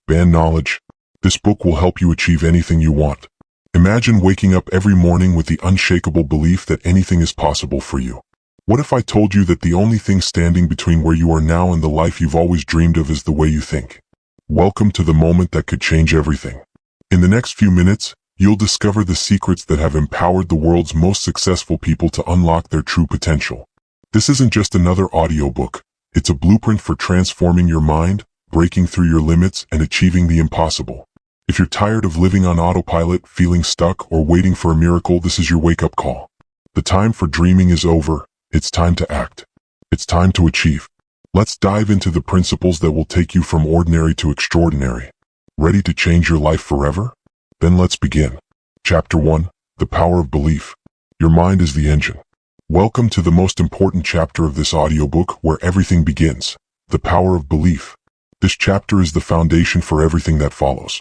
Band knowledge. This book will help you achieve anything you want. Imagine waking up every morning with the unshakable belief that anything is possible for you. What if I told you that the only thing standing between where you are now and the life you've always dreamed of is the way you think? Welcome to the moment that could change everything. In the next few minutes, you'll discover the secrets that have empowered the world's most successful people to unlock their true potential. This isn't just another audiobook. It's a blueprint for transforming your mind, breaking through your limits, and achieving the impossible. If you're tired of living on autopilot, feeling stuck, or waiting for a miracle, this is your wake-up call. The time for dreaming is over. It's time to act. It's time to achieve. Let's dive into the principles that will take you from ordinary to extraordinary. Ready to change your life forever? Then let's begin. Chapter 1. The Power of Belief. Your mind is the engine. Welcome to the most important chapter of this audiobook, where everything begins. The power of belief. This chapter is the foundation for everything that follows.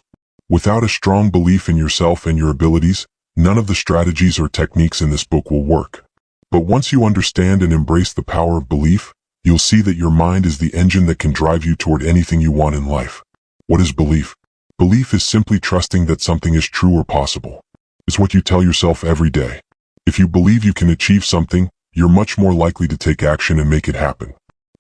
Without a strong belief in yourself and your abilities, none of the strategies or techniques in this book will work. But once you understand and embrace the power of belief, you'll see that your mind is the engine that can drive you toward anything you want in life. What is belief? Belief is simply trusting that something is true or possible. It's what you tell yourself every day. If you believe you can achieve something, you're much more likely to take action and make it happen.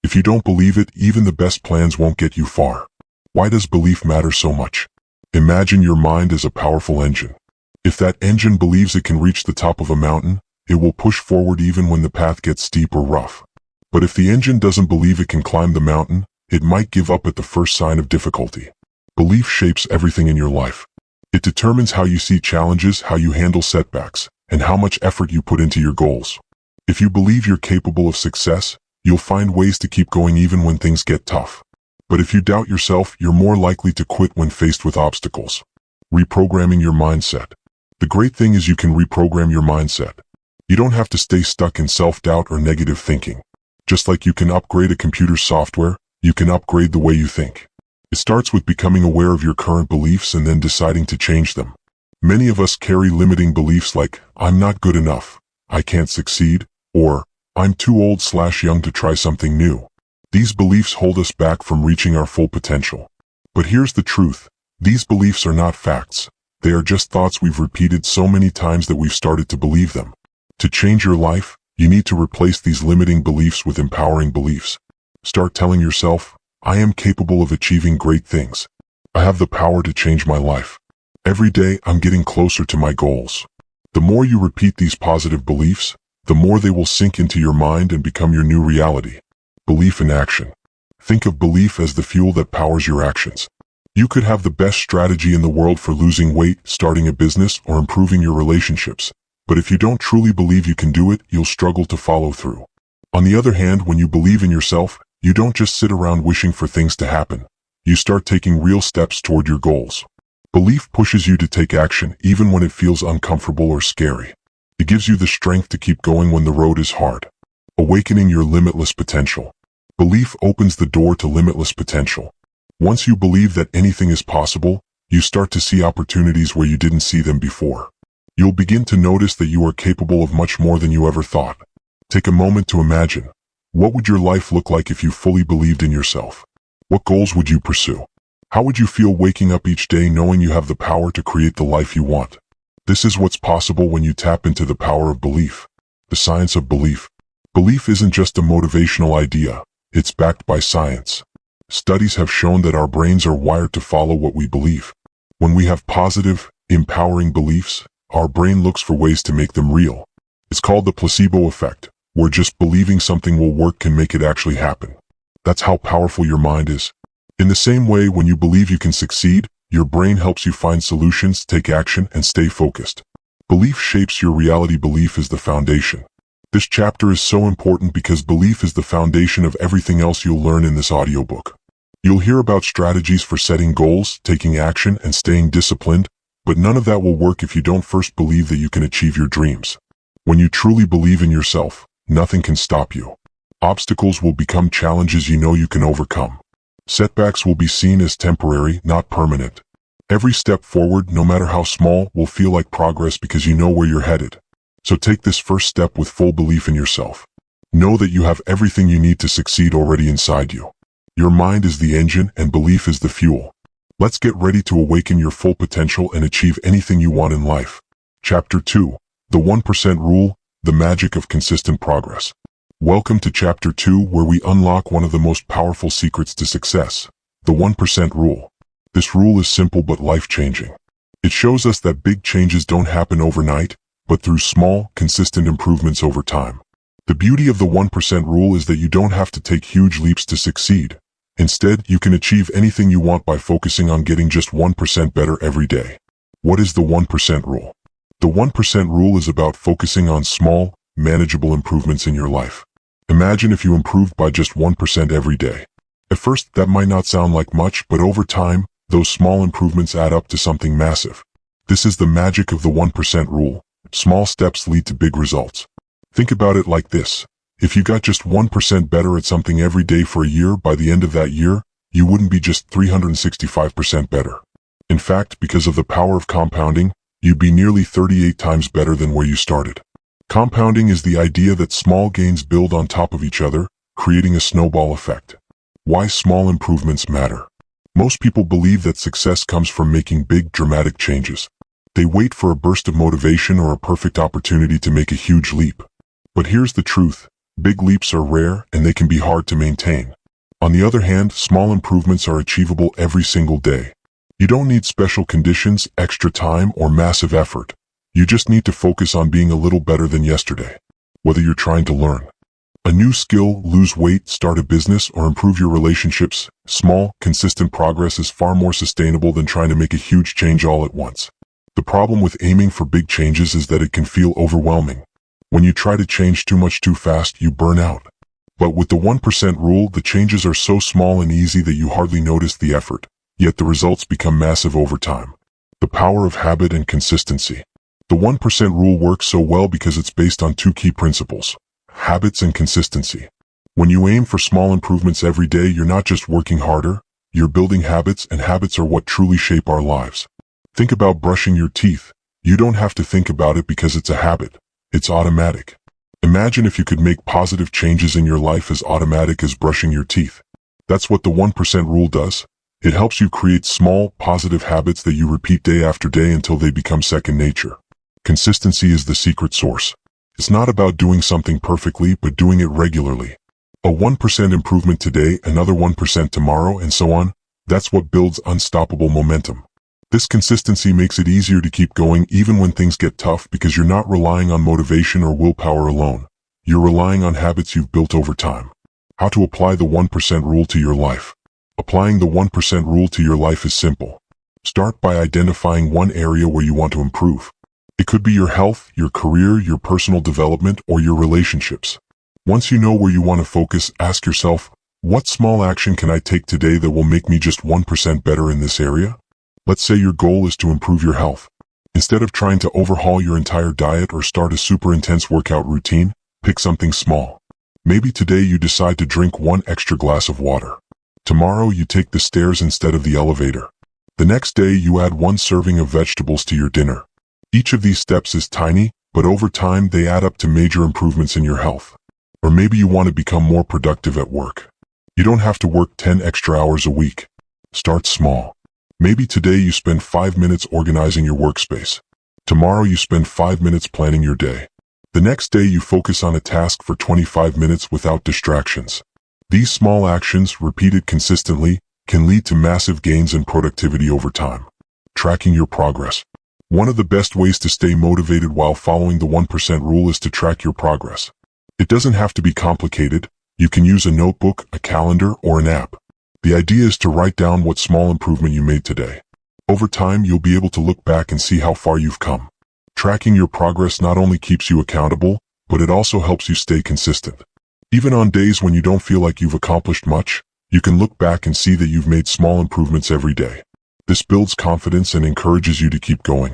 If you don't believe it, even the best plans won't get you far. Why does belief matter so much? Imagine your mind as a powerful engine. If that engine believes it can reach the top of a mountain, it will push forward even when the path gets steep or rough. But if the engine doesn't believe it can climb the mountain, it might give up at the first sign of difficulty. Belief shapes everything in your life. It determines how you see challenges, how you handle setbacks, and how much effort you put into your goals. If you believe you're capable of success, you'll find ways to keep going even when things get tough. But if you doubt yourself, you're more likely to quit when faced with obstacles. Reprogramming your mindset. The great thing is you can reprogram your mindset. You don't have to stay stuck in self-doubt or negative thinking. Just like you can upgrade a computer's software, you can upgrade the way you think. It starts with becoming aware of your current beliefs and then deciding to change them. Many of us carry limiting beliefs like, I'm not good enough, I can't succeed, or, I'm too old/young to try something new. These beliefs hold us back from reaching our full potential. But here's the truth. These beliefs are not facts. They are just thoughts we've repeated so many times that we've started to believe them. To change your life, you need to replace these limiting beliefs with empowering beliefs. Start telling yourself, I am capable of achieving great things. I have the power to change my life. Every day, I'm getting closer to my goals. The more you repeat these positive beliefs, the more they will sink into your mind and become your new reality. Belief in action. Think of belief as the fuel that powers your actions. You could have the best strategy in the world for losing weight, starting a business, or improving your relationships. But if you don't truly believe you can do it, you'll struggle to follow through. On the other hand, when you believe in yourself, you don't just sit around wishing for things to happen. You start taking real steps toward your goals. Belief pushes you to take action even when it feels uncomfortable or scary. It gives you the strength to keep going when the road is hard. Awakening your limitless potential. Belief opens the door to limitless potential. Once you believe that anything is possible, you start to see opportunities where you didn't see them before. You'll begin to notice that you are capable of much more than you ever thought. Take a moment to imagine. What would your life look like if you fully believed in yourself? What goals would you pursue? How would you feel waking up each day knowing you have the power to create the life you want? This is what's possible when you tap into the power of belief. The science of belief. Belief isn't just a motivational idea. It's backed by science. Studies have shown that our brains are wired to follow what we believe. When we have positive, empowering beliefs, our brain looks for ways to make them real. It's called the placebo effect, where just believing something will work can make it actually happen. That's how powerful your mind is. In the same way, when you believe you can succeed, your brain helps you find solutions, take action, and stay focused. Belief shapes your reality. Belief is the foundation. This chapter is so important because belief is the foundation of everything else you'll learn in this audiobook. You'll hear about strategies for setting goals, taking action, and staying disciplined, but none of that will work if you don't first believe that you can achieve your dreams. When you truly believe in yourself, nothing can stop you. Obstacles will become challenges you know you can overcome. Setbacks will be seen as temporary, not permanent. Every step forward, no matter how small, will feel like progress because you know where you're headed. So take this first step with full belief in yourself. Know that you have everything you need to succeed already inside you. Your mind is the engine and belief is the fuel. Let's get ready to awaken your full potential and achieve anything you want in life. Chapter 2. The 1% Rule, the Magic of Consistent Progress. Welcome to Chapter 2, where we unlock one of the most powerful secrets to success, the 1% Rule. This rule is simple but life-changing. It shows us that big changes don't happen overnight, but through small, consistent improvements over time. The beauty of the 1% rule is that you don't have to take huge leaps to succeed. Instead, you can achieve anything you want by focusing on getting just 1% better every day. What is the 1% rule? The 1% rule is about focusing on small, manageable improvements in your life. Imagine if you improved by just 1% every day. At first, that might not sound like much, but over time, those small improvements add up to something massive. This is the magic of the 1% rule. Small steps lead to big results. Think about it like this. If you got just 1% better at something every day for a year, by the end of that year, you wouldn't be just 365% better. In fact, because of the power of compounding, you'd be nearly 38 times better than where you started. Compounding is the idea that small gains build on top of each other, creating a snowball effect. Why small improvements matter? Most people believe that success comes from making big, dramatic changes. They wait for a burst of motivation or a perfect opportunity to make a huge leap. But here's the truth. Big leaps are rare and they can be hard to maintain. On the other hand, small improvements are achievable every single day. You don't need special conditions, extra time, or massive effort. You just need to focus on being a little better than yesterday. Whether you're trying to learn a new skill, lose weight, start a business, or improve your relationships, small, consistent progress is far more sustainable than trying to make a huge change all at once. The problem with aiming for big changes is that it can feel overwhelming. When you try to change too much too fast, you burn out. But with the 1% rule, the changes are so small and easy that you hardly notice the effort, yet the results become massive over time. The power of habit and consistency. The 1% rule works so well because it's based on two key principles: habits and consistency. When you aim for small improvements every day, you're not just working harder, you're building habits, and habits are what truly shape our lives. Think about brushing your teeth. You don't have to think about it because it's a habit. It's automatic. Imagine if you could make positive changes in your life as automatic as brushing your teeth. That's what the 1% rule does. It helps you create small, positive habits that you repeat day after day until they become second nature. Consistency is the secret sauce. It's not about doing something perfectly, but doing it regularly. A 1% improvement today, another 1% tomorrow, and so on. That's what builds unstoppable momentum. This consistency makes it easier to keep going even when things get tough because you're not relying on motivation or willpower alone. You're relying on habits you've built over time. How to apply the 1% rule to your life. Applying the 1% rule to your life is simple. Start by identifying one area where you want to improve. It could be your health, your career, your personal development, or your relationships. Once you know where you want to focus, ask yourself, what small action can I take today that will make me just 1% better in this area? Let's say your goal is to improve your health. Instead of trying to overhaul your entire diet or start a super intense workout routine, pick something small. Maybe today you decide to drink one extra glass of water. Tomorrow you take the stairs instead of the elevator. The next day you add one serving of vegetables to your dinner. Each of these steps is tiny, but over time they add up to major improvements in your health. Or maybe you want to become more productive at work. You don't have to work 10 extra hours a week. Start small. Maybe today you spend 5 minutes organizing your workspace. Tomorrow you spend 5 minutes planning your day. The next day you focus on a task for 25 minutes without distractions. These small actions, repeated consistently, can lead to massive gains in productivity over time. Tracking your progress. One of the best ways to stay motivated while following the 1% rule is to track your progress. It doesn't have to be complicated. You can use a notebook, a calendar, or an app. The idea is to write down what small improvement you made today. Over time, you'll be able to look back and see how far you've come. Tracking your progress not only keeps you accountable, but it also helps you stay consistent. Even on days when you don't feel like you've accomplished much, you can look back and see that you've made small improvements every day. This builds confidence and encourages you to keep going.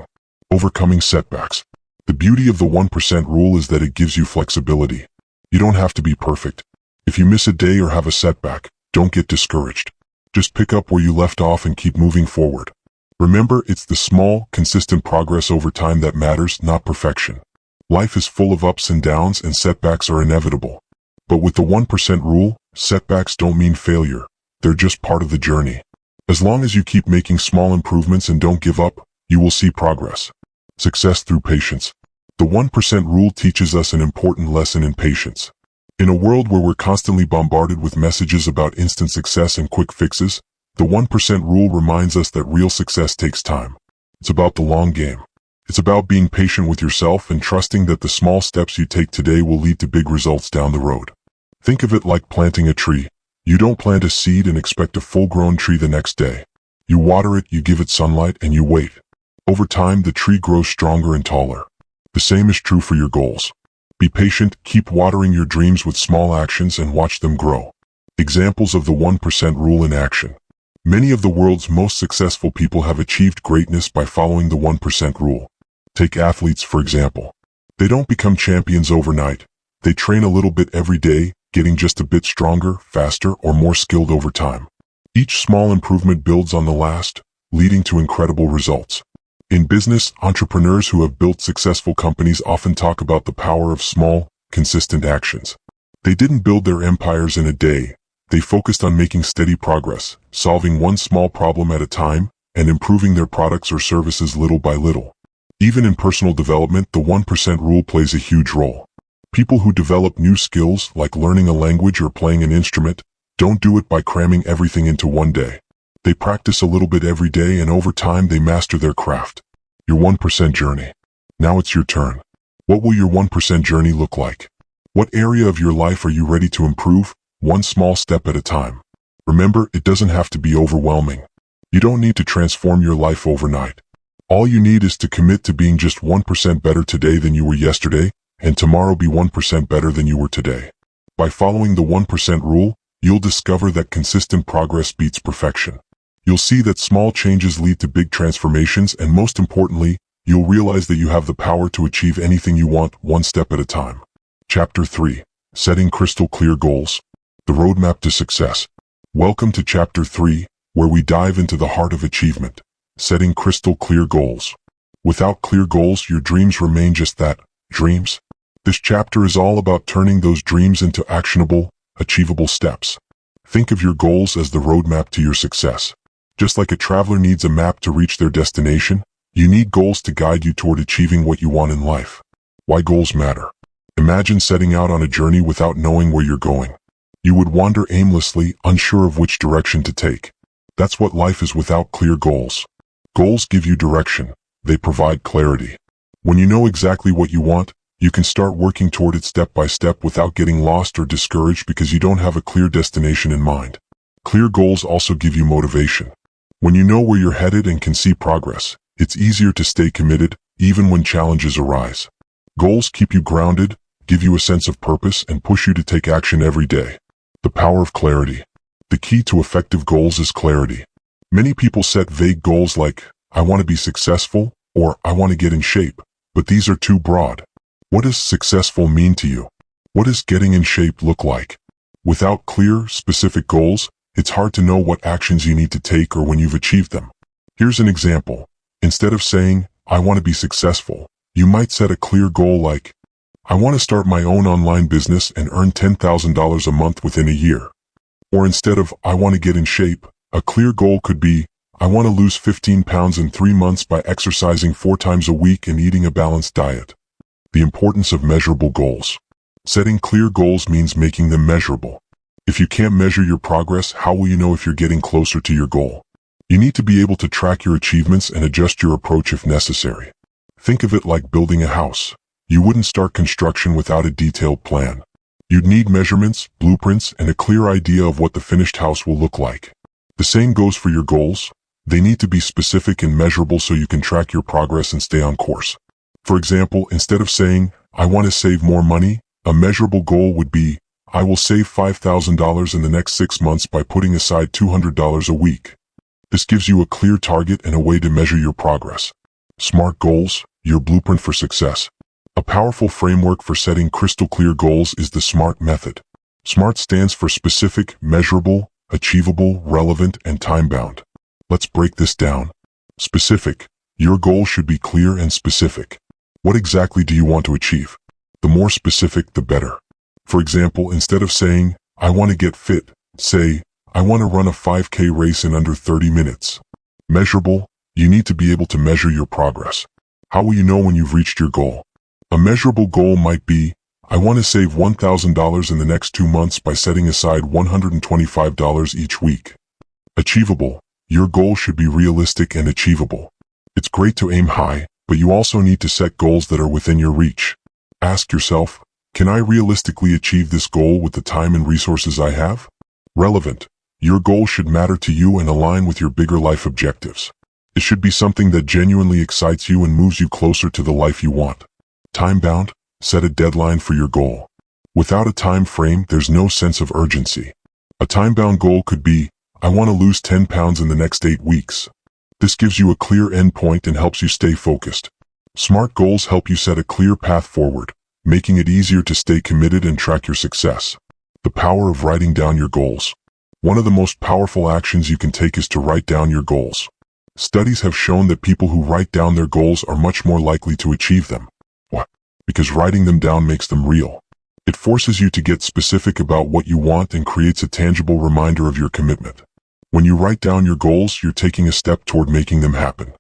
Overcoming setbacks. The beauty of the 1% rule is that it gives you flexibility. You don't have to be perfect. If you miss a day or have a setback, don't get discouraged. Just pick up where you left off and keep moving forward. Remember, it's the small, consistent progress over time that matters, not perfection. Life is full of ups and downs, and setbacks are inevitable. But with the 1% rule, setbacks don't mean failure. They're just part of the journey. As long as you keep making small improvements and don't give up, you will see progress. Success through patience. The 1% rule teaches us an important lesson in patience. In a world where we're constantly bombarded with messages about instant success and quick fixes, the 1% rule reminds us that real success takes time. It's about the long game. It's about being patient with yourself and trusting that the small steps you take today will lead to big results down the road. Think of it like planting a tree. You don't plant a seed and expect a full-grown tree the next day. You water it, you give it sunlight, and you wait. Over time, the tree grows stronger and taller. The same is true for your goals. Be patient, keep watering your dreams with small actions and watch them grow. Examples of the 1% rule in action. Many of the world's most successful people have achieved greatness by following the 1% rule. Take athletes, for example. They don't become champions overnight. They train a little bit every day, getting just a bit stronger, faster, or more skilled over time. Each small improvement builds on the last, leading to incredible results. In business, entrepreneurs who have built successful companies often talk about the power of small, consistent actions. They didn't build their empires in a day. They focused on making steady progress, solving one small problem at a time, and improving their products or services little by little. Even in personal development, the 1% rule plays a huge role. People who develop new skills, like learning a language or playing an instrument, don't do it by cramming everything into one day. They practice a little bit every day, and over time they master their craft. Your 1% journey. Now it's your turn. What will your 1% journey look like? What area of your life are you ready to improve, one small step at a time? Remember, it doesn't have to be overwhelming. You don't need to transform your life overnight. All you need is to commit to being just 1% better today than you were yesterday, and tomorrow be 1% better than you were today. By following the 1% rule, you'll discover that consistent progress beats perfection. You'll see that small changes lead to big transformations, and most importantly, you'll realize that you have the power to achieve anything you want, one step at a time. Chapter 3. Setting Crystal Clear Goals. The Roadmap to Success. Welcome to Chapter 3, where we dive into the heart of achievement. Setting crystal clear goals. Without clear goals, your dreams remain just that, dreams. This chapter is all about turning those dreams into actionable, achievable steps. Think of your goals as the roadmap to your success. Just like a traveler needs a map to reach their destination, you need goals to guide you toward achieving what you want in life. Why goals matter. Imagine setting out on a journey without knowing where you're going. You would wander aimlessly, unsure of which direction to take. That's what life is without clear goals. Goals give you direction. They provide clarity. When you know exactly what you want, you can start working toward it step by step without getting lost or discouraged because you don't have a clear destination in mind. Clear goals also give you motivation. When you know where you're headed and can see progress, it's easier to stay committed, even when challenges arise. Goals keep you grounded, give you a sense of purpose, and push you to take action every day. The power of clarity. The key to effective goals is clarity. Many people set vague goals like, I want to be successful, or I want to get in shape, but these are too broad. What does successful mean to you? What does getting in shape look like? Without clear, specific goals, it's hard to know what actions you need to take or when you've achieved them. Here's an example. Instead of saying, I want to be successful, you might set a clear goal like, I want to start my own online business and earn $10,000 a month within a year. Or instead of, I want to get in shape, a clear goal could be, I want to lose 15 pounds in 3 months by exercising 4 times a week and eating a balanced diet. The importance of measurable goals. Setting clear goals means making them measurable. If you can't measure your progress, how will you know if you're getting closer to your goal? You need to be able to track your achievements and adjust your approach if necessary. Think of it like building a house. You wouldn't start construction without a detailed plan. You'd need measurements, blueprints, and a clear idea of what the finished house will look like. The same goes for your goals. They need to be specific and measurable so you can track your progress and stay on course. For example, instead of saying, I want to save more money, a measurable goal would be, I will save $5,000 in the next 6 months by putting aside $200 a week. This gives you a clear target and a way to measure your progress. SMART goals, your blueprint for success. A powerful framework for setting crystal clear goals is the SMART method. SMART stands for specific, measurable, achievable, relevant, and time-bound. Let's break this down. Specific. Your goal should be clear and specific. What exactly do you want to achieve? The more specific, the better. For example, instead of saying, I want to get fit, say, I want to run a 5K race in under 30 minutes. Measurable, you need to be able to measure your progress. How will you know when you've reached your goal? A measurable goal might be, I want to save $1,000 in the next 2 months by setting aside $125 each week. Achievable, your goal should be realistic and achievable. It's great to aim high, but you also need to set goals that are within your reach. Ask yourself, can I realistically achieve this goal with the time and resources I have? Relevant, your goal should matter to you and align with your bigger life objectives. It should be something that genuinely excites you and moves you closer to the life you want. Time-bound, set a deadline for your goal. Without a time frame, there's no sense of urgency. A time-bound goal could be, I want to lose 10 pounds in the next 8 weeks. This gives you a clear endpoint and helps you stay focused. Smart goals help you set a clear path forward, making it easier to stay committed and track your success. The power of writing down your goals. One of the most powerful actions you can take is to write down your goals. Studies have shown that people who write down their goals are much more likely to achieve them. Why? Because writing them down makes them real. It forces you to get specific about what you want and creates a tangible reminder of your commitment. When you write down your goals, you're taking a step toward making them happen.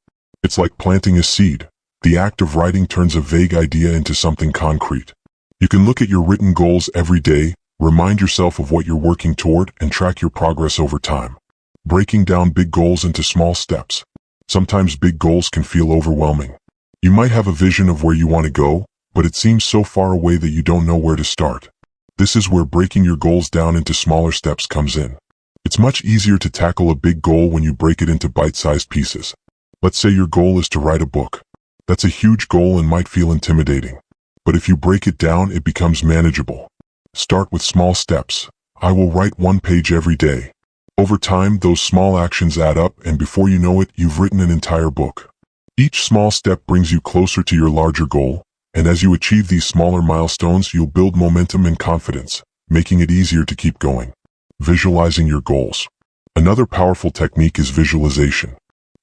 It's like planting a seed. The act of writing turns a vague idea into something concrete. You can look at your written goals every day, remind yourself of what you're working toward, and track your progress over time. Breaking down big goals into small steps. Sometimes big goals can feel overwhelming. You might have a vision of where you want to go, but it seems so far away that you don't know where to start. This is where breaking your goals down into smaller steps comes in. It's much easier to tackle a big goal when you break it into bite-sized pieces. Let's say your goal is to write a book. That's a huge goal and might feel intimidating. But if you break it down, it becomes manageable. Start with small steps. I will write 1 page every day. Over time, those small actions add up, and before you know it, you've written an entire book. Each small step brings you closer to your larger goal, and as you achieve these smaller milestones, you'll build momentum and confidence, making it easier to keep going. Visualizing your goals. Another powerful technique is visualization.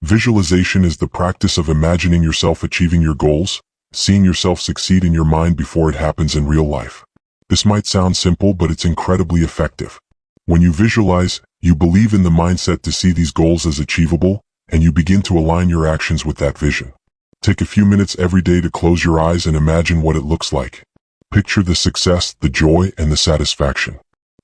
Visualization is the practice of imagining yourself achieving your goals, seeing yourself succeed in your mind before it happens in real life. This might sound simple, but it's incredibly effective. When you visualize, you believe in the mindset to see these goals as achievable, and you begin to align your actions with that vision. Take a few minutes every day to close your eyes and imagine what it looks like. Picture the success, the joy, and the satisfaction.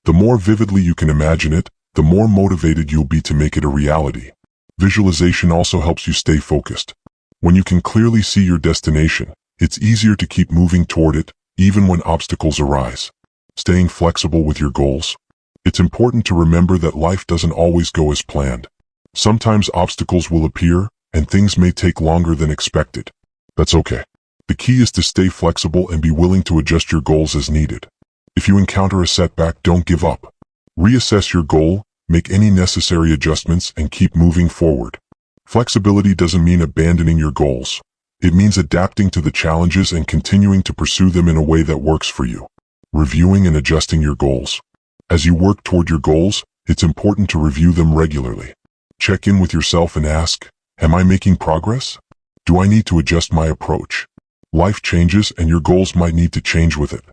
The more vividly you can imagine it, the more motivated you'll be to make it a reality. Visualization also helps you stay focused. When you can clearly see your destination, it's easier to keep moving toward it, even when obstacles arise. Staying flexible with your goals. It's important to remember that life doesn't always go as planned. Sometimes obstacles will appear, and things may take longer than expected. That's okay. The key is to stay flexible and be willing to adjust your goals as needed. If you encounter a setback, don't give up. Reassess your goal, make any necessary adjustments, and keep moving forward. Flexibility doesn't mean abandoning your goals. It means adapting to the challenges and continuing to pursue them in a way that works for you. Reviewing and adjusting your goals. As you work toward your goals, it's important to review them regularly. Check in with yourself and ask, am I making progress? Do I need to adjust my approach? Life changes and your goals might need to change with it.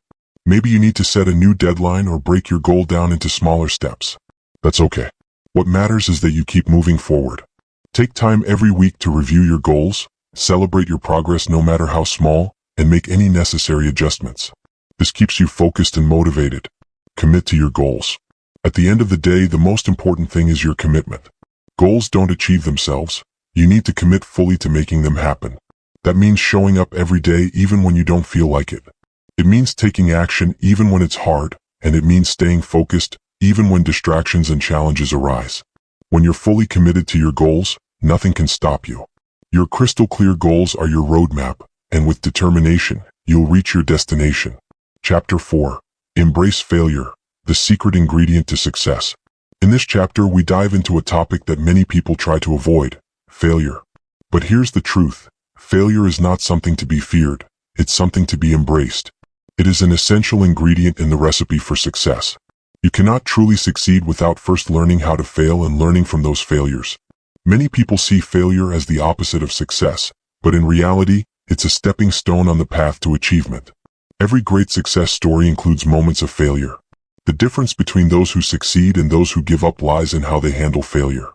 Maybe you need to set a new deadline or break your goal down into smaller steps. That's okay. What matters is that you keep moving forward. Take time every week to review your goals, celebrate your progress no matter how small, and make any necessary adjustments. This keeps you focused and motivated. Commit to your goals. At the end of the day, the most important thing is your commitment. Goals don't achieve themselves. You need to commit fully to making them happen. That means showing up every day even when you don't feel like it. It means taking action even when it's hard, and it means staying focused even when distractions and challenges arise. When you're fully committed to your goals, nothing can stop you. Your crystal clear goals are your roadmap, and with determination, you'll reach your destination. Chapter 4. Embrace failure, the secret ingredient to success. In this chapter, we dive into a topic that many people try to avoid, failure. But here's the truth. Failure is not something to be feared. It's something to be embraced. It is an essential ingredient in the recipe for success. You cannot truly succeed without first learning how to fail and learning from those failures. Many people see failure as the opposite of success, but in reality, it's a stepping stone on the path to achievement. Every great success story includes moments of failure. The difference between those who succeed and those who give up lies in how they handle failure.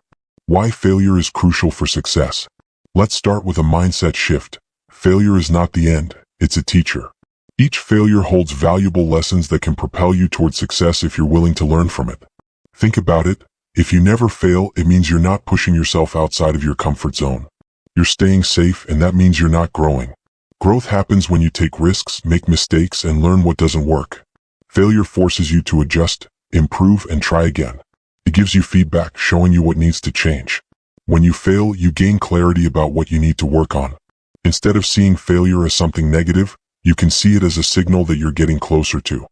Why failure is crucial for success. Let's start with a mindset shift. Failure is not the end, it's a teacher. Each failure holds valuable lessons that can propel you toward success if you're willing to learn from it. Think about it. If you never fail, it means you're not pushing yourself outside of your comfort zone. You're staying safe, and that means you're not growing. Growth happens when you take risks, make mistakes, and learn what doesn't work. Failure forces you to adjust, improve, and try again. It gives you feedback, showing you what needs to change. When you fail, you gain clarity about what you need to work on. Instead of seeing failure as something negative, you can see it as a signal that you're getting closer to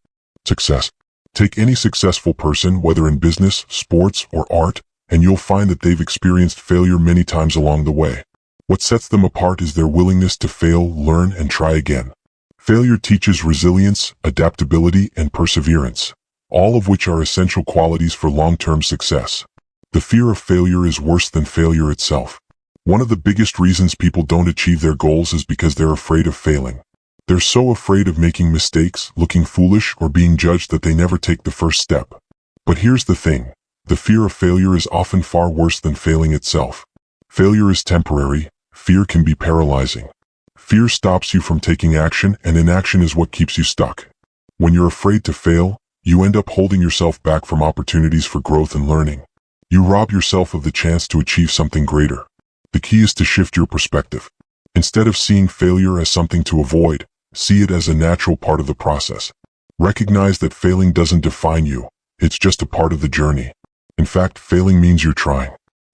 success. Take any successful person, whether in business, sports, or art, and you'll find that they've experienced failure many times along the way. What sets them apart is their willingness to fail, learn, and try again. Failure teaches resilience, adaptability, and perseverance, all of which are essential qualities for long-term success. The fear of failure is worse than failure itself. One of the biggest reasons people don't achieve their goals is because they're afraid of failing. They're so afraid of making mistakes, looking foolish, or being judged that they never take the first step. But here's the thing. The fear of failure is often far worse than failing itself. Failure is temporary. Fear can be paralyzing. Fear stops you from taking action, and inaction is what keeps you stuck. When you're afraid to fail, you end up holding yourself back from opportunities for growth and learning. You rob yourself of the chance to achieve something greater. The key is to shift your perspective. Instead of seeing failure as something to avoid, see it as a natural part of the process. Recognize that failing doesn't define you. It's just a part of the journey. In fact, failing means you're trying.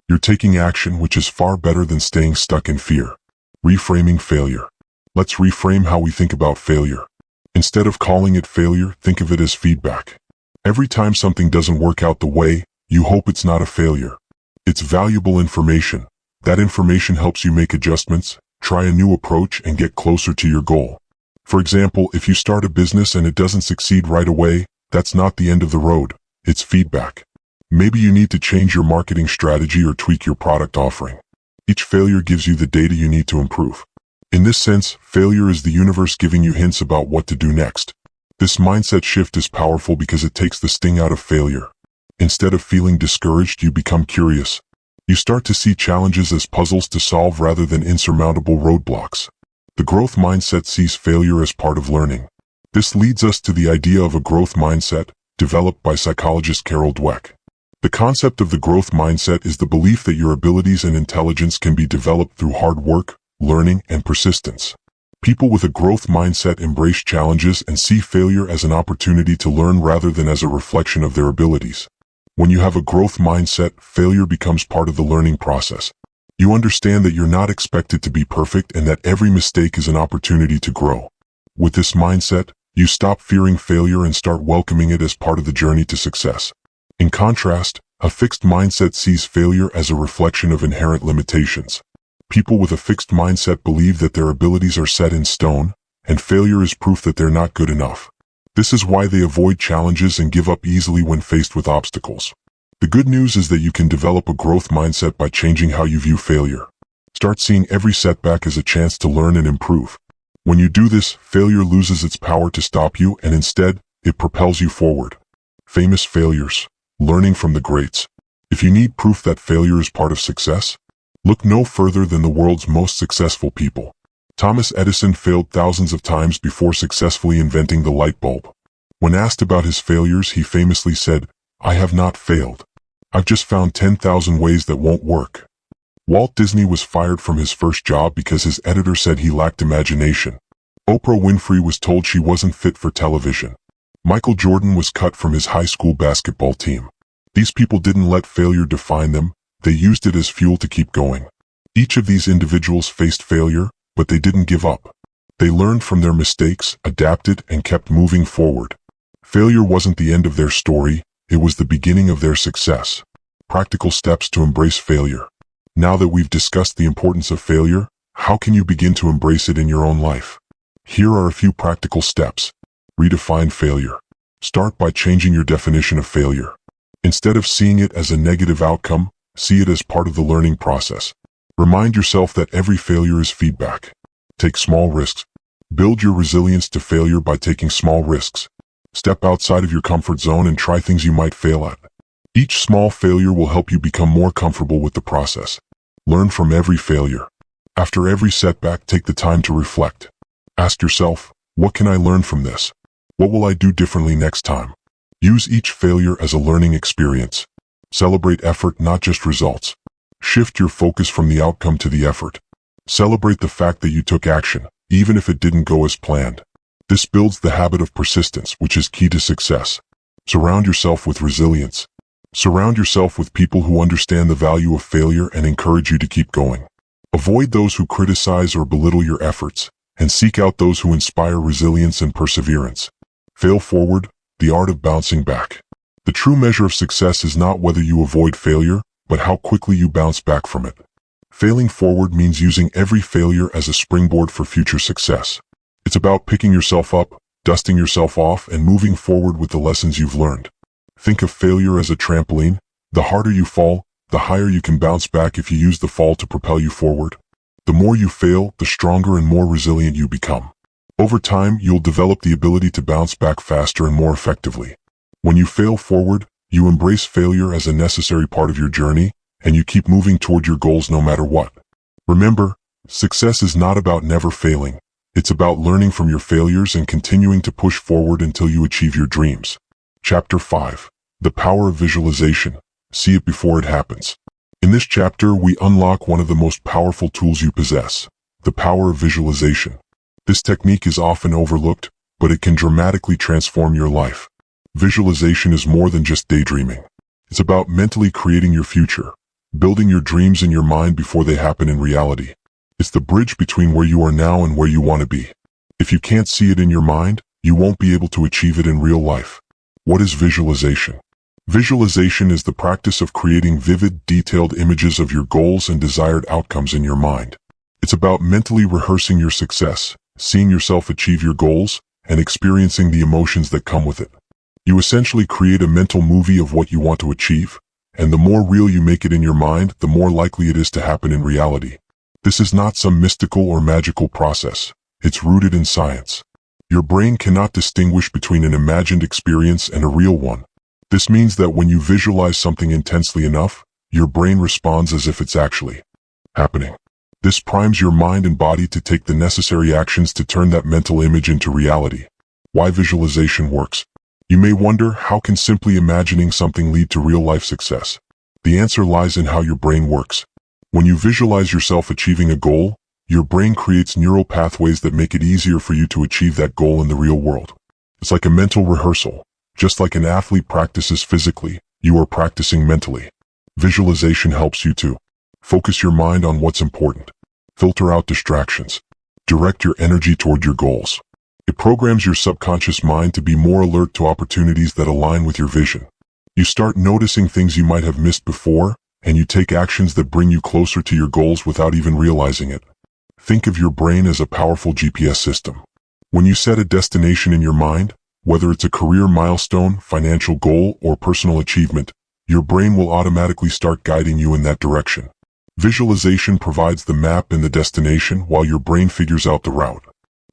You're taking action, which is far better than staying stuck in fear. Reframing failure. Let's reframe how we think about failure. Instead of calling it failure, think of it as feedback. Every time something doesn't work out the way you hope, it's not a failure. It's valuable information. That information helps you make adjustments, try a new approach, and get closer to your goal. For example, if you start a business and it doesn't succeed right away, that's not the end of the road. It's feedback. Maybe you need to change your marketing strategy or tweak your product offering. Each failure gives you the data you need to improve. In this sense, failure is the universe giving you hints about what to do next. This mindset shift is powerful because it takes the sting out of failure. Instead of feeling discouraged, you become curious. You start to see challenges as puzzles to solve rather than insurmountable roadblocks. The growth mindset sees failure as part of learning. This leads us to the idea of a growth mindset, developed by psychologist Carol Dweck. The concept of the growth mindset is the belief that your abilities and intelligence can be developed through hard work, learning, and persistence. People with a growth mindset embrace challenges and see failure as an opportunity to learn rather than as a reflection of their abilities. When you have a growth mindset, failure becomes part of the learning process. You understand that you're not expected to be perfect and that every mistake is an opportunity to grow. With this mindset, you stop fearing failure and start welcoming it as part of the journey to success. In contrast, a fixed mindset sees failure as a reflection of inherent limitations. People with a fixed mindset believe that their abilities are set in stone, and failure is proof that they're not good enough. This is why they avoid challenges and give up easily when faced with obstacles. The good news is that you can develop a growth mindset by changing how you view failure. Start seeing every setback as a chance to learn and improve. When you do this, failure loses its power to stop you, and instead, it propels you forward. Famous failures. Learning from the greats. If you need proof that failure is part of success, look no further than the world's most successful people. Thomas Edison failed thousands of times before successfully inventing the light bulb. When asked about his failures, he famously said, "I have not failed. I've just found 10,000 ways that won't work." Walt Disney was fired from his first job because his editor said he lacked imagination. Oprah Winfrey was told she wasn't fit for television. Michael Jordan was cut from his high school basketball team. These people didn't let failure define them, they used it as fuel to keep going. Each of these individuals faced failure, but they didn't give up. They learned from their mistakes, adapted, and kept moving forward. Failure wasn't the end of their story, it was the beginning of their success. Practical steps to embrace failure. Now that we've discussed the importance of failure, how can you begin to embrace it in your own life? Here are a few practical steps. Redefine failure. Start by changing your definition of failure. Instead of seeing it as a negative outcome, see it as part of the learning process. Remind yourself that every failure is feedback. Take small risks. Build your resilience to failure by taking small risks. Step outside of your comfort zone and try things you might fail at. Each small failure will help you become more comfortable with the process. Learn from every failure. After every setback, take the time to reflect. Ask yourself, what can I learn from this? What will I do differently next time? Use each failure as a learning experience. Celebrate effort, not just results. Shift your focus from the outcome to the effort. Celebrate the fact that you took action, even if it didn't go as planned. This builds the habit of persistence, which is key to success. Surround yourself with resilience. Surround yourself with people who understand the value of failure and encourage you to keep going. Avoid those who criticize or belittle your efforts, and seek out those who inspire resilience and perseverance. Fail forward, the art of bouncing back. The true measure of success is not whether you avoid failure, but how quickly you bounce back from it. Failing forward means using every failure as a springboard for future success. It's about picking yourself up, dusting yourself off, and moving forward with the lessons you've learned. Think of failure as a trampoline. The harder you fall, the higher you can bounce back if you use the fall to propel you forward. The more you fail, the stronger and more resilient you become. Over time, you'll develop the ability to bounce back faster and more effectively. When you fail forward, you embrace failure as a necessary part of your journey, and you keep moving toward your goals no matter what. Remember, success is not about never failing. It's about learning from your failures and continuing to push forward until you achieve your dreams. Chapter 5. The Power of Visualization. See it before it happens. In this chapter, we unlock one of the most powerful tools you possess, the power of visualization. This technique is often overlooked, but it can dramatically transform your life. Visualization is more than just daydreaming. It's about mentally creating your future, building your dreams in your mind before they happen in reality. It's the bridge between where you are now and where you want to be. If you can't see it in your mind, you won't be able to achieve it in real life. What is visualization? Visualization is the practice of creating vivid, detailed images of your goals and desired outcomes in your mind. It's about mentally rehearsing your success, seeing yourself achieve your goals, and experiencing the emotions that come with it. You essentially create a mental movie of what you want to achieve, and the more real you make it in your mind, the more likely it is to happen in reality. This is not some mystical or magical process. It's rooted in science. Your brain cannot distinguish between an imagined experience and a real one. This means that when you visualize something intensely enough, your brain responds as if it's actually happening. This primes your mind and body to take the necessary actions to turn that mental image into reality. Why visualization works? You may wonder, how can simply imagining something lead to real-life success? The answer lies in how your brain works. When you visualize yourself achieving a goal, your brain creates neural pathways that make it easier for you to achieve that goal in the real world. It's like a mental rehearsal. Just like an athlete practices physically, you are practicing mentally. Visualization helps you to focus your mind on what's important, filter out distractions, direct your energy toward your goals. It programs your subconscious mind to be more alert to opportunities that align with your vision. You start noticing things you might have missed before, and you take actions that bring you closer to your goals without even realizing it. Think of your brain as a powerful GPS system. When you set a destination in your mind, whether it's a career milestone, financial goal, or personal achievement, your brain will automatically start guiding you in that direction. Visualization provides the map and the destination while your brain figures out the route.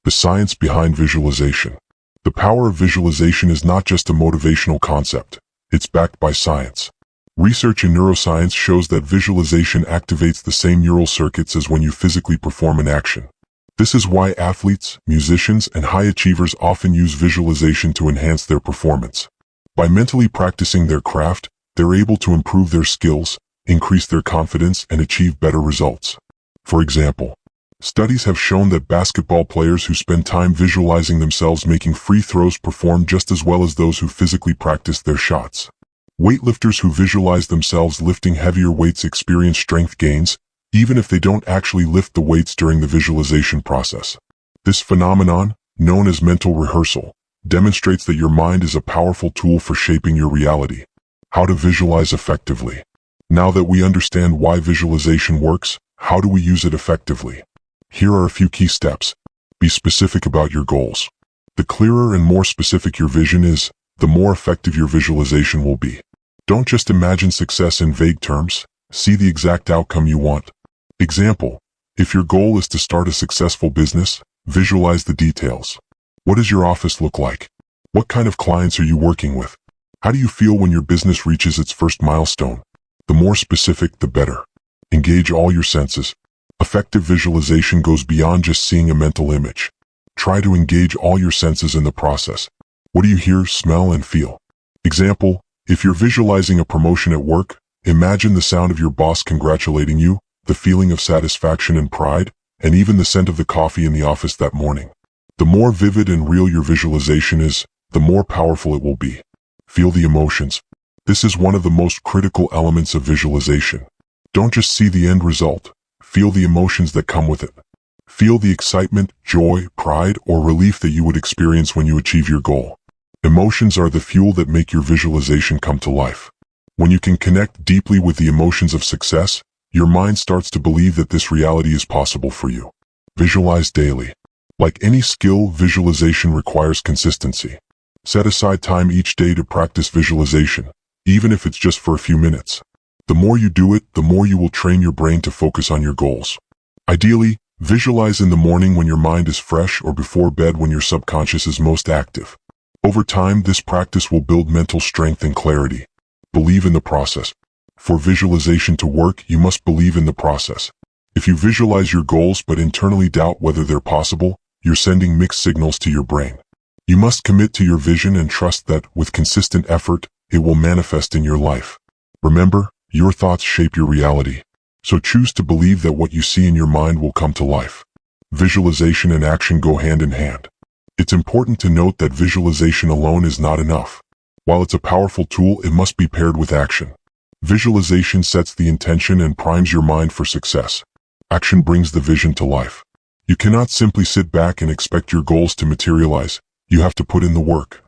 The science behind visualization. The power of visualization is not just a motivational concept. It's backed by science. Research in neuroscience shows that visualization activates the same neural circuits as when you physically perform an action. This is why athletes, musicians, and high achievers often use visualization to enhance their performance. By mentally practicing their craft, they're able to improve their skills, increase their confidence, and achieve better results. For example, studies have shown that basketball players who spend time visualizing themselves making free throws perform just as well as those who physically practice their shots. Weightlifters who visualize themselves lifting heavier weights experience strength gains, even if they don't actually lift the weights during the visualization process. This phenomenon, known as mental rehearsal, demonstrates that your mind is a powerful tool for shaping your reality. How to visualize effectively. Now that we understand why visualization works, how do we use it effectively? Here are a few key steps. Be specific about your goals. The clearer and more specific your vision is, the more effective your visualization will be. Don't just imagine success in vague terms, see the exact outcome you want. Example, if your goal is to start a successful business, visualize the details. What does your office look like? What kind of clients are you working with? How do you feel when your business reaches its first milestone? The more specific, the better. Engage all your senses. Effective visualization goes beyond just seeing a mental image. Try to engage all your senses in the process. What do you hear, smell, and feel? Example, if you're visualizing a promotion at work, imagine the sound of your boss congratulating you, the feeling of satisfaction and pride, and even the scent of the coffee in the office that morning. The more vivid and real your visualization is, the more powerful it will be. Feel the emotions. This is one of the most critical elements of visualization. Don't just see the end result. Feel the emotions that come with it. Feel the excitement, joy, pride, or relief that you would experience when you achieve your goal. Emotions are the fuel that make your visualization come to life. When you can connect deeply with the emotions of success, your mind starts to believe that this reality is possible for you. Visualize daily. Like any skill, visualization requires consistency. Set aside time each day to practice visualization, even if it's just for a few minutes. The more you do it, the more you will train your brain to focus on your goals. Ideally, visualize in the morning when your mind is fresh or before bed when your subconscious is most active. Over time, this practice will build mental strength and clarity. Believe in the process. For visualization to work, you must believe in the process. If you visualize your goals but internally doubt whether they're possible, you're sending mixed signals to your brain. You must commit to your vision and trust that, with consistent effort, it will manifest in your life. Remember, your thoughts shape your reality. So choose to believe that what you see in your mind will come to life. Visualization and action go hand in hand. It's important to note that visualization alone is not enough. While it's a powerful tool, it must be paired with action. Visualization sets the intention and primes your mind for success. Action brings the vision to life. You cannot simply sit back and expect your goals to materialize. You have to put in the work.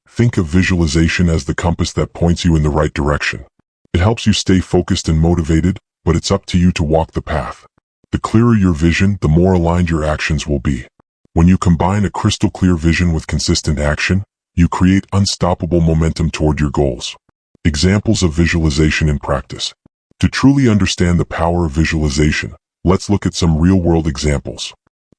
Think of visualization as the compass that points you in the right direction. It helps you stay focused and motivated, but it's up to you to walk the path. The clearer your vision, the more aligned your actions will be. When you combine a crystal clear vision with consistent action, you create unstoppable momentum toward your goals. Examples of visualization in practice. To truly understand the power of visualization, let's look at some real-world examples.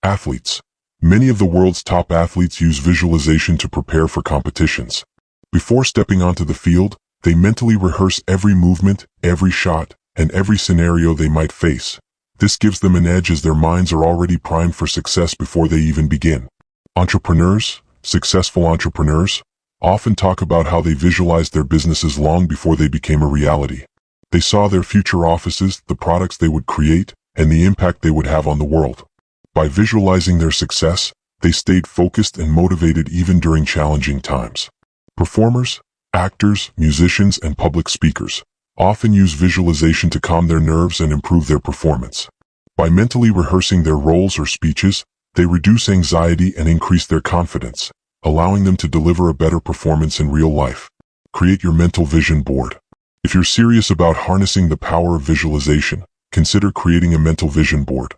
Athletes. Many of the world's top athletes use visualization to prepare for competitions. Before stepping onto the field, they mentally rehearse every movement, every shot, and every scenario they might face. This gives them an edge as their minds are already primed for success before they even begin. Entrepreneurs, successful entrepreneurs, often talk about how they visualized their businesses long before they became a reality. They saw their future offices, the products they would create, and the impact they would have on the world. By visualizing their success, they stayed focused and motivated even during challenging times. Performers, actors, musicians, and public speakers often use visualization to calm their nerves and improve their performance. By mentally rehearsing their roles or speeches, they reduce anxiety and increase their confidence, allowing them to deliver a better performance in real life. Create your mental vision board. If you're serious about harnessing the power of visualization, consider creating a mental vision board.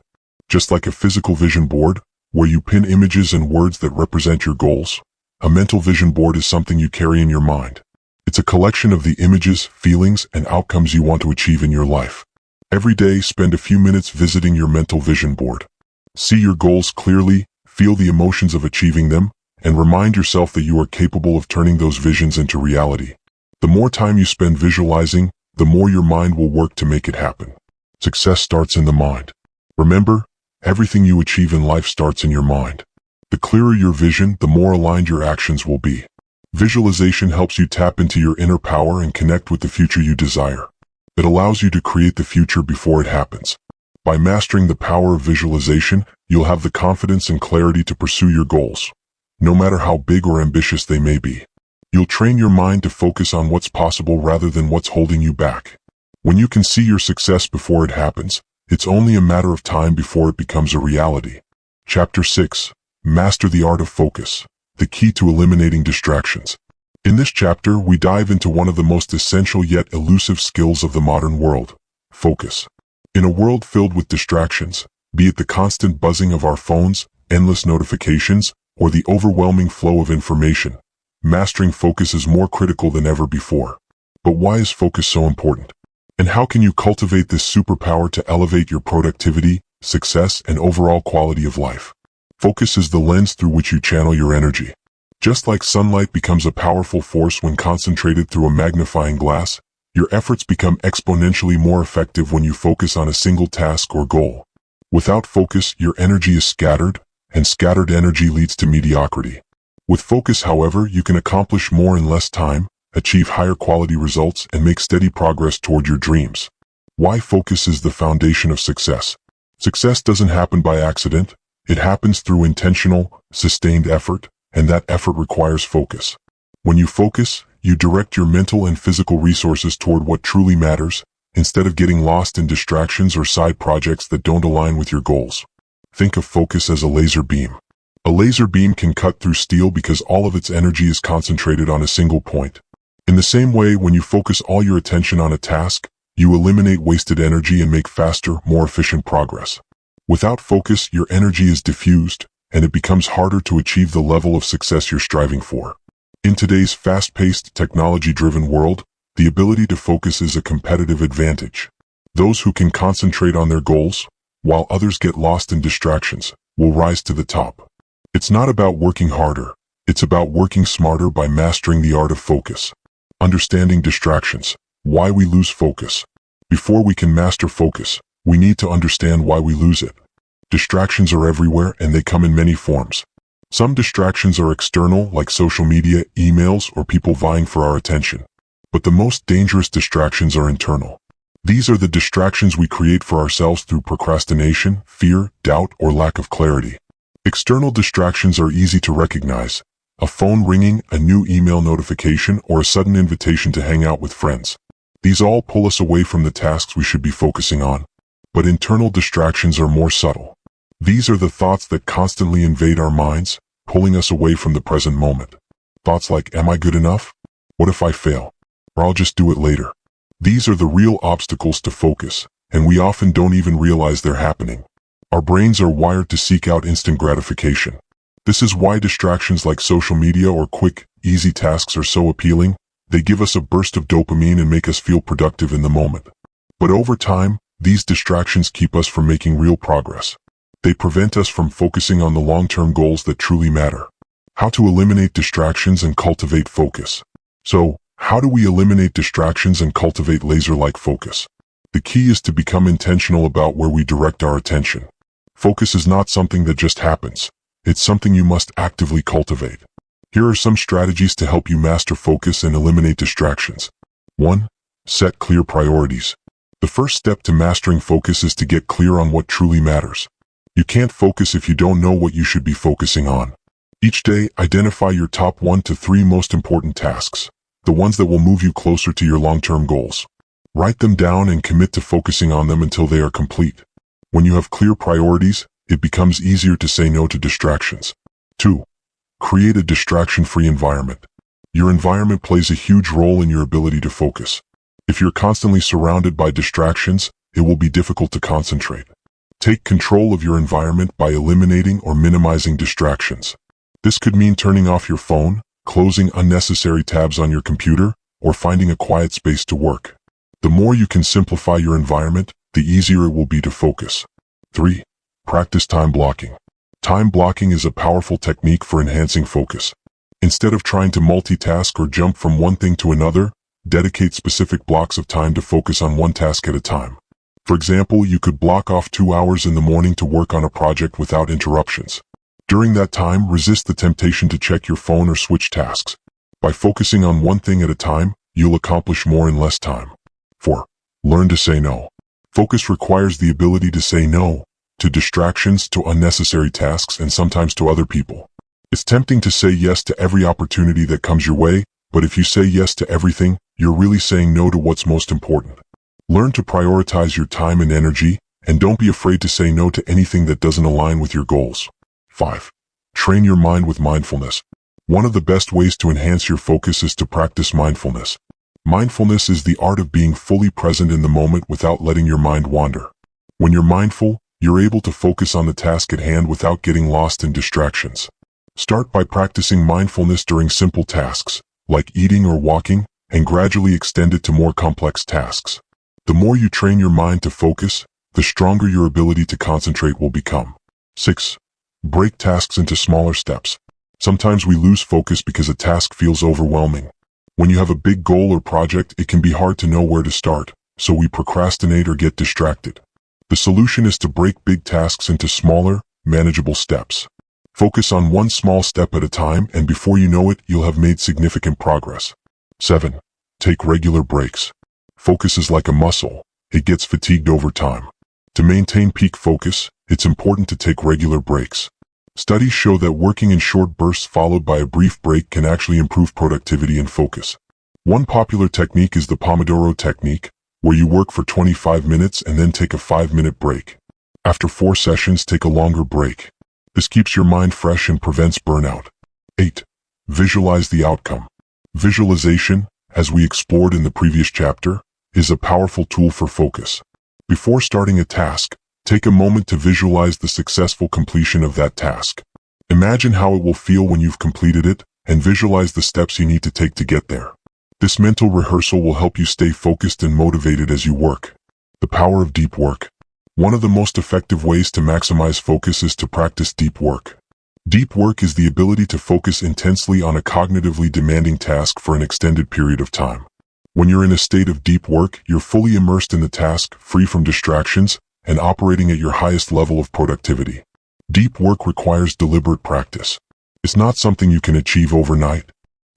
Just like a physical vision board, where you pin images and words that represent your goals, a mental vision board is something you carry in your mind. It's a collection of the images, feelings, and outcomes you want to achieve in your life. Every day, spend a few minutes visiting your mental vision board. See your goals clearly, feel the emotions of achieving them, and remind yourself that you are capable of turning those visions into reality. The more time you spend visualizing, the more your mind will work to make it happen. Success starts in the mind. Remember, everything you achieve in life starts in your mind. The clearer your vision, the more aligned your actions will be. Visualization helps you tap into your inner power and connect with the future you desire. It allows you to create the future before it happens. By mastering the power of visualization, you'll have the confidence and clarity to pursue your goals, no matter how big or ambitious they may be. You'll train your mind to focus on what's possible rather than what's holding you back. When you can see your success before it happens, it's only a matter of time before it becomes a reality. Chapter 6. Master the Art of Focus. The key to eliminating distractions. In this chapter, we dive into one of the most essential yet elusive skills of the modern world: focus. In a world filled with distractions, be it the constant buzzing of our phones, endless notifications, or the overwhelming flow of information, mastering focus is more critical than ever before. But why is focus so important? And how can you cultivate this superpower to elevate your productivity, success, and overall quality of life? Focus is the lens through which you channel your energy. Just like sunlight becomes a powerful force when concentrated through a magnifying glass, your efforts become exponentially more effective when you focus on a single task or goal. Without focus, your energy is scattered, and scattered energy leads to mediocrity. With focus, however, you can accomplish more in less time, achieve higher quality results, and make steady progress toward your dreams. Why focus is the foundation of success. Success doesn't happen by accident. It happens through intentional, sustained effort, and that effort requires focus. When you focus, you direct your mental and physical resources toward what truly matters, instead of getting lost in distractions or side projects that don't align with your goals. Think of focus as a laser beam. A laser beam can cut through steel because all of its energy is concentrated on a single point. In the same way, when you focus all your attention on a task, you eliminate wasted energy and make faster, more efficient progress. Without focus, your energy is diffused, and it becomes harder to achieve the level of success you're striving for. In today's fast-paced, technology-driven world, the ability to focus is a competitive advantage. Those who can concentrate on their goals, while others get lost in distractions, will rise to the top. It's not about working harder. It's about working smarter by mastering the art of focus. Understanding distractions. Why we lose focus. Before we can master focus, we need to understand why we lose it. Distractions are everywhere, and they come in many forms. Some distractions are external, like social media, emails, or people vying for our attention. But the most dangerous distractions are internal. These are the distractions we create for ourselves through procrastination, fear, doubt, or lack of clarity. External distractions are easy to recognize. A phone ringing, a new email notification, or a sudden invitation to hang out with friends. These all pull us away from the tasks we should be focusing on. But internal distractions are more subtle. These are the thoughts that constantly invade our minds, pulling us away from the present moment. Thoughts like, am I good enough? What if I fail? Or I'll just do it later. These are the real obstacles to focus, and we often don't even realize they're happening. Our brains are wired to seek out instant gratification. This is why distractions like social media or quick, easy tasks are so appealing. They give us a burst of dopamine and make us feel productive in the moment. But over time, these distractions keep us from making real progress. They prevent us from focusing on the long-term goals that truly matter. How to eliminate distractions and cultivate focus. So, how do we eliminate distractions and cultivate laser-like focus? The key is to become intentional about where we direct our attention. Focus is not something that just happens. It's something you must actively cultivate. Here are some strategies to help you master focus and eliminate distractions. 1. Set clear priorities. The first step to mastering focus is to get clear on what truly matters. You can't focus if you don't know what you should be focusing on. Each day, identify your top 1 to 3 most important tasks, the ones that will move you closer to your long-term goals. Write them down and commit to focusing on them until they are complete. When you have clear priorities, it becomes easier to say no to distractions. 2. Create a distraction-free environment. Your environment plays a huge role in your ability to focus. If you're constantly surrounded by distractions, it will be difficult to concentrate. Take control of your environment by eliminating or minimizing distractions. This could mean turning off your phone, closing unnecessary tabs on your computer, or finding a quiet space to work. The more you can simplify your environment, the easier it will be to focus. 3. Practice time blocking. Time blocking is a powerful technique for enhancing focus. Instead of trying to multitask or jump from one thing to another, dedicate specific blocks of time to focus on one task at a time. For example, you could block off 2 hours in the morning to work on a project without interruptions. During that time, resist the temptation to check your phone or switch tasks. By focusing on one thing at a time, you'll accomplish more in less time. 4. Learn to say no. Focus requires the ability to say no to distractions, to unnecessary tasks, and sometimes to other people. It's tempting to say yes to every opportunity that comes your way, but if you say yes to everything, you're really saying no to what's most important. Learn to prioritize your time and energy, and don't be afraid to say no to anything that doesn't align with your goals. 5. Train your mind with mindfulness. One of the best ways to enhance your focus is to practice mindfulness. Mindfulness is the art of being fully present in the moment without letting your mind wander. When you're mindful, you're able to focus on the task at hand without getting lost in distractions. Start by practicing mindfulness during simple tasks, like eating or walking, and gradually extend it to more complex tasks. The more you train your mind to focus, the stronger your ability to concentrate will become. 6. Break tasks into smaller steps. Sometimes we lose focus because a task feels overwhelming. When you have a big goal or project, it can be hard to know where to start, so we procrastinate or get distracted. The solution is to break big tasks into smaller, manageable steps. Focus on one small step at a time, and before you know it, you'll have made significant progress. 7. Take regular breaks. Focus is like a muscle. It gets fatigued over time. To maintain peak focus, it's important to take regular breaks. Studies show that working in short bursts followed by a brief break can actually improve productivity and focus. One popular technique is the Pomodoro technique, where you work for 25 minutes and then take a 5-minute break. After 4 sessions, take a longer break. This keeps your mind fresh and prevents burnout. 8. Visualize the outcome. Visualization, as we explored in the previous chapter, is a powerful tool for focus. Before starting a task, take a moment to visualize the successful completion of that task. Imagine how it will feel when you've completed it, and visualize the steps you need to take to get there. This mental rehearsal will help you stay focused and motivated as you work. The power of deep work. One of the most effective ways to maximize focus is to practice deep work. Deep work is the ability to focus intensely on a cognitively demanding task for an extended period of time. When you're in a state of deep work, you're fully immersed in the task, free from distractions, and operating at your highest level of productivity. Deep work requires deliberate practice. It's not something you can achieve overnight,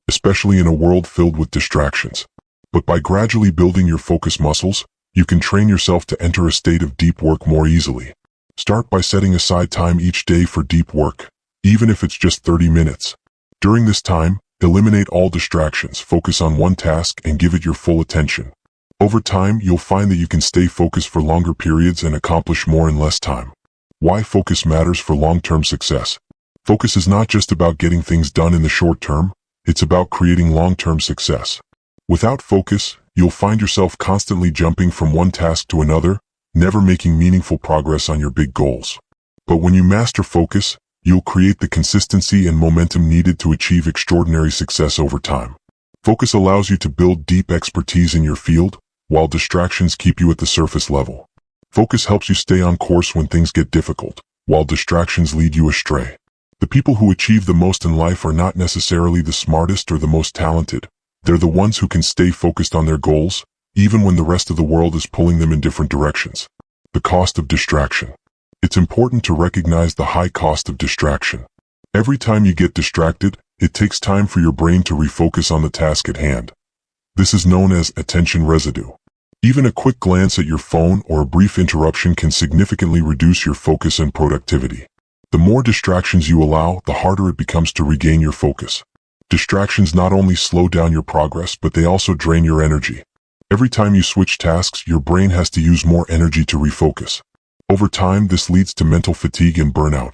especially in a world filled with distractions. But by gradually building your focus muscles, you can train yourself to enter a state of deep work more easily. Start by setting aside time each day for deep work, even if it's just 30 minutes. During this time, eliminate all distractions, focus on one task, and give it your full attention. Over time, you'll find that you can stay focused for longer periods and accomplish more in less time. Why focus matters for long-term success. Focus is not just about getting things done in the short term, it's about creating long-term success. Without focus, you'll find yourself constantly jumping from one task to another, never making meaningful progress on your big goals. But when you master focus, you'll create the consistency and momentum needed to achieve extraordinary success over time. Focus allows you to build deep expertise in your field, while distractions keep you at the surface level. Focus helps you stay on course when things get difficult, while distractions lead you astray. The people who achieve the most in life are not necessarily the smartest or the most talented. They're the ones who can stay focused on their goals, even when the rest of the world is pulling them in different directions. The cost of distraction. It's important to recognize the high cost of distraction. Every time you get distracted, it takes time for your brain to refocus on the task at hand. This is known as attention residue. Even a quick glance at your phone or a brief interruption can significantly reduce your focus and productivity. The more distractions you allow, the harder it becomes to regain your focus. Distractions not only slow down your progress, but they also drain your energy. Every time you switch tasks, your brain has to use more energy to refocus. Over time, this leads to mental fatigue and burnout.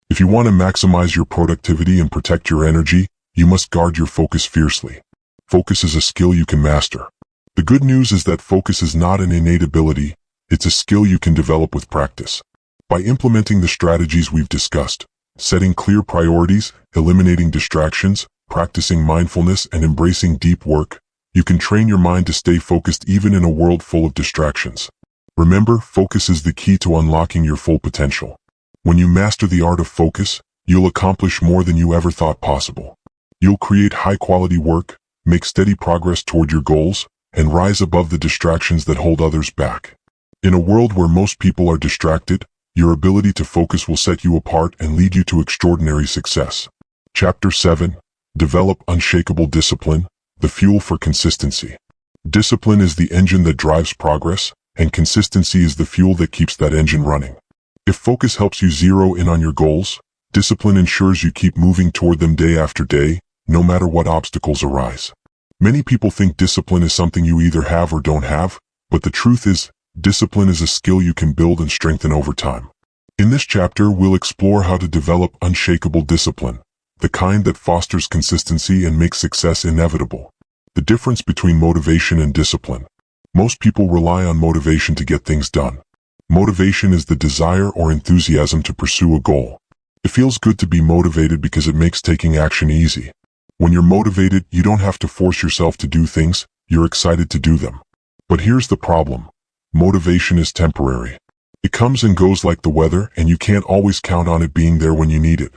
If you want to maximize your productivity and protect your energy, you must guard your focus fiercely. Focus is a skill you can master. The good news is that focus is not an innate ability, it's a skill you can develop with practice. By implementing the strategies we've discussed, setting clear priorities, eliminating distractions, practicing mindfulness, and embracing deep work, you can train your mind to stay focused even in a world full of distractions. Remember, focus is the key to unlocking your full potential. When you master the art of focus, you'll accomplish more than you ever thought possible. You'll create high-quality work, make steady progress toward your goals, and rise above the distractions that hold others back. In a world where most people are distracted, your ability to focus will set you apart and lead you to extraordinary success. Chapter 7. Develop unshakable discipline, the fuel for consistency. Discipline is the engine that drives progress, and consistency is the fuel that keeps that engine running. If focus helps you zero in on your goals, discipline ensures you keep moving toward them day after day, no matter what obstacles arise. Many people think discipline is something you either have or don't have, but the truth is, discipline is a skill you can build and strengthen over time. In this chapter, we'll explore how to develop unshakable discipline, the kind that fosters consistency and makes success inevitable. The difference between motivation and discipline. Most people rely on motivation to get things done. Motivation is the desire or enthusiasm to pursue a goal. It feels good to be motivated because it makes taking action easy. When you're motivated, you don't have to force yourself to do things, you're excited to do them. But here's the problem. Motivation is temporary. It comes and goes like the weather, and you can't always count on it being there when you need it.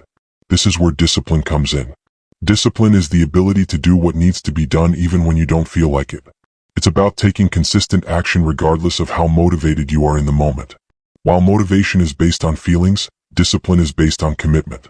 This is where discipline comes in. Discipline is the ability to do what needs to be done even when you don't feel like it. It's about taking consistent action regardless of how motivated you are in the moment. While motivation is based on feelings, discipline is based on commitment.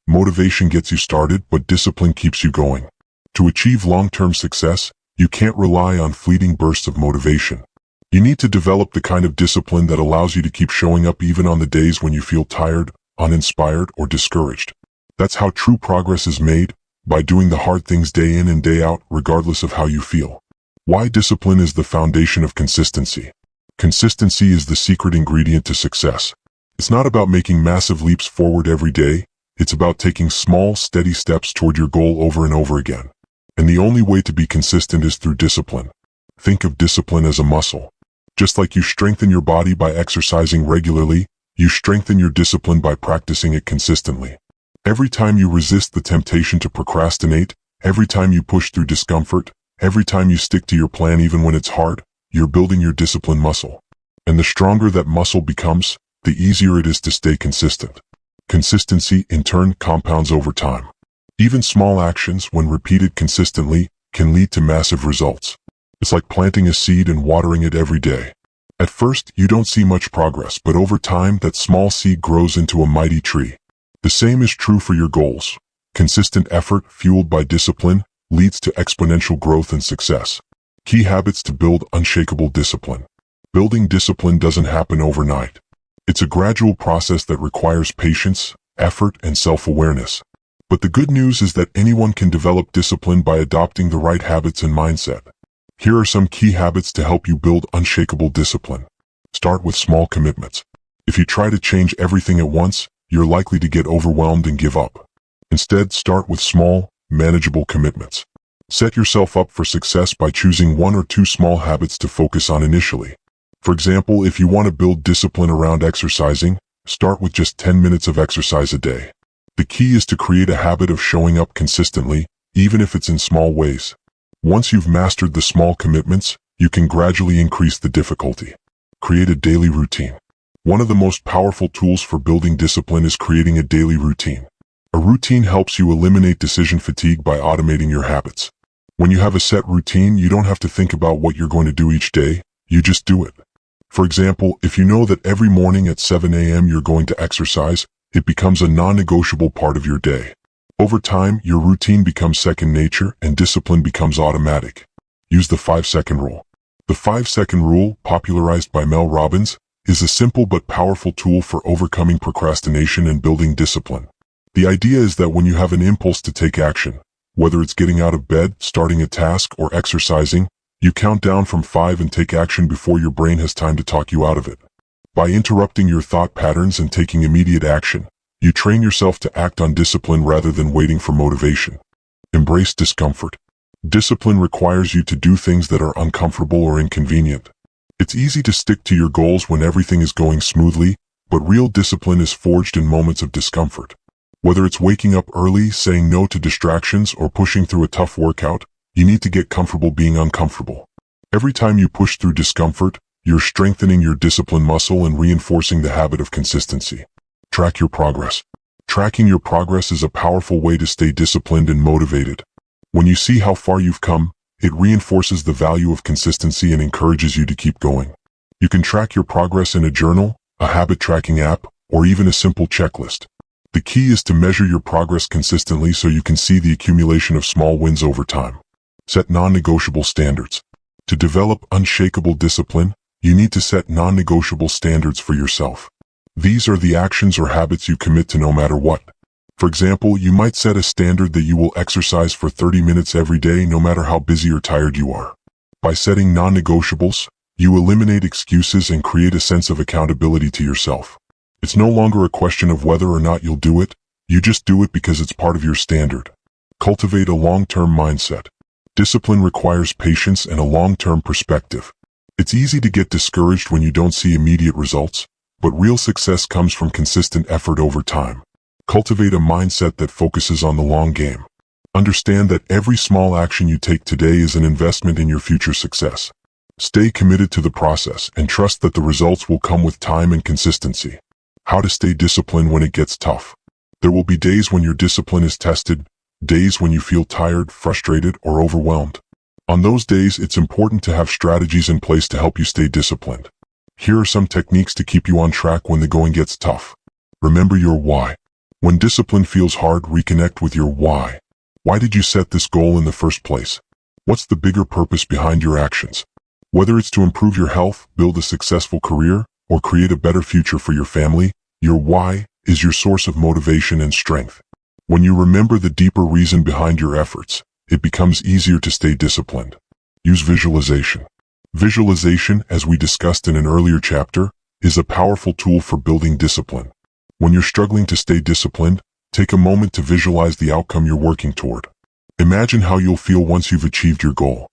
Motivation gets you started, but discipline keeps you going. To achieve long-term success, you can't rely on fleeting bursts of motivation. You need to develop the kind of discipline that allows you to keep showing up even on the days when you feel tired, uninspired, or discouraged. That's how true progress is made, by doing the hard things day in and day out, regardless of how you feel. Why discipline is the foundation of consistency. Consistency is the secret ingredient to success. It's not about making massive leaps forward every day. It's about taking small, steady steps toward your goal over and over again. And the only way to be consistent is through discipline. Think of discipline as a muscle. Just like you strengthen your body by exercising regularly, you strengthen your discipline by practicing it consistently. Every time you resist the temptation to procrastinate, every time you push through discomfort, every time you stick to your plan even when it's hard, you're building your discipline muscle. And the stronger that muscle becomes, the easier it is to stay consistent. Consistency, in turn, compounds over time. Even small actions, when repeated consistently, can lead to massive results. It's like planting a seed and watering it every day. At first, you don't see much progress, but over time, that small seed grows into a mighty tree. The same is true for your goals. Consistent effort, fueled by discipline, leads to exponential growth and success. Key habits to build unshakable discipline. Building discipline doesn't happen overnight. It's a gradual process that requires patience, effort, and self-awareness. But the good news is that anyone can develop discipline by adopting the right habits and mindset. Here are some key habits to help you build unshakable discipline. Start with small commitments. If you try to change everything at once, you're likely to get overwhelmed and give up. Instead, start with small, manageable commitments. Set yourself up for success by choosing 1 or 2 small habits to focus on initially. For example, if you want to build discipline around exercising, start with just 10 minutes of exercise a day. The key is to create a habit of showing up consistently, even if it's in small ways. Once you've mastered the small commitments, you can gradually increase the difficulty. Create a daily routine. One of the most powerful tools for building discipline is creating a daily routine. A routine helps you eliminate decision fatigue by automating your habits. When you have a set routine, you don't have to think about what you're going to do each day, you just do it. For example, if you know that every morning at 7 a.m. you're going to exercise, it becomes a non-negotiable part of your day. Over time, your routine becomes second nature and discipline becomes automatic. Use the 5-second rule. The 5-second rule, popularized by Mel Robbins, is a simple but powerful tool for overcoming procrastination and building discipline. The idea is that when you have an impulse to take action, whether it's getting out of bed, starting a task, or exercising, you count down from 5 and take action before your brain has time to talk you out of it. By interrupting your thought patterns and taking immediate action, you train yourself to act on discipline rather than waiting for motivation. Embrace discomfort. Discipline requires you to do things that are uncomfortable or inconvenient. It's easy to stick to your goals when everything is going smoothly, but real discipline is forged in moments of discomfort. Whether it's waking up early, saying no to distractions, or pushing through a tough workout, you need to get comfortable being uncomfortable. Every time you push through discomfort, you're strengthening your discipline muscle and reinforcing the habit of consistency. Track your progress. Tracking your progress is a powerful way to stay disciplined and motivated. When you see how far you've come, it reinforces the value of consistency and encourages you to keep going. You can track your progress in a journal, a habit tracking app, or even a simple checklist. The key is to measure your progress consistently so you can see the accumulation of small wins over time. Set non-negotiable standards. To develop unshakable discipline, you need to set non-negotiable standards for yourself. These are the actions or habits you commit to no matter what. For example, you might set a standard that you will exercise for 30 minutes every day no matter how busy or tired you are. By setting non-negotiables, you eliminate excuses and create a sense of accountability to yourself. It's no longer a question of whether or not you'll do it, you just do it because it's part of your standard. Cultivate a long-term mindset. Discipline requires patience and a long-term perspective. It's easy to get discouraged when you don't see immediate results, but real success comes from consistent effort over time. Cultivate a mindset that focuses on the long game. Understand that every small action you take today is an investment in your future success. Stay committed to the process and trust that the results will come with time and consistency. How to stay disciplined when it gets tough. There will be days when your discipline is tested, days when you feel tired, frustrated, or overwhelmed. On those days, it's important to have strategies in place to help you stay disciplined. Here are some techniques to keep you on track when the going gets tough. Remember your why. When discipline feels hard, reconnect with your why. Why did you set this goal in the first place? What's the bigger purpose behind your actions? Whether it's to improve your health, build a successful career, or create a better future for your family, your why is your source of motivation and strength. When you remember the deeper reason behind your efforts, it becomes easier to stay disciplined. Use visualization. Visualization, as we discussed in an earlier chapter, is a powerful tool for building discipline. When you're struggling to stay disciplined, take a moment to visualize the outcome you're working toward. Imagine how you'll feel once you've achieved your goal.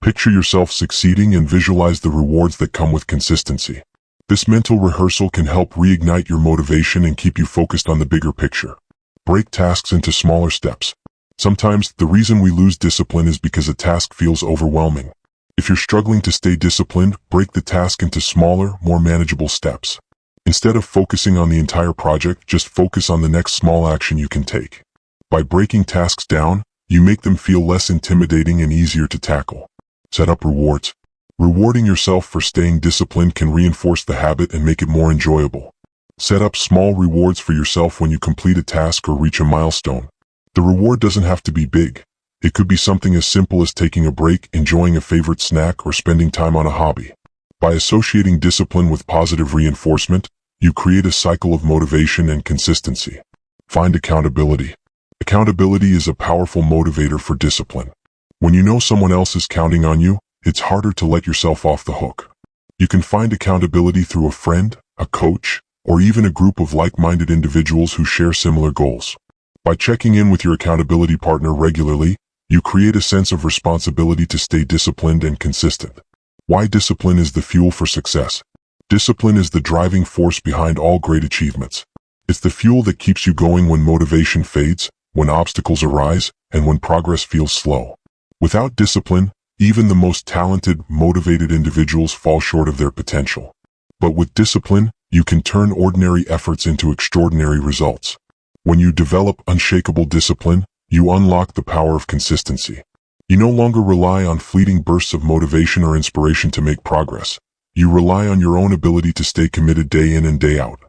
Picture yourself succeeding and visualize the rewards that come with consistency. This mental rehearsal can help reignite your motivation and keep you focused on the bigger picture. Break tasks into smaller steps. Sometimes, the reason we lose discipline is because a task feels overwhelming. If you're struggling to stay disciplined, break the task into smaller, more manageable steps. Instead of focusing on the entire project, just focus on the next small action you can take. By breaking tasks down, you make them feel less intimidating and easier to tackle. Set up rewards. Rewarding yourself for staying disciplined can reinforce the habit and make it more enjoyable. Set up small rewards for yourself when you complete a task or reach a milestone. The reward doesn't have to be big. It could be something as simple as taking a break, enjoying a favorite snack, or spending time on a hobby. By associating discipline with positive reinforcement, you create a cycle of motivation and consistency. Find accountability. Accountability is a powerful motivator for discipline. When you know someone else is counting on you, it's harder to let yourself off the hook. You can find accountability through a friend, a coach, or even a group of like-minded individuals who share similar goals. By checking in with your accountability partner regularly, you create a sense of responsibility to stay disciplined and consistent. Why discipline is the fuel for success. Discipline is the driving force behind all great achievements. It's the fuel that keeps you going when motivation fades, when obstacles arise, and when progress feels slow. Without discipline, even the most talented, motivated individuals fall short of their potential. But with discipline, you can turn ordinary efforts into extraordinary results. When you develop unshakable discipline, you unlock the power of consistency. You no longer rely on fleeting bursts of motivation or inspiration to make progress. You rely on your own ability to stay committed day in and day out.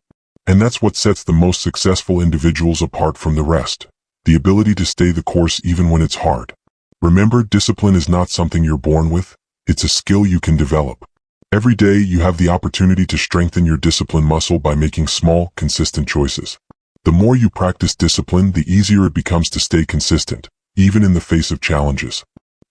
And that's what sets the most successful individuals apart from the rest. The ability to stay the course even when it's hard. Remember, discipline is not something you're born with. It's a skill you can develop. Every day, you have the opportunity to strengthen your discipline muscle by making small, consistent choices. The more you practice discipline, the easier it becomes to stay consistent, even in the face of challenges.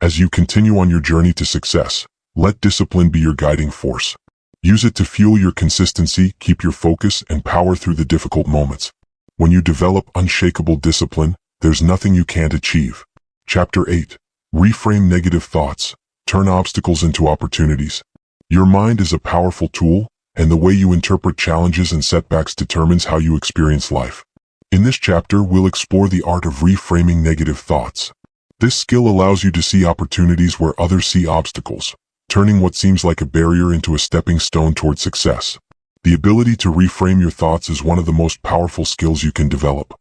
As you continue on your journey to success, let discipline be your guiding force. Use it to fuel your consistency, keep your focus, and power through the difficult moments. When you develop unshakable discipline, there's nothing you can't achieve. Chapter 8. Reframe negative thoughts. Turn obstacles into opportunities. Your mind is a powerful tool, and the way you interpret challenges and setbacks determines how you experience life. In this chapter, we'll explore the art of reframing negative thoughts. This skill allows you to see opportunities where others see obstacles, turning what seems like a barrier into a stepping stone toward success. The ability to reframe your thoughts is one of the most powerful skills you can develop.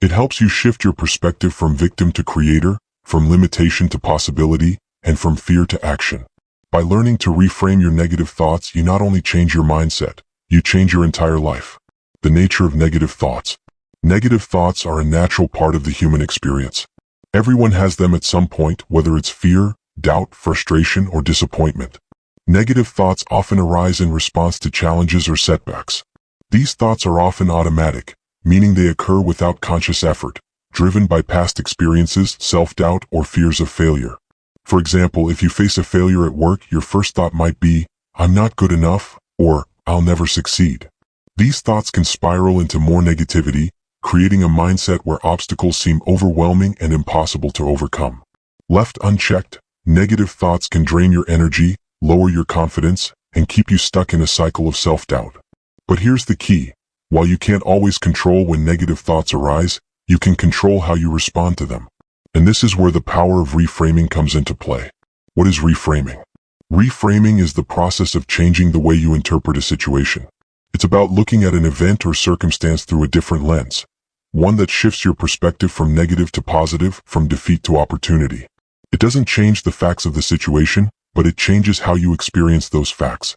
It helps you shift your perspective from victim to creator, from limitation to possibility, and from fear to action. By learning to reframe your negative thoughts, you not only change your mindset, you change your entire life. The nature of negative thoughts. Negative thoughts are a natural part of the human experience. Everyone has them at some point, whether it's fear, doubt, frustration, or disappointment. Negative thoughts often arise in response to challenges or setbacks. These thoughts are often automatic, meaning they occur without conscious effort, driven by past experiences, self-doubt, or fears of failure. For example, if you face a failure at work, your first thought might be, "I'm not good enough," or "I'll never succeed." These thoughts can spiral into more negativity, creating a mindset where obstacles seem overwhelming and impossible to overcome. Left unchecked, negative thoughts can drain your energy, lower your confidence, and keep you stuck in a cycle of self-doubt. But here's the key. While you can't always control when negative thoughts arise, you can control how you respond to them. And this is where the power of reframing comes into play. What is reframing? Reframing is the process of changing the way you interpret a situation. It's about looking at an event or circumstance through a different lens. one that shifts your perspective from negative to positive, from defeat to opportunity. It doesn't change the facts of the situation, but it changes how you experience those facts.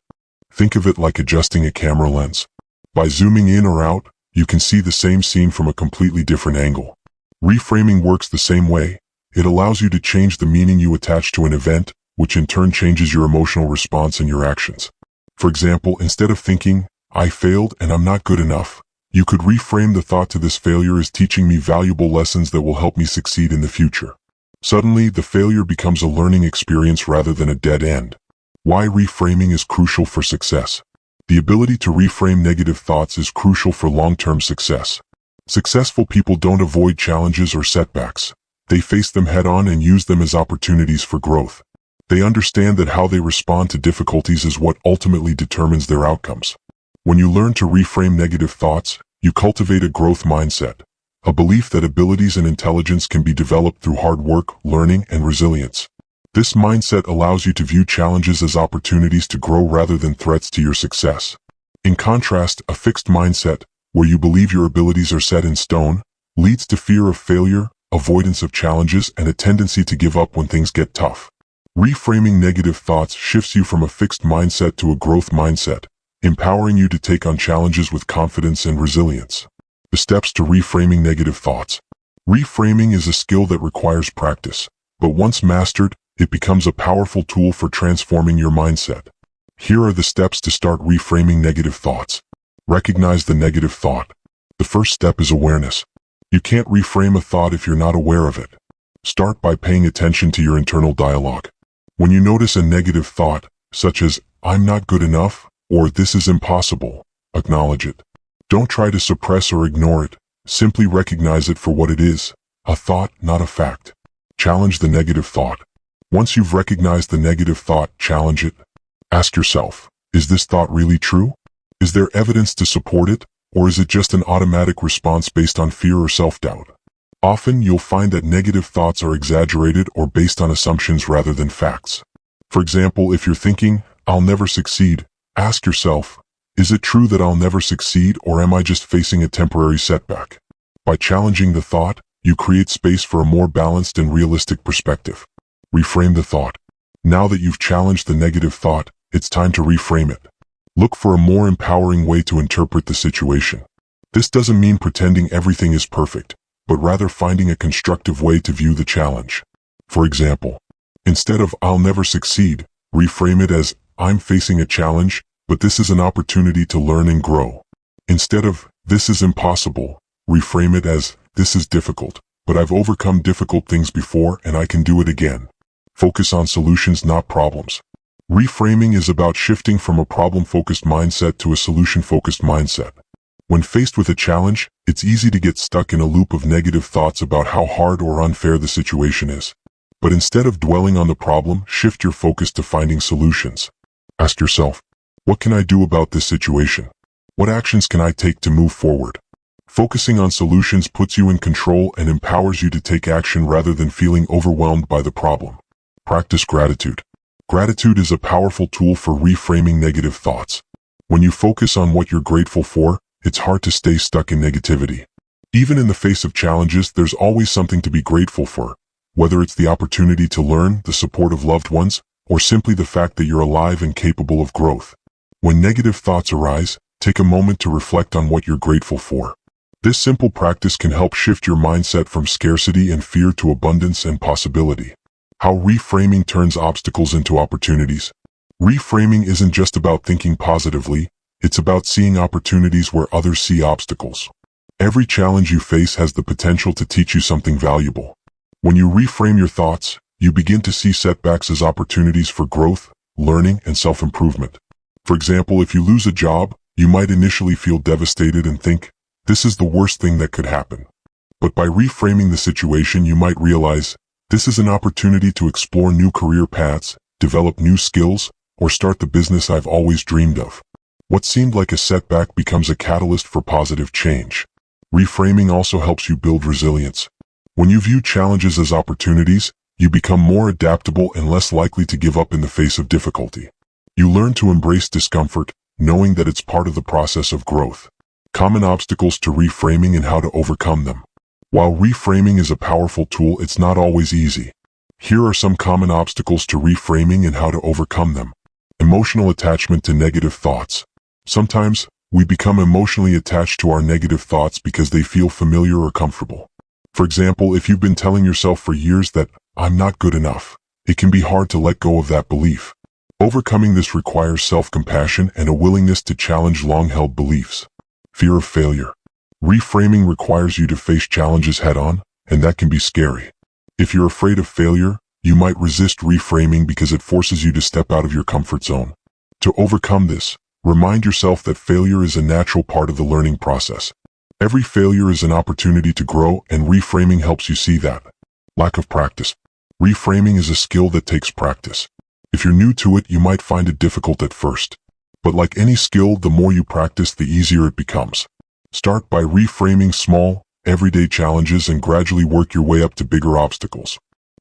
Think of it like adjusting a camera lens. By zooming in or out, you can see the same scene from a completely different angle. Reframing works the same way. It allows you to change the meaning you attach to an event, which in turn changes your emotional response and your actions. For example, instead of thinking, "I failed and I'm not good enough," you could reframe the thought to, "This failure is teaching me valuable lessons that will help me succeed in the future." Suddenly, the failure becomes a learning experience rather than a dead end. Why reframing is crucial for success. The ability to reframe negative thoughts is crucial for long-term success. Successful people don't avoid challenges or setbacks. They face them head-on and use them as opportunities for growth. They understand that how they respond to difficulties is what ultimately determines their outcomes. When you learn to reframe negative thoughts, you cultivate a growth mindset, a belief that abilities and intelligence can be developed through hard work, learning, and resilience. This mindset allows you to view challenges as opportunities to grow rather than threats to your success. In contrast, a fixed mindset, where you believe your abilities are set in stone, leads to fear of failure, avoidance of challenges, and a tendency to give up when things get tough. Reframing negative thoughts shifts you from a fixed mindset to a growth mindset, empowering you to take on challenges with confidence and resilience. The steps to reframing negative thoughts. Reframing is a skill that requires practice, but once mastered, it becomes a powerful tool for transforming your mindset. Here are the steps to start reframing negative thoughts. Recognize the negative thought. The first step is awareness. You can't reframe a thought if you're not aware of it. Start by paying attention to your internal dialogue. When you notice a negative thought, such as, "I'm not good enough," or "this is impossible," acknowledge it. Don't try to suppress or ignore it. Simply recognize it for what it is, a thought, not a fact. Challenge the negative thought. Once you've recognized the negative thought, challenge it. Ask yourself, is this thought really true? Is there evidence to support it, or is it just an automatic response based on fear or self-doubt? Often you'll find that negative thoughts are exaggerated or based on assumptions rather than facts. For example, if you're thinking, "I'll never succeed," ask yourself, is it true that I'll never succeed, or am I just facing a temporary setback? By challenging the thought, you create space for a more balanced and realistic perspective. Reframe the thought. Now that you've challenged the negative thought, it's time to reframe it. Look for a more empowering way to interpret the situation. This doesn't mean pretending everything is perfect, but rather finding a constructive way to view the challenge. For example, instead of "I'll never succeed," reframe it as, "I'm facing a challenge, but this is an opportunity to learn and grow." Instead of "this is impossible," reframe it as, "this is difficult, but I've overcome difficult things before and I can do it again." Focus on solutions, not problems. Reframing is about shifting from a problem-focused mindset to a solution-focused mindset. When faced with a challenge, it's easy to get stuck in a loop of negative thoughts about how hard or unfair the situation is. But instead of dwelling on the problem, shift your focus to finding solutions. Ask yourself, what can I do about this situation? What actions can I take to move forward? Focusing on solutions puts you in control and empowers you to take action rather than feeling overwhelmed by the problem. Practice gratitude. Gratitude is a powerful tool for reframing negative thoughts. When you focus on what you're grateful for, it's hard to stay stuck in negativity. Even in the face of challenges, there's always something to be grateful for, whether it's the opportunity to learn, the support of loved ones, or simply the fact that you're alive and capable of growth. When negative thoughts arise, take a moment to reflect on what you're grateful for. This simple practice can help shift your mindset from scarcity and fear to abundance and possibility. How reframing turns obstacles into opportunities. Reframing isn't just about thinking positively, it's about seeing opportunities where others see obstacles. Every challenge you face has the potential to teach you something valuable. When you reframe your thoughts, you begin to see setbacks as opportunities for growth, learning, and self-improvement. For example, if you lose a job, you might initially feel devastated and think, "This is the worst thing that could happen." But by reframing the situation, you might realize, "This is an opportunity to explore new career paths, develop new skills, or start the business I've always dreamed of." What seemed like a setback becomes a catalyst for positive change. Reframing also helps you build resilience. When you view challenges as opportunities, you become more adaptable and less likely to give up in the face of difficulty. You learn to embrace discomfort, knowing that it's part of the process of growth. Common obstacles to reframing and how to overcome them. While reframing is a powerful tool, it's not always easy. Here are some common obstacles to reframing and how to overcome them. Emotional attachment to negative thoughts. Sometimes, we become emotionally attached to our negative thoughts because they feel familiar or comfortable. For example, if you've been telling yourself for years that, "I'm not good enough," it can be hard to let go of that belief. Overcoming this requires self-compassion and a willingness to challenge long-held beliefs. Fear of failure. Reframing requires you to face challenges head-on, and that can be scary. If you're afraid of failure, you might resist reframing because it forces you to step out of your comfort zone. To overcome this, remind yourself that failure is a natural part of the learning process. Every failure is an opportunity to grow, and reframing helps you see that. Lack of practice. Reframing is a skill that takes practice. If you're new to it, you might find it difficult at first. But like any skill, the more you practice, the easier it becomes. Start by reframing small, everyday challenges and gradually work your way up to bigger obstacles.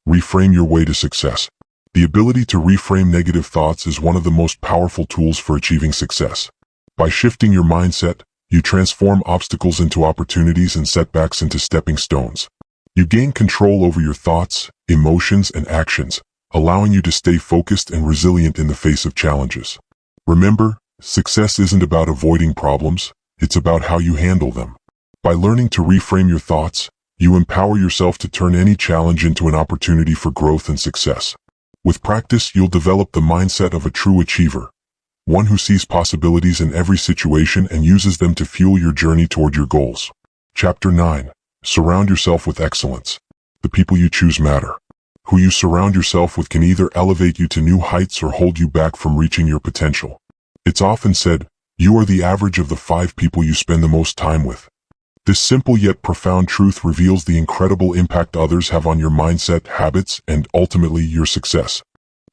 Reframe your way to success. The ability to reframe negative thoughts is one of the most powerful tools for achieving success. By shifting your mindset, you transform obstacles into opportunities and setbacks into stepping stones. You gain control over your thoughts, emotions, and actions, allowing you to stay focused and resilient in the face of challenges. Remember, success isn't about avoiding problems, it's about how you handle them. By learning to reframe your thoughts, you empower yourself to turn any challenge into an opportunity for growth and success. With practice, you'll develop the mindset of a true achiever, one who sees possibilities in every situation and uses them to fuel your journey toward your goals. Chapter 9. Surround yourself with excellence. The people you choose matter. Who you surround yourself with can either elevate you to new heights or hold you back from reaching your potential. It's often said, you are the average of the 5 people you spend the most time with. This simple yet profound truth reveals the incredible impact others have on your mindset, habits, and ultimately your success.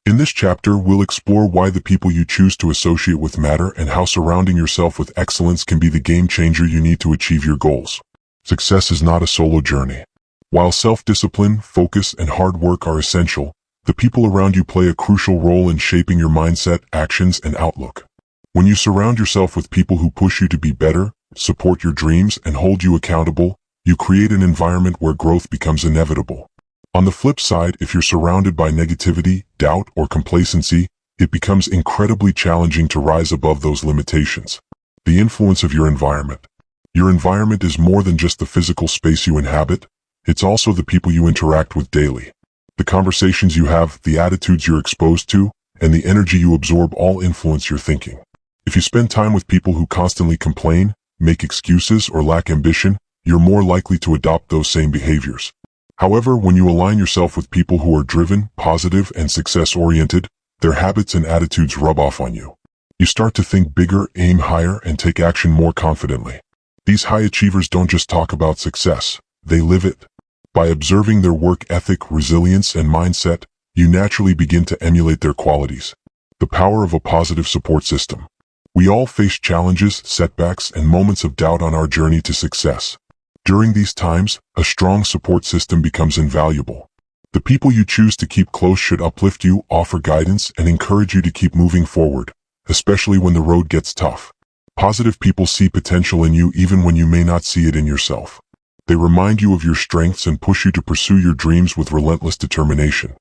In this chapter, we'll explore why the people you choose to associate with matter and how surrounding yourself with excellence can be the game changer you need to achieve your goals. Success is not a solo journey. While self-discipline, focus, and hard work are essential, the people around you play a crucial role in shaping your mindset, actions, and outlook. When you surround yourself with people who push you to be better, support your dreams, and hold you accountable, you create an environment where growth becomes inevitable. On the flip side, if you're surrounded by negativity, doubt, or complacency, it becomes incredibly challenging to rise above those limitations. The influence of your environment. Your environment is more than just the physical space you inhabit, it's also the people you interact with daily. The conversations you have, the attitudes you're exposed to, and the energy you absorb all influence your thinking. If you spend time with people who constantly complain, make excuses, or lack ambition, you're more likely to adopt those same behaviors. However, when you align yourself with people who are driven, positive, and success-oriented, their habits and attitudes rub off on you. You start to think bigger, aim higher, and take action more confidently. These high achievers don't just talk about success, they live it. By observing their work ethic, resilience, and mindset, you naturally begin to emulate their qualities. The power of a positive support system. We all face challenges, setbacks, and moments of doubt on our journey to success. During these times, a strong support system becomes invaluable. The people you choose to keep close should uplift you, offer guidance, and encourage you to keep moving forward, especially when the road gets tough. Positive people see potential in you even when you may not see it in yourself. They remind you of your strengths and push you to pursue your dreams with relentless determination.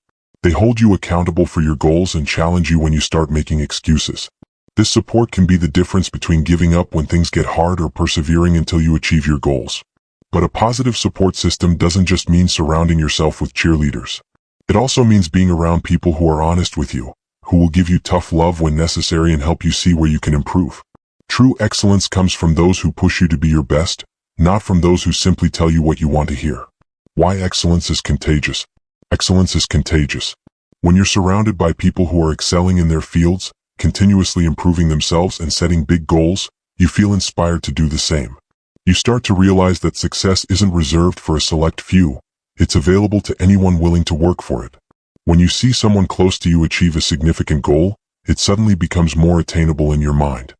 They hold you accountable for your goals and challenge you when you start making excuses. This support can be the difference between giving up when things get hard or persevering until you achieve your goals. But a positive support system doesn't just mean surrounding yourself with cheerleaders. It also means being around people who are honest with you, who will give you tough love when necessary and help you see where you can improve. True excellence comes from those who push you to be your best, not from those who simply tell you what you want to hear. Why excellence is contagious. Excellence is contagious. When you're surrounded by people who are excelling in their fields, continuously improving themselves and setting big goals, you feel inspired to do the same. You start to realize that success isn't reserved for a select few, it's available to anyone willing to work for it. When you see someone close to you achieve a significant goal, it suddenly becomes more attainable in your mind.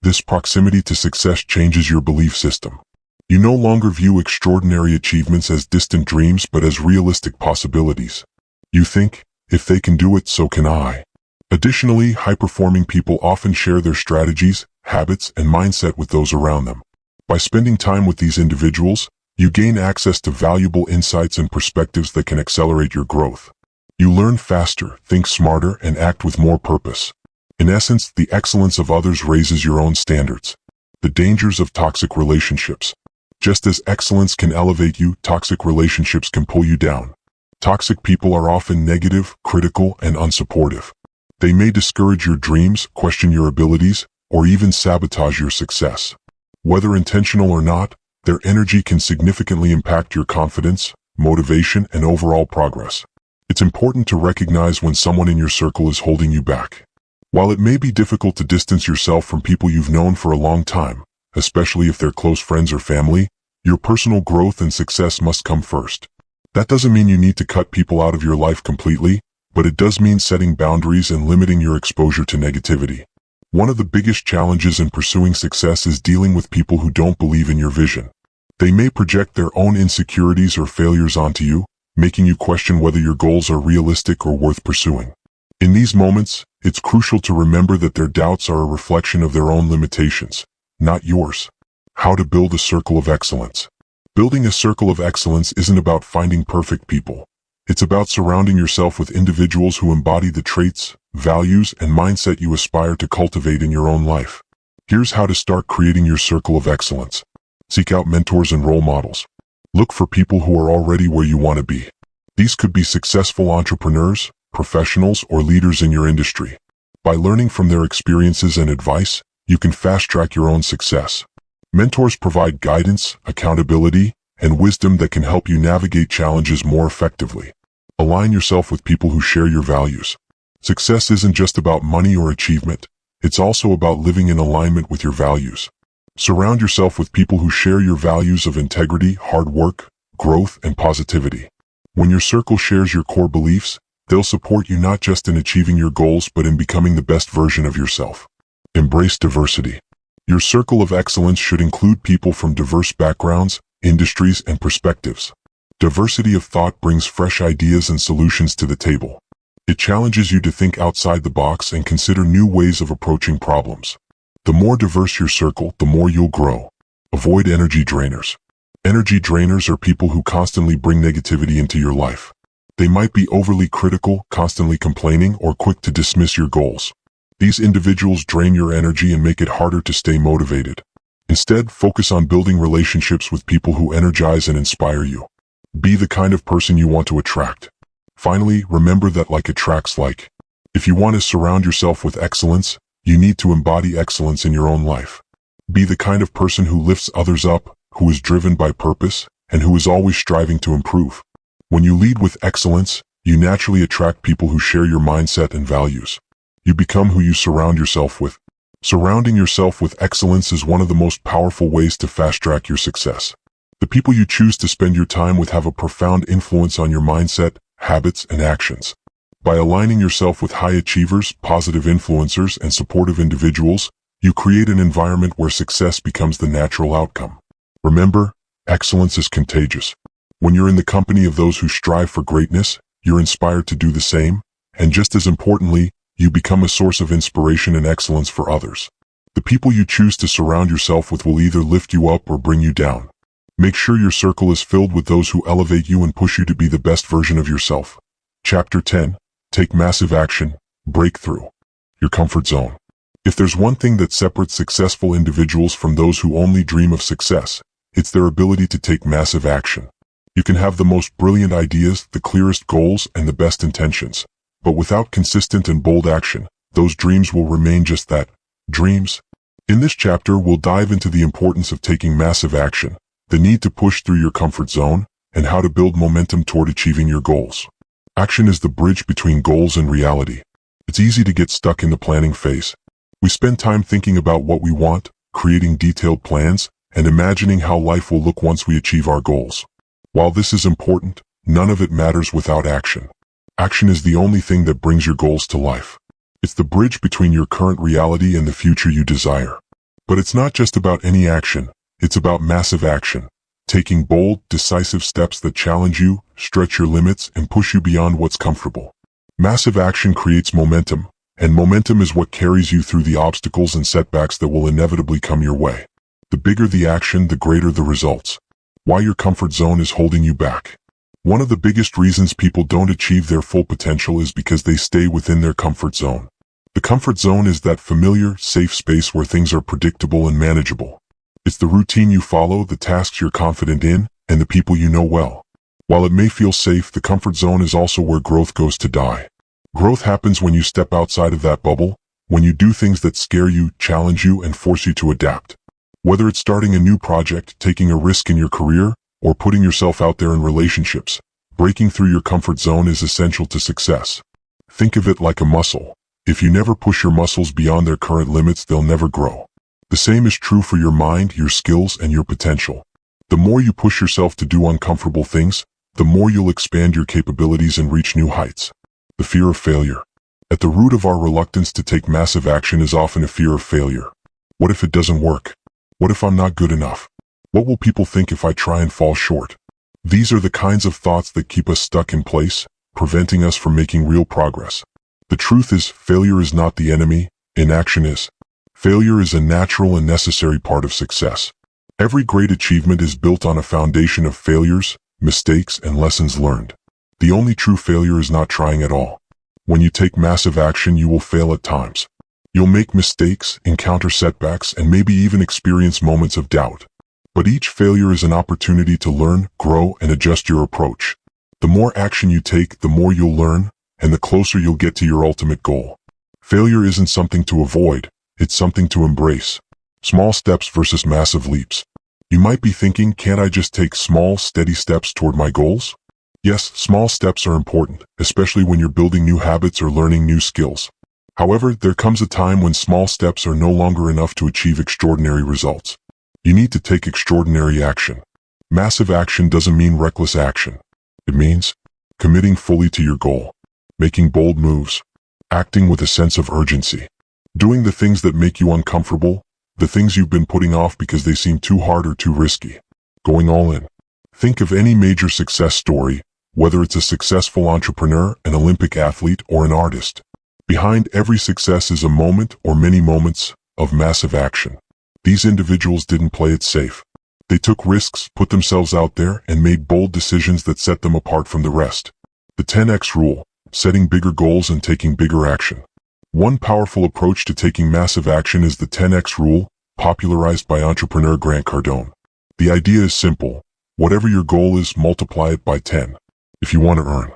This proximity to success changes your belief system. You no longer view extraordinary achievements as distant dreams but as realistic possibilities. You think, if they can do it, so can I. Additionally, high-performing people often share their strategies, habits, and mindset with those around them. By spending time with these individuals, you gain access to valuable insights and perspectives that can accelerate your growth. You learn faster, think smarter, and act with more purpose. In essence, the excellence of others raises your own standards. The dangers of toxic relationships. Just as excellence can elevate you, toxic relationships can pull you down. Toxic people are often negative, critical, and unsupportive. They may discourage your dreams, question your abilities, or even sabotage your success. Whether intentional or not, their energy can significantly impact your confidence, motivation, and overall progress. It's important to recognize when someone in your circle is holding you back. While it may be difficult to distance yourself from people you've known for a long time, especially if they're close friends or family, your personal growth and success must come first. That doesn't mean you need to cut people out of your life completely, but it does mean setting boundaries and limiting your exposure to negativity. One of the biggest challenges in pursuing success is dealing with people who don't believe in your vision. They may project their own insecurities or failures onto you, making you question whether your goals are realistic or worth pursuing. In these moments, it's crucial to remember that their doubts are a reflection of their own limitations, not yours. How to build a circle of excellence. Building a circle of excellence isn't about finding perfect people. It's about surrounding yourself with individuals who embody the traits, values, and mindset you aspire to cultivate in your own life. Here's how to start creating your circle of excellence. Seek out mentors and role models. Look for people who are already where you want to be. These could be successful entrepreneurs, professionals, or leaders in your industry. By learning from their experiences and advice, you can fast-track your own success. Mentors provide guidance, accountability, and wisdom that can help you navigate challenges more effectively. Align yourself with people who share your values. Success isn't just about money or achievement. It's also about living in alignment with your values. Surround yourself with people who share your values of integrity, hard work, growth, and positivity. When your circle shares your core beliefs, they'll support you not just in achieving your goals but in becoming the best version of yourself. Embrace diversity. Your circle of excellence should include people from diverse backgrounds, industries, and perspectives. Diversity of thought brings fresh ideas and solutions to the table. It challenges you to think outside the box and consider new ways of approaching problems. The more diverse your circle, the more you'll grow. Avoid energy drainers. Energy drainers are people who constantly bring negativity into your life. They might be overly critical, constantly complaining, or quick to dismiss your goals. These individuals drain your energy and make it harder to stay motivated. Instead, focus on building relationships with people who energize and inspire you. Be the kind of person you want to attract. Finally, remember that like attracts like. If you want to surround yourself with excellence, you need to embody excellence in your own life. Be the kind of person who lifts others up, who is driven by purpose, and who is always striving to improve. When you lead with excellence, you naturally attract people who share your mindset and values. You become who you surround yourself with. Surrounding yourself with excellence is one of the most powerful ways to fast-track your success. The people you choose to spend your time with have a profound influence on your mindset, habits, and actions. By aligning yourself with high achievers, positive influencers, and supportive individuals, you create an environment where success becomes the natural outcome. Remember, excellence is contagious. When you're in the company of those who strive for greatness, you're inspired to do the same, and just as importantly, you become a source of inspiration and excellence for others. The people you choose to surround yourself with will either lift you up or bring you down. Make sure your circle is filled with those who elevate you and push you to be the best version of yourself. Chapter 10. Take massive action. Breakthrough. Your comfort zone. If there's one thing that separates successful individuals from those who only dream of success, it's their ability to take massive action. You can have the most brilliant ideas, the clearest goals, and the best intentions. But without consistent and bold action, those dreams will remain just that, dreams. In this chapter, we'll dive into the importance of taking massive action, the need to push through your comfort zone, and how to build momentum toward achieving your goals. Action is the bridge between goals and reality. It's easy to get stuck in the planning phase. We spend time thinking about what we want, creating detailed plans, and imagining how life will look once we achieve our goals. While this is important, none of it matters without action. Action is the only thing that brings your goals to life. It's the bridge between your current reality and the future you desire. But it's not just about any action, it's about massive action. Taking bold, decisive steps that challenge you, stretch your limits, and push you beyond what's comfortable. Massive action creates momentum, and momentum is what carries you through the obstacles and setbacks that will inevitably come your way. The The bigger the action, the greater the results. Why your comfort zone is holding you back. One of the biggest reasons people don't achieve their full potential is because they stay within their comfort zone. The comfort zone is that familiar, safe space where things are predictable and manageable. It's the routine you follow, the tasks you're confident in, and the people you know well. While it may feel safe, the comfort zone is also where growth goes to die. Growth happens when you step outside of that bubble, when you do things that scare you, challenge you, and force you to adapt. Whether it's starting a new project, taking a risk in your career, or putting yourself out there in relationships, breaking through your comfort zone is essential to success. Think of it like a muscle. If you never push your muscles beyond their current limits, they'll never grow. The same is true for your mind, your skills, and your potential. The more you push yourself to do uncomfortable things, the more you'll expand your capabilities and reach new heights. The fear of failure. At the root of our reluctance to take massive action is often a fear of failure. What if it doesn't work? What if I'm not good enough? What will people think if I try and fall short? These are the kinds of thoughts that keep us stuck in place, preventing us from making real progress. The truth is, failure is not the enemy, inaction is. Failure is a natural and necessary part of success. Every great achievement is built on a foundation of failures, mistakes, and lessons learned. The only true failure is not trying at all. When you take massive action, you will fail at times. You'll make mistakes, encounter setbacks, and maybe even experience moments of doubt. But each failure is an opportunity to learn, grow, and adjust your approach. The more action you take, the more you'll learn, and the closer you'll get to your ultimate goal. Failure isn't something to avoid, it's something to embrace. Small steps versus massive leaps. You might be thinking, can't I just take small, steady steps toward my goals? Yes, small steps are important, especially when you're building new habits or learning new skills. However, there comes a time when small steps are no longer enough to achieve extraordinary results. You need to take extraordinary action. Massive action doesn't mean reckless action. It means committing fully to your goal, making bold moves, acting with a sense of urgency, doing the things that make you uncomfortable, the things you've been putting off because they seem too hard or too risky, going all in. Think of any major success story, whether it's a successful entrepreneur, an Olympic athlete, or an artist. Behind every success is a moment or many moments of massive action. These individuals didn't play it safe. They took risks, put themselves out there, and made bold decisions that set them apart from the rest. The 10x rule, setting bigger goals and taking bigger action. One powerful approach to taking massive action is the 10x rule, popularized by entrepreneur Grant Cardone. The idea is simple. Whatever your goal is, multiply it by 10. If you want to earn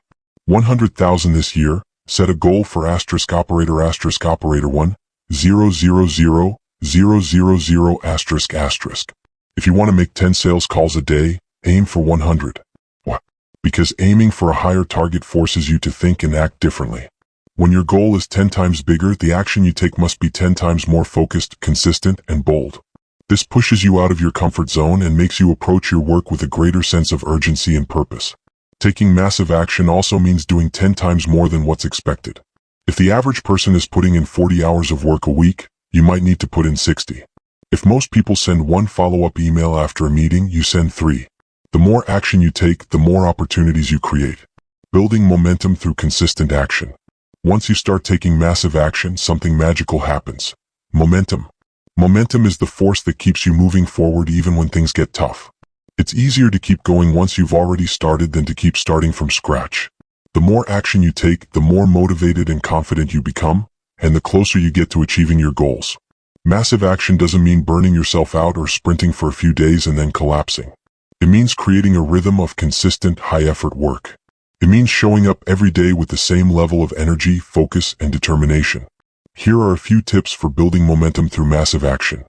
100,000 this year, set a goal for operator 1, 0, 0, 0, 0, 0, 0, ***. If you want to make 10 sales calls a day, aim for 100. Why? Because aiming for a higher target forces you to think and act differently. When your goal is 10 times bigger, the action you take must be 10 times more focused, consistent, and bold. This pushes you out of your comfort zone and makes you approach your work with a greater sense of urgency and purpose. Taking massive action also means doing 10 times more than what's expected. If the average person is putting in 40 hours of work a week, you might need to put in 60. If most people send one follow-up email after a meeting, you send 3. The more action you take, the more opportunities you create. Building momentum through consistent action. Once you start taking massive action, something magical happens. Momentum. Momentum is the force that keeps you moving forward even when things get tough. It's easier to keep going once you've already started than to keep starting from scratch. The more action you take, the more motivated and confident you become, and the closer you get to achieving your goals. Massive action doesn't mean burning yourself out or sprinting for a few days and then collapsing. It means creating a rhythm of consistent, high-effort work. It means showing up every day with the same level of energy, focus, and determination. Here are a few tips for building momentum through massive action.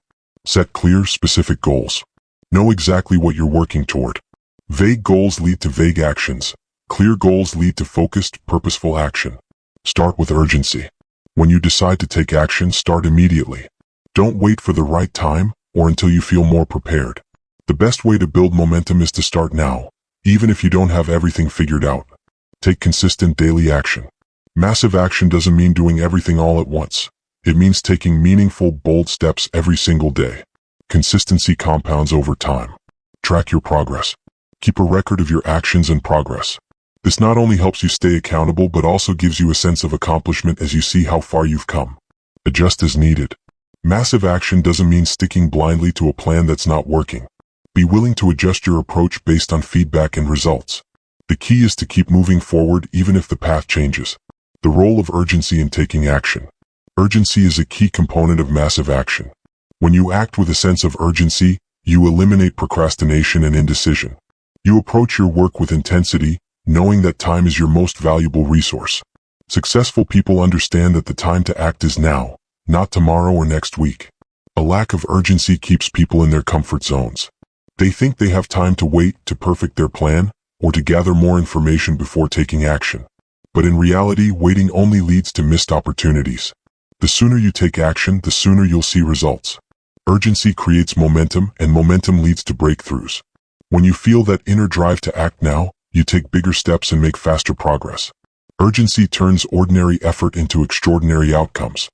Set clear, specific goals. Know exactly what you're working toward. Vague goals lead to vague actions. Clear goals lead to focused, purposeful action. Start with urgency. When you decide to take action, start immediately. Don't wait for the right time or until you feel more prepared. The best way to build momentum is to start now, even if you don't have everything figured out. Take consistent daily action. Massive action doesn't mean doing everything all at once. It means taking meaningful, bold steps every single day. Consistency compounds over time. Track your progress. Keep a record of your actions and progress. This not only helps you stay accountable but also gives you a sense of accomplishment as you see how far you've come. Adjust as needed. Massive action doesn't mean sticking blindly to a plan that's not working. Be willing to adjust your approach based on feedback and results. The key is to keep moving forward even if the path changes. The role of urgency in taking action. Urgency is a key component of massive action. When you act with a sense of urgency, you eliminate procrastination and indecision. You approach your work with intensity, knowing that time is your most valuable resource. Successful people understand that the time to act is now, not tomorrow or next week. A lack of urgency keeps people in their comfort zones. They think they have time to wait to perfect their plan, or to gather more information before taking action. But in reality, waiting only leads to missed opportunities. The sooner you take action, the sooner you'll see results. Urgency creates momentum, and momentum leads to breakthroughs. When you feel that inner drive to act now, you take bigger steps and make faster progress. Urgency turns ordinary effort into extraordinary outcomes.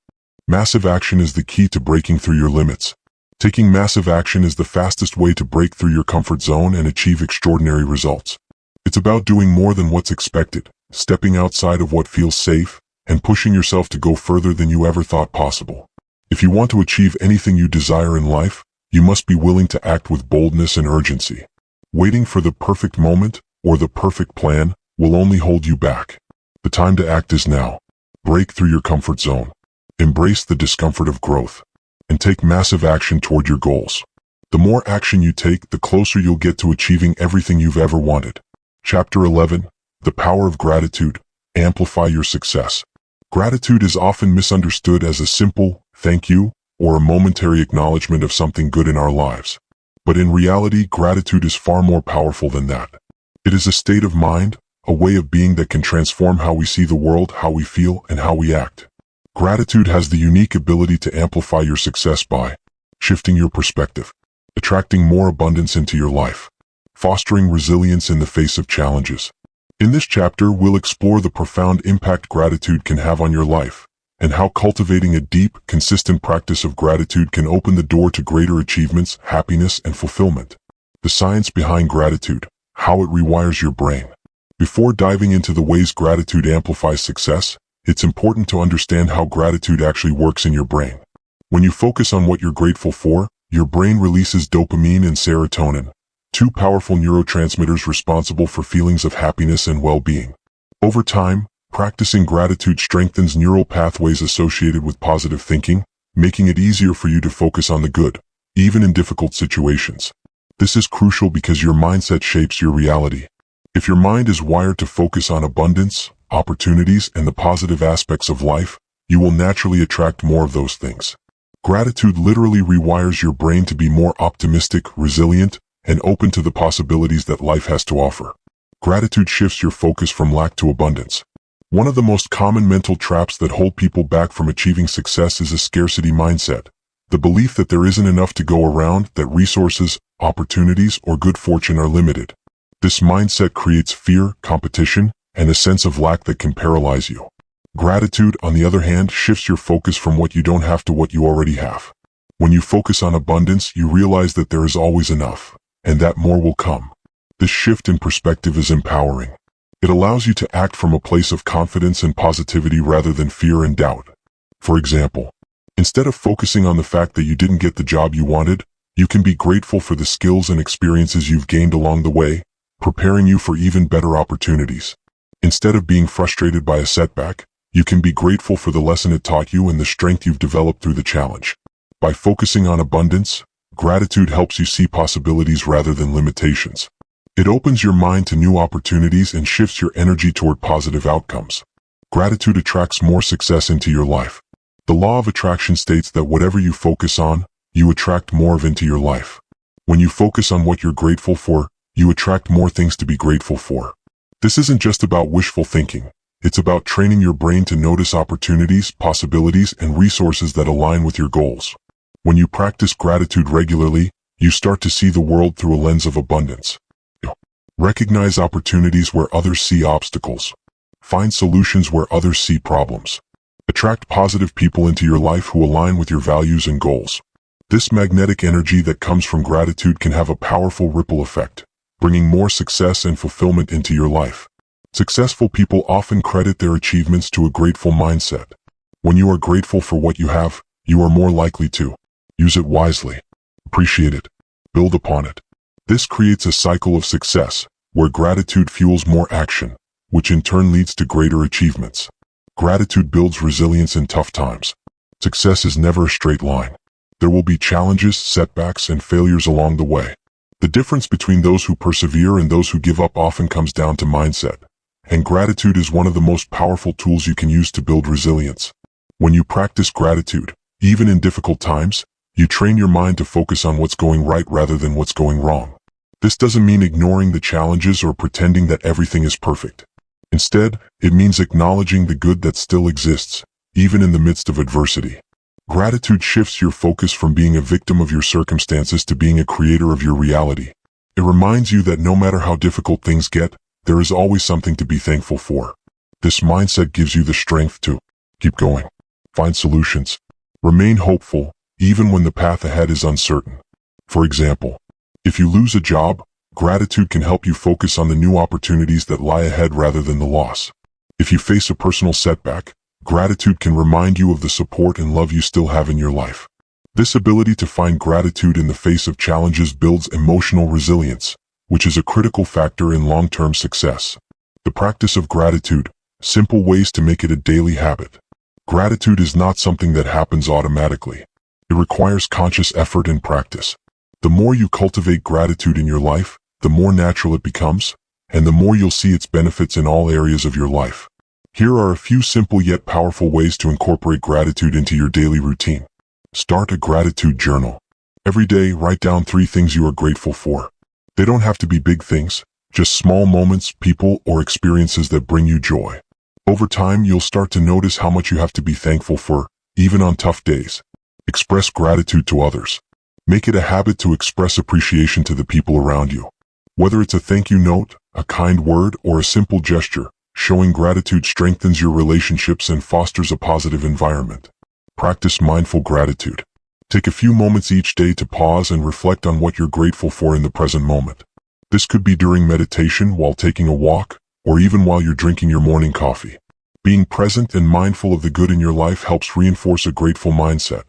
Massive action is the key to breaking through your limits. Taking massive action is the fastest way to break through your comfort zone and achieve extraordinary results. It's about doing more than what's expected, stepping outside of what feels safe, and pushing yourself to go further than you ever thought possible. If you want to achieve anything you desire in life, you must be willing to act with boldness and urgency. Waiting for the perfect moment, or the perfect plan, will only hold you back. The time to act is now. Break through your comfort zone. Embrace the discomfort of growth. And take massive action toward your goals. The more action you take, the closer you'll get to achieving everything you've ever wanted. Chapter 11. The Power of Gratitude. Amplify your success. Gratitude is often misunderstood as a simple thank you or a momentary acknowledgement of something good in our lives. But in reality, gratitude is far more powerful than that. It is a state of mind, a way of being that can transform how we see the world, how we feel, and how we act. Gratitude has the unique ability to amplify your success by shifting your perspective, attracting more abundance into your life, fostering resilience in the face of challenges. In this chapter, we'll explore the profound impact gratitude can have on your life, and how cultivating a deep, consistent practice of gratitude can open the door to greater achievements, happiness, and fulfillment. The science behind gratitude, how it rewires your brain. Before diving into the ways gratitude amplifies success, it's important to understand how gratitude actually works in your brain. When you focus on what you're grateful for, your brain releases dopamine and serotonin, two powerful neurotransmitters responsible for feelings of happiness and well-being. Over time, practicing gratitude strengthens neural pathways associated with positive thinking, making it easier for you to focus on the good, even in difficult situations. This is crucial because your mindset shapes your reality. If your mind is wired to focus on abundance, opportunities, and the positive aspects of life, you will naturally attract more of those things. Gratitude literally rewires your brain to be more optimistic, resilient, and open to the possibilities that life has to offer. Gratitude shifts your focus from lack to abundance. One of the most common mental traps that hold people back from achieving success is a scarcity mindset, the belief that there isn't enough to go around, that resources, opportunities, or good fortune are limited. This mindset creates fear, competition, and a sense of lack that can paralyze you. Gratitude, on the other hand, shifts your focus from what you don't have to what you already have. When you focus on abundance, you realize that there is always enough, and that more will come. This shift in perspective is empowering. It allows you to act from a place of confidence and positivity rather than fear and doubt. For example, instead of focusing on the fact that you didn't get the job you wanted, you can be grateful for the skills and experiences you've gained along the way, preparing you for even better opportunities. Instead of being frustrated by a setback, you can be grateful for the lesson it taught you and the strength you've developed through the challenge. By focusing on abundance, gratitude helps you see possibilities rather than limitations. It opens your mind to new opportunities and shifts your energy toward positive outcomes. Gratitude attracts more success into your life. The law of attraction states that whatever you focus on, you attract more of into your life. When you focus on what you're grateful for, you attract more things to be grateful for. This isn't just about wishful thinking. It's about training your brain to notice opportunities, possibilities, and resources that align with your goals. When you practice gratitude regularly, you start to see the world through a lens of abundance. Recognize opportunities where others see obstacles. Find solutions where others see problems. Attract positive people into your life who align with your values and goals. This magnetic energy that comes from gratitude can have a powerful ripple effect, bringing more success and fulfillment into your life. Successful people often credit their achievements to a grateful mindset. When you are grateful for what you have, you are more likely to use it wisely, appreciate it, build upon it. This creates a cycle of success, where gratitude fuels more action, which in turn leads to greater achievements. Gratitude builds resilience in tough times. Success is never a straight line. There will be challenges, setbacks, and failures along the way. The difference between those who persevere and those who give up often comes down to mindset. And gratitude is one of the most powerful tools you can use to build resilience. When you practice gratitude, even in difficult times, you train your mind to focus on what's going right rather than what's going wrong. This doesn't mean ignoring the challenges or pretending that everything is perfect. Instead, it means acknowledging the good that still exists, even in the midst of adversity. Gratitude shifts your focus from being a victim of your circumstances to being a creator of your reality. It reminds you that no matter how difficult things get, there is always something to be thankful for. This mindset gives you the strength to keep going, find solutions, remain hopeful, even when the path ahead is uncertain. For example, if you lose a job, gratitude can help you focus on the new opportunities that lie ahead rather than the loss. If you face a personal setback, gratitude can remind you of the support and love you still have in your life. This ability to find gratitude in the face of challenges builds emotional resilience, which is a critical factor in long-term success. The practice of gratitude, simple ways to make it a daily habit. Gratitude is not something that happens automatically. It requires conscious effort and practice. The more you cultivate gratitude in your life, the more natural it becomes, and the more you'll see its benefits in all areas of your life. Here are a few simple yet powerful ways to incorporate gratitude into your daily routine. Start a gratitude journal. Every day, write down 3 things you are grateful for. They don't have to be big things, just small moments, people, or experiences that bring you joy. Over time, you'll start to notice how much you have to be thankful for, even on tough days. Express gratitude to others. Make it a habit to express appreciation to the people around you. Whether it's a thank you note, a kind word, or a simple gesture, showing gratitude strengthens your relationships and fosters a positive environment. Practice mindful gratitude. Take a few moments each day to pause and reflect on what you're grateful for in the present moment. This could be during meditation, while taking a walk, or even while you're drinking your morning coffee. Being present and mindful of the good in your life helps reinforce a grateful mindset.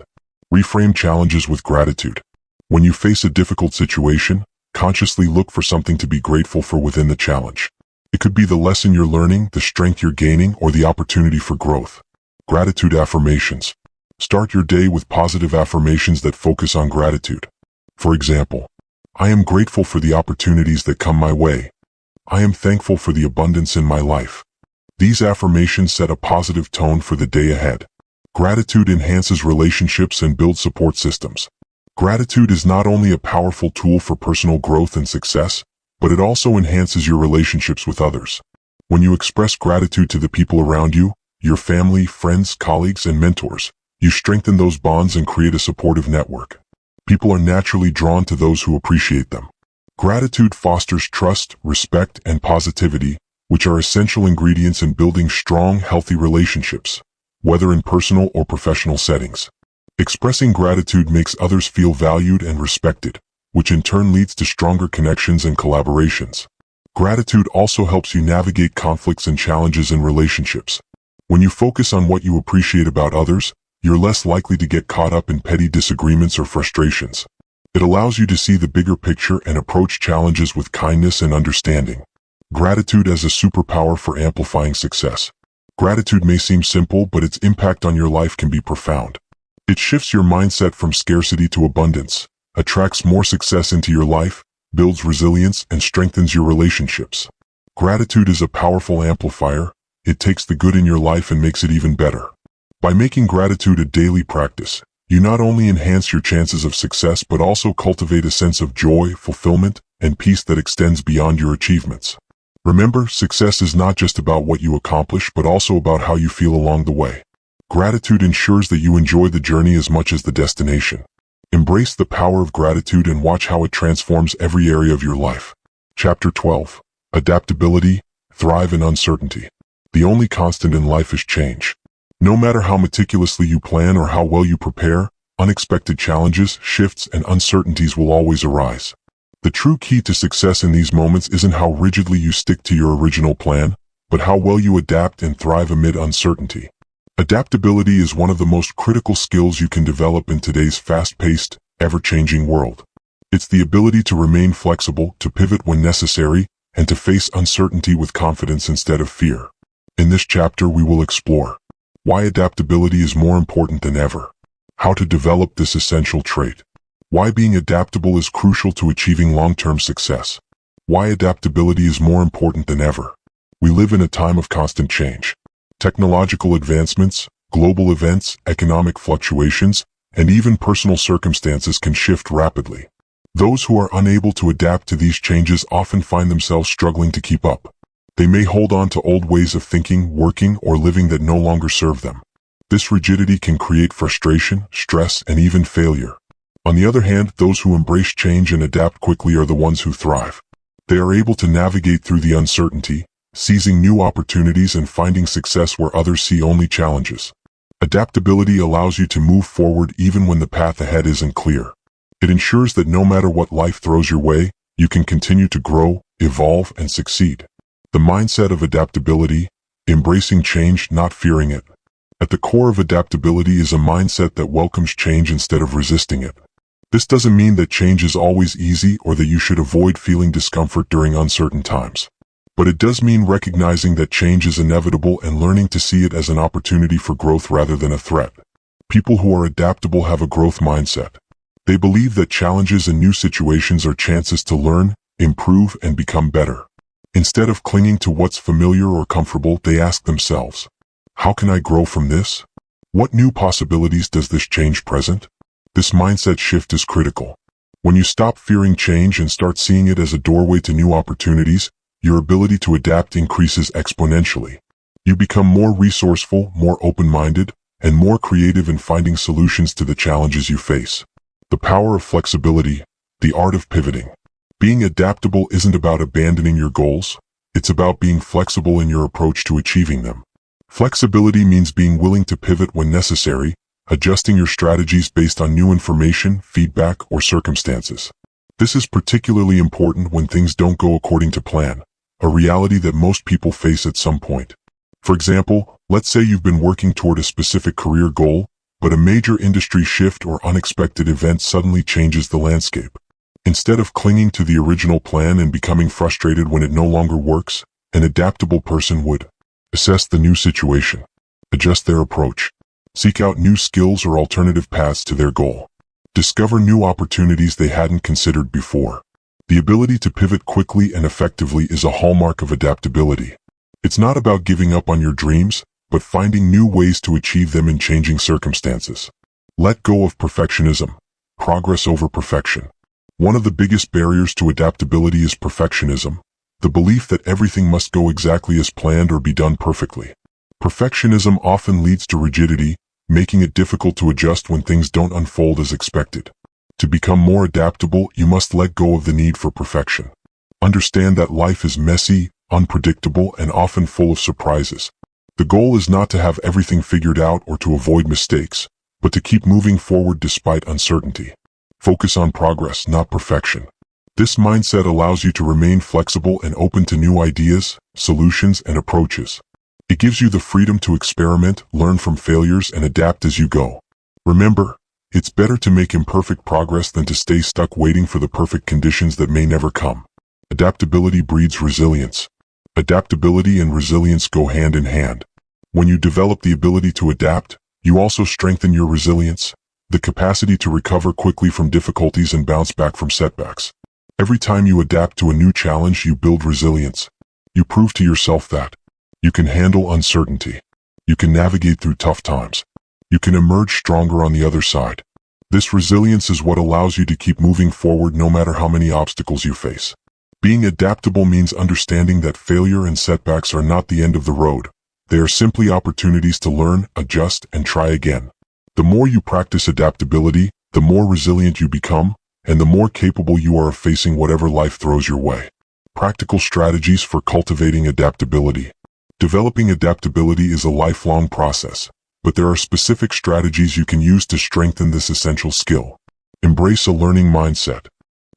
Reframe challenges with gratitude. When you face a difficult situation, consciously look for something to be grateful for within the challenge. It could be the lesson you're learning, the strength you're gaining, or the opportunity for growth. Gratitude affirmations. Start your day with positive affirmations that focus on gratitude. For example, I am grateful for the opportunities that come my way. I am thankful for the abundance in my life. These affirmations set a positive tone for the day ahead. Gratitude enhances relationships and builds support systems. Gratitude is not only a powerful tool for personal growth and success, but it also enhances your relationships with others. When you express gratitude to the people around you, your family, friends, colleagues, and mentors, you strengthen those bonds and create a supportive network. People are naturally drawn to those who appreciate them. Gratitude fosters trust, respect, and positivity, which are essential ingredients in building strong, healthy relationships, whether in personal or professional settings. Expressing gratitude makes others feel valued and respected, which in turn leads to stronger connections and collaborations. Gratitude also helps you navigate conflicts and challenges in relationships. When you focus on what you appreciate about others, you're less likely to get caught up in petty disagreements or frustrations. It allows you to see the bigger picture and approach challenges with kindness and understanding. Gratitude as a superpower for amplifying success. Gratitude may seem simple, but its impact on your life can be profound. It shifts your mindset from scarcity to abundance, attracts more success into your life, builds resilience, and strengthens your relationships. Gratitude is a powerful amplifier. It takes the good in your life and makes it even better. By making gratitude a daily practice, you not only enhance your chances of success but also cultivate a sense of joy, fulfillment, and peace that extends beyond your achievements. Remember, success is not just about what you accomplish but also about how you feel along the way. Gratitude ensures that you enjoy the journey as much as the destination. Embrace the power of gratitude and watch how it transforms every area of your life. Chapter 12. Adaptability, Thrive in Uncertainty. The only constant in life is change. No matter how meticulously you plan or how well you prepare, unexpected challenges, shifts, and uncertainties will always arise. The true key to success in these moments isn't how rigidly you stick to your original plan, but how well you adapt and thrive amid uncertainty. Adaptability is one of the most critical skills you can develop in today's fast-paced, ever-changing world. It's the ability to remain flexible, to pivot when necessary, and to face uncertainty with confidence instead of fear. In this chapter, we will explore why adaptability is more important than ever, how to develop this essential trait, why being adaptable is crucial to achieving long-term success, why adaptability is more important than ever. We live in a time of constant change. Technological advancements, global events, economic fluctuations, and even personal circumstances can shift rapidly. Those who are unable to adapt to these changes often find themselves struggling to keep up. They may hold on to old ways of thinking, working, or living that no longer serve them. This rigidity can create frustration, stress, and even failure. On the other hand, those who embrace change and adapt quickly are the ones who thrive. They are able to navigate through the uncertainty, seizing new opportunities and finding success where others see only challenges. Adaptability allows you to move forward even when the path ahead isn't clear. It ensures that no matter what life throws your way, you can continue to grow, evolve, and succeed. The mindset of adaptability, embracing change, not fearing it. At the core of adaptability is a mindset that welcomes change instead of resisting it. This doesn't mean that change is always easy or that you should avoid feeling discomfort during uncertain times. But it does mean recognizing that change is inevitable and learning to see it as an opportunity for growth rather than a threat. People who are adaptable have a growth mindset. They believe that challenges and new situations are chances to learn, improve, and become better. Instead of clinging to what's familiar or comfortable, they ask themselves, how can I grow from this? What new possibilities does this change present? This mindset shift is critical. When you stop fearing change and start seeing it as a doorway to new opportunities, your ability to adapt increases exponentially. You become more resourceful, more open-minded, and more creative in finding solutions to the challenges you face. The power of flexibility, the art of pivoting. Being adaptable isn't about abandoning your goals, it's about being flexible in your approach to achieving them. Flexibility means being willing to pivot when necessary, adjusting your strategies based on new information, feedback, or circumstances. This is particularly important when things don't go according to plan, a reality that most people face at some point. For example, let's say you've been working toward a specific career goal, but a major industry shift or unexpected event suddenly changes the landscape. Instead of clinging to the original plan and becoming frustrated when it no longer works, an adaptable person would assess the new situation, adjust their approach, seek out new skills or alternative paths to their goal, discover new opportunities they hadn't considered before. The ability to pivot quickly and effectively is a hallmark of adaptability. It's not about giving up on your dreams, but finding new ways to achieve them in changing circumstances. Let go of perfectionism. Progress over perfection. One of the biggest barriers to adaptability is perfectionism, the belief that everything must go exactly as planned or be done perfectly. Perfectionism often leads to rigidity, making it difficult to adjust when things don't unfold as expected. To become more adaptable, you must let go of the need for perfection. Understand that life is messy, unpredictable, and often full of surprises. The goal is not to have everything figured out or to avoid mistakes, but to keep moving forward despite uncertainty. Focus on progress, not perfection. This mindset allows you to remain flexible and open to new ideas, solutions, and approaches. It gives you the freedom to experiment, learn from failures, and adapt as you go. Remember, it's better to make imperfect progress than to stay stuck waiting for the perfect conditions that may never come. Adaptability breeds resilience. Adaptability and resilience go hand in hand. When you develop the ability to adapt, you also strengthen your resilience, the capacity to recover quickly from difficulties and bounce back from setbacks. Every time you adapt to a new challenge, you build resilience. You prove to yourself that you can handle uncertainty. You can navigate through tough times. You can emerge stronger on the other side. This resilience is what allows you to keep moving forward no matter how many obstacles you face. Being adaptable means understanding that failure and setbacks are not the end of the road. They are simply opportunities to learn, adjust, and try again. The more you practice adaptability, the more resilient you become, and the more capable you are of facing whatever life throws your way. Practical strategies for cultivating adaptability. Developing adaptability is a lifelong process, but there are specific strategies you can use to strengthen this essential skill. Embrace a learning mindset.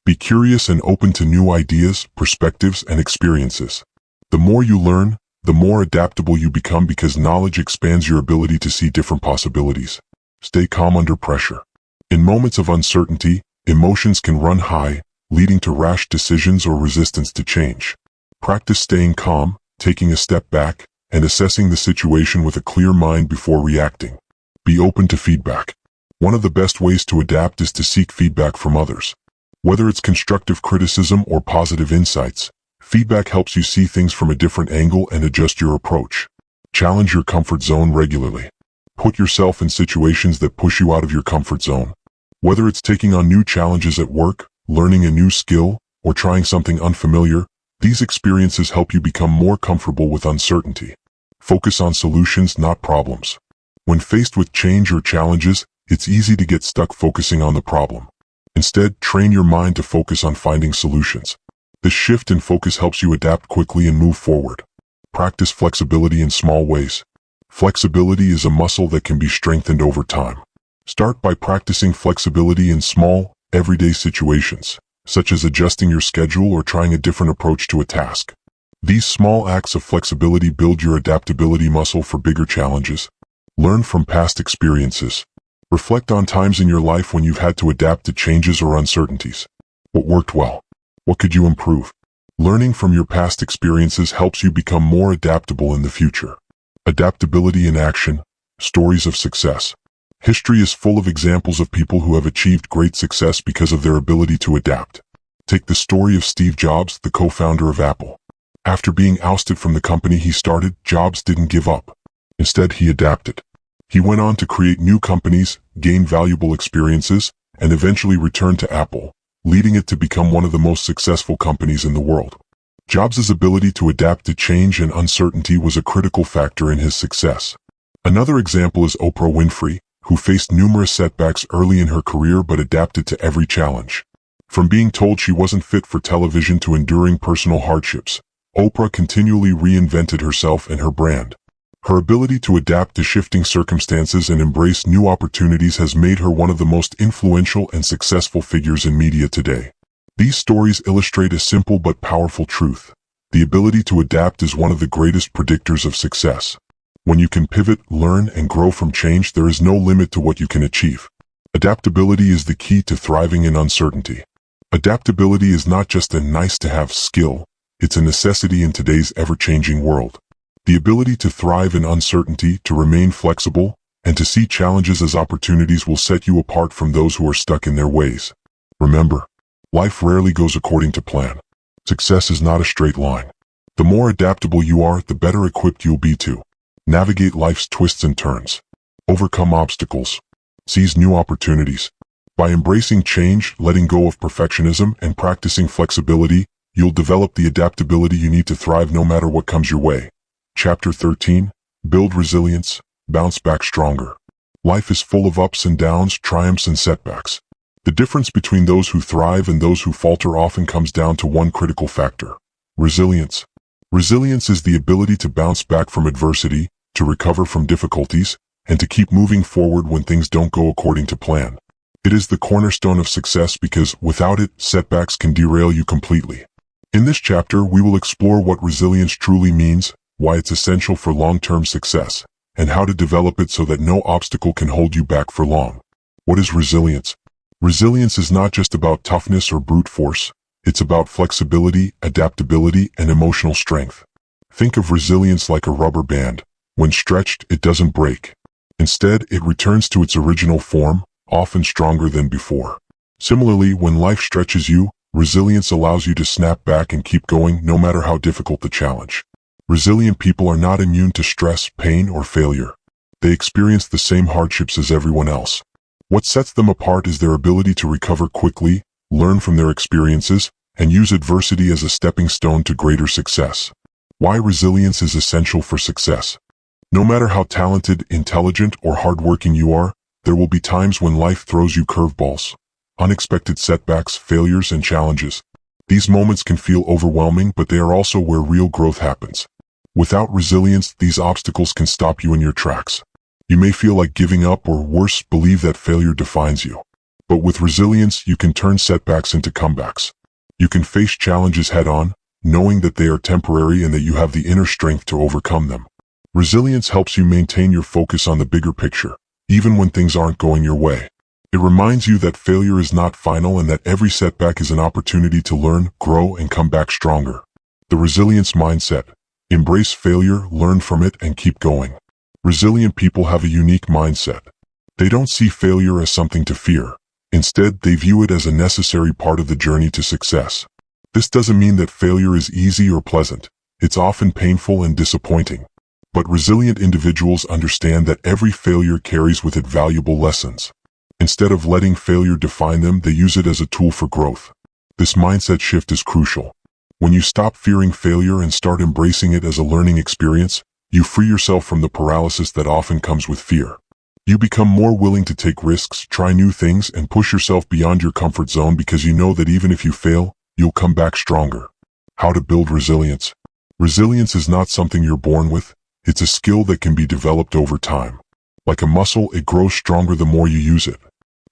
Be curious and open to new ideas, perspectives, and experiences. The more you learn, the more adaptable you become because knowledge expands your ability to see different possibilities. Stay calm under pressure. In moments of uncertainty, emotions can run high, leading to rash decisions or resistance to change. Practice staying calm, taking a step back, and assessing the situation with a clear mind before reacting. Be open to feedback. One of the best ways to adapt is to seek feedback from others. Whether it's constructive criticism or positive insights, feedback helps you see things from a different angle and adjust your approach. Challenge your comfort zone regularly. Put yourself in situations that push you out of your comfort zone. Whether it's taking on new challenges at work, learning a new skill, or trying something unfamiliar, these experiences help you become more comfortable with uncertainty. Focus on solutions, not problems. When faced with change or challenges, it's easy to get stuck focusing on the problem. Instead, train your mind to focus on finding solutions. This shift in focus helps you adapt quickly and move forward. Practice flexibility in small ways. Flexibility is a muscle that can be strengthened over time. Start by practicing flexibility in small, everyday situations, such as adjusting your schedule or trying a different approach to a task. These small acts of flexibility build your adaptability muscle for bigger challenges. Learn from past experiences. Reflect on times in your life when you've had to adapt to changes or uncertainties. What worked well? What could you improve? Learning from your past experiences helps you become more adaptable in the future. Adaptability in action. Stories of success. History is full of examples of people who have achieved great success because of their ability to adapt. Take the story of Steve Jobs, the co-founder of Apple. After being ousted from the company he started, Jobs didn't give up. Instead, he adapted. He went on to create new companies, gain valuable experiences, and eventually returned to Apple, leading it to become one of the most successful companies in the world. Jobs' ability to adapt to change and uncertainty was a critical factor in his success. Another example is Oprah Winfrey, who faced numerous setbacks early in her career but adapted to every challenge. From being told she wasn't fit for television to enduring personal hardships, Oprah continually reinvented herself and her brand. Her ability to adapt to shifting circumstances and embrace new opportunities has made her one of the most influential and successful figures in media today. These stories illustrate a simple but powerful truth. The ability to adapt is one of the greatest predictors of success. When you can pivot, learn, and grow from change, there is no limit to what you can achieve. Adaptability is the key to thriving in uncertainty. Adaptability is not just a nice-to-have skill, it's a necessity in today's ever-changing world. The ability to thrive in uncertainty, to remain flexible, and to see challenges as opportunities will set you apart from those who are stuck in their ways. Remember, life rarely goes according to plan. Success is not a straight line. The more adaptable you are, the better equipped you'll be to navigate life's twists and turns, overcome obstacles, seize new opportunities. By embracing change, letting go of perfectionism, and practicing flexibility, you'll develop the adaptability you need to thrive no matter what comes your way. Chapter 13. Build resilience, bounce back stronger. Life is full of ups and downs, triumphs and setbacks. The difference between those who thrive and those who falter often comes down to one critical factor: resilience. Resilience is the ability to bounce back from adversity, to recover from difficulties, and to keep moving forward when things don't go according to plan. It is the cornerstone of success because, without it, setbacks can derail you completely. In this chapter, we will explore what resilience truly means, why it's essential for long-term success, and how to develop it so that no obstacle can hold you back for long. What is resilience? Resilience is not just about toughness or brute force. It's about flexibility, adaptability, and emotional strength. Think of resilience like a rubber band. When stretched, it doesn't break. Instead, it returns to its original form, often stronger than before. Similarly, when life stretches you, resilience allows you to snap back and keep going no matter how difficult the challenge. Resilient people are not immune to stress, pain, or failure. They experience the same hardships as everyone else. What sets them apart is their ability to recover quickly, learn from their experiences, and use adversity as a stepping stone to greater success. Why resilience is essential for success. No matter how talented, intelligent, or hardworking you are, there will be times when life throws you curveballs, unexpected setbacks, failures, and challenges. These moments can feel overwhelming, but they are also where real growth happens. Without resilience, these obstacles can stop you in your tracks. You may feel like giving up or, worse, believe that failure defines you. But with resilience, you can turn setbacks into comebacks. You can face challenges head-on, knowing that they are temporary and that you have the inner strength to overcome them. Resilience helps you maintain your focus on the bigger picture, even when things aren't going your way. It reminds you that failure is not final and that every setback is an opportunity to learn, grow, and come back stronger. The resilience mindset. Embrace failure, learn from it, and keep going. Resilient people have a unique mindset. They don't see failure as something to fear. Instead, they view it as a necessary part of the journey to success. This doesn't mean that failure is easy or pleasant. It's often painful and disappointing. But resilient individuals understand that every failure carries with it valuable lessons. Instead of letting failure define them, they use it as a tool for growth. This mindset shift is crucial. When you stop fearing failure and start embracing it as a learning experience, you free yourself from the paralysis that often comes with fear. You become more willing to take risks, try new things, and push yourself beyond your comfort zone because you know that even if you fail, you'll come back stronger. How to build resilience. Resilience is not something you're born with. It's a skill that can be developed over time. Like a muscle, it grows stronger the more you use it.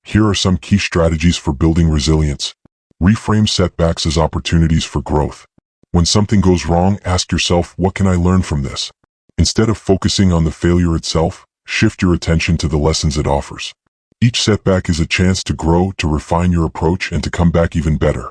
Here are some key strategies for building resilience. Reframe setbacks as opportunities for growth. When something goes wrong, ask yourself, what can I learn from this? Instead of focusing on the failure itself, shift your attention to the lessons it offers. Each setback is a chance to grow, to refine your approach, and to come back even better.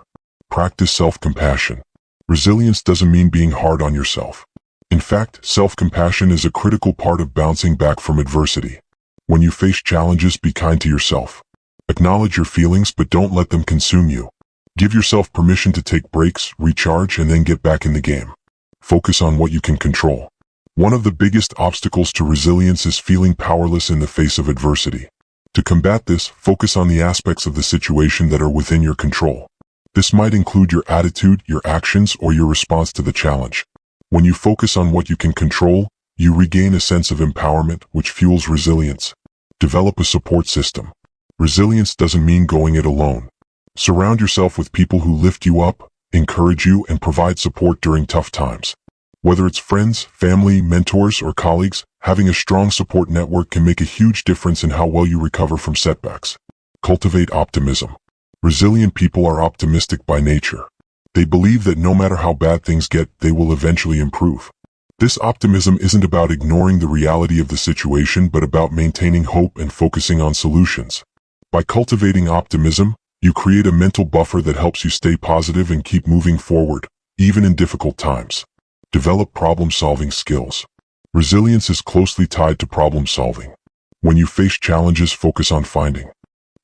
Practice self-compassion. Resilience doesn't mean being hard on yourself. In fact, self-compassion is a critical part of bouncing back from adversity. When you face challenges, be kind to yourself. Acknowledge your feelings, but don't let them consume you. Give yourself permission to take breaks, recharge, and then get back in the game. Focus on what you can control. One of the biggest obstacles to resilience is feeling powerless in the face of adversity. To combat this, focus on the aspects of the situation that are within your control. This might include your attitude, your actions, or your response to the challenge. When you focus on what you can control, you regain a sense of empowerment, which fuels resilience. Develop a support system. Resilience doesn't mean going it alone. Surround yourself with people who lift you up, encourage you, and provide support during tough times. Whether it's friends, family, mentors, or colleagues, having a strong support network can make a huge difference in how well you recover from setbacks. Cultivate optimism. Resilient people are optimistic by nature. They believe that no matter how bad things get, they will eventually improve. This optimism isn't about ignoring the reality of the situation, but about maintaining hope and focusing on solutions. By cultivating optimism, you create a mental buffer that helps you stay positive and keep moving forward, even in difficult times. Develop problem-solving skills. Resilience is closely tied to problem-solving. When you face challenges, focus on finding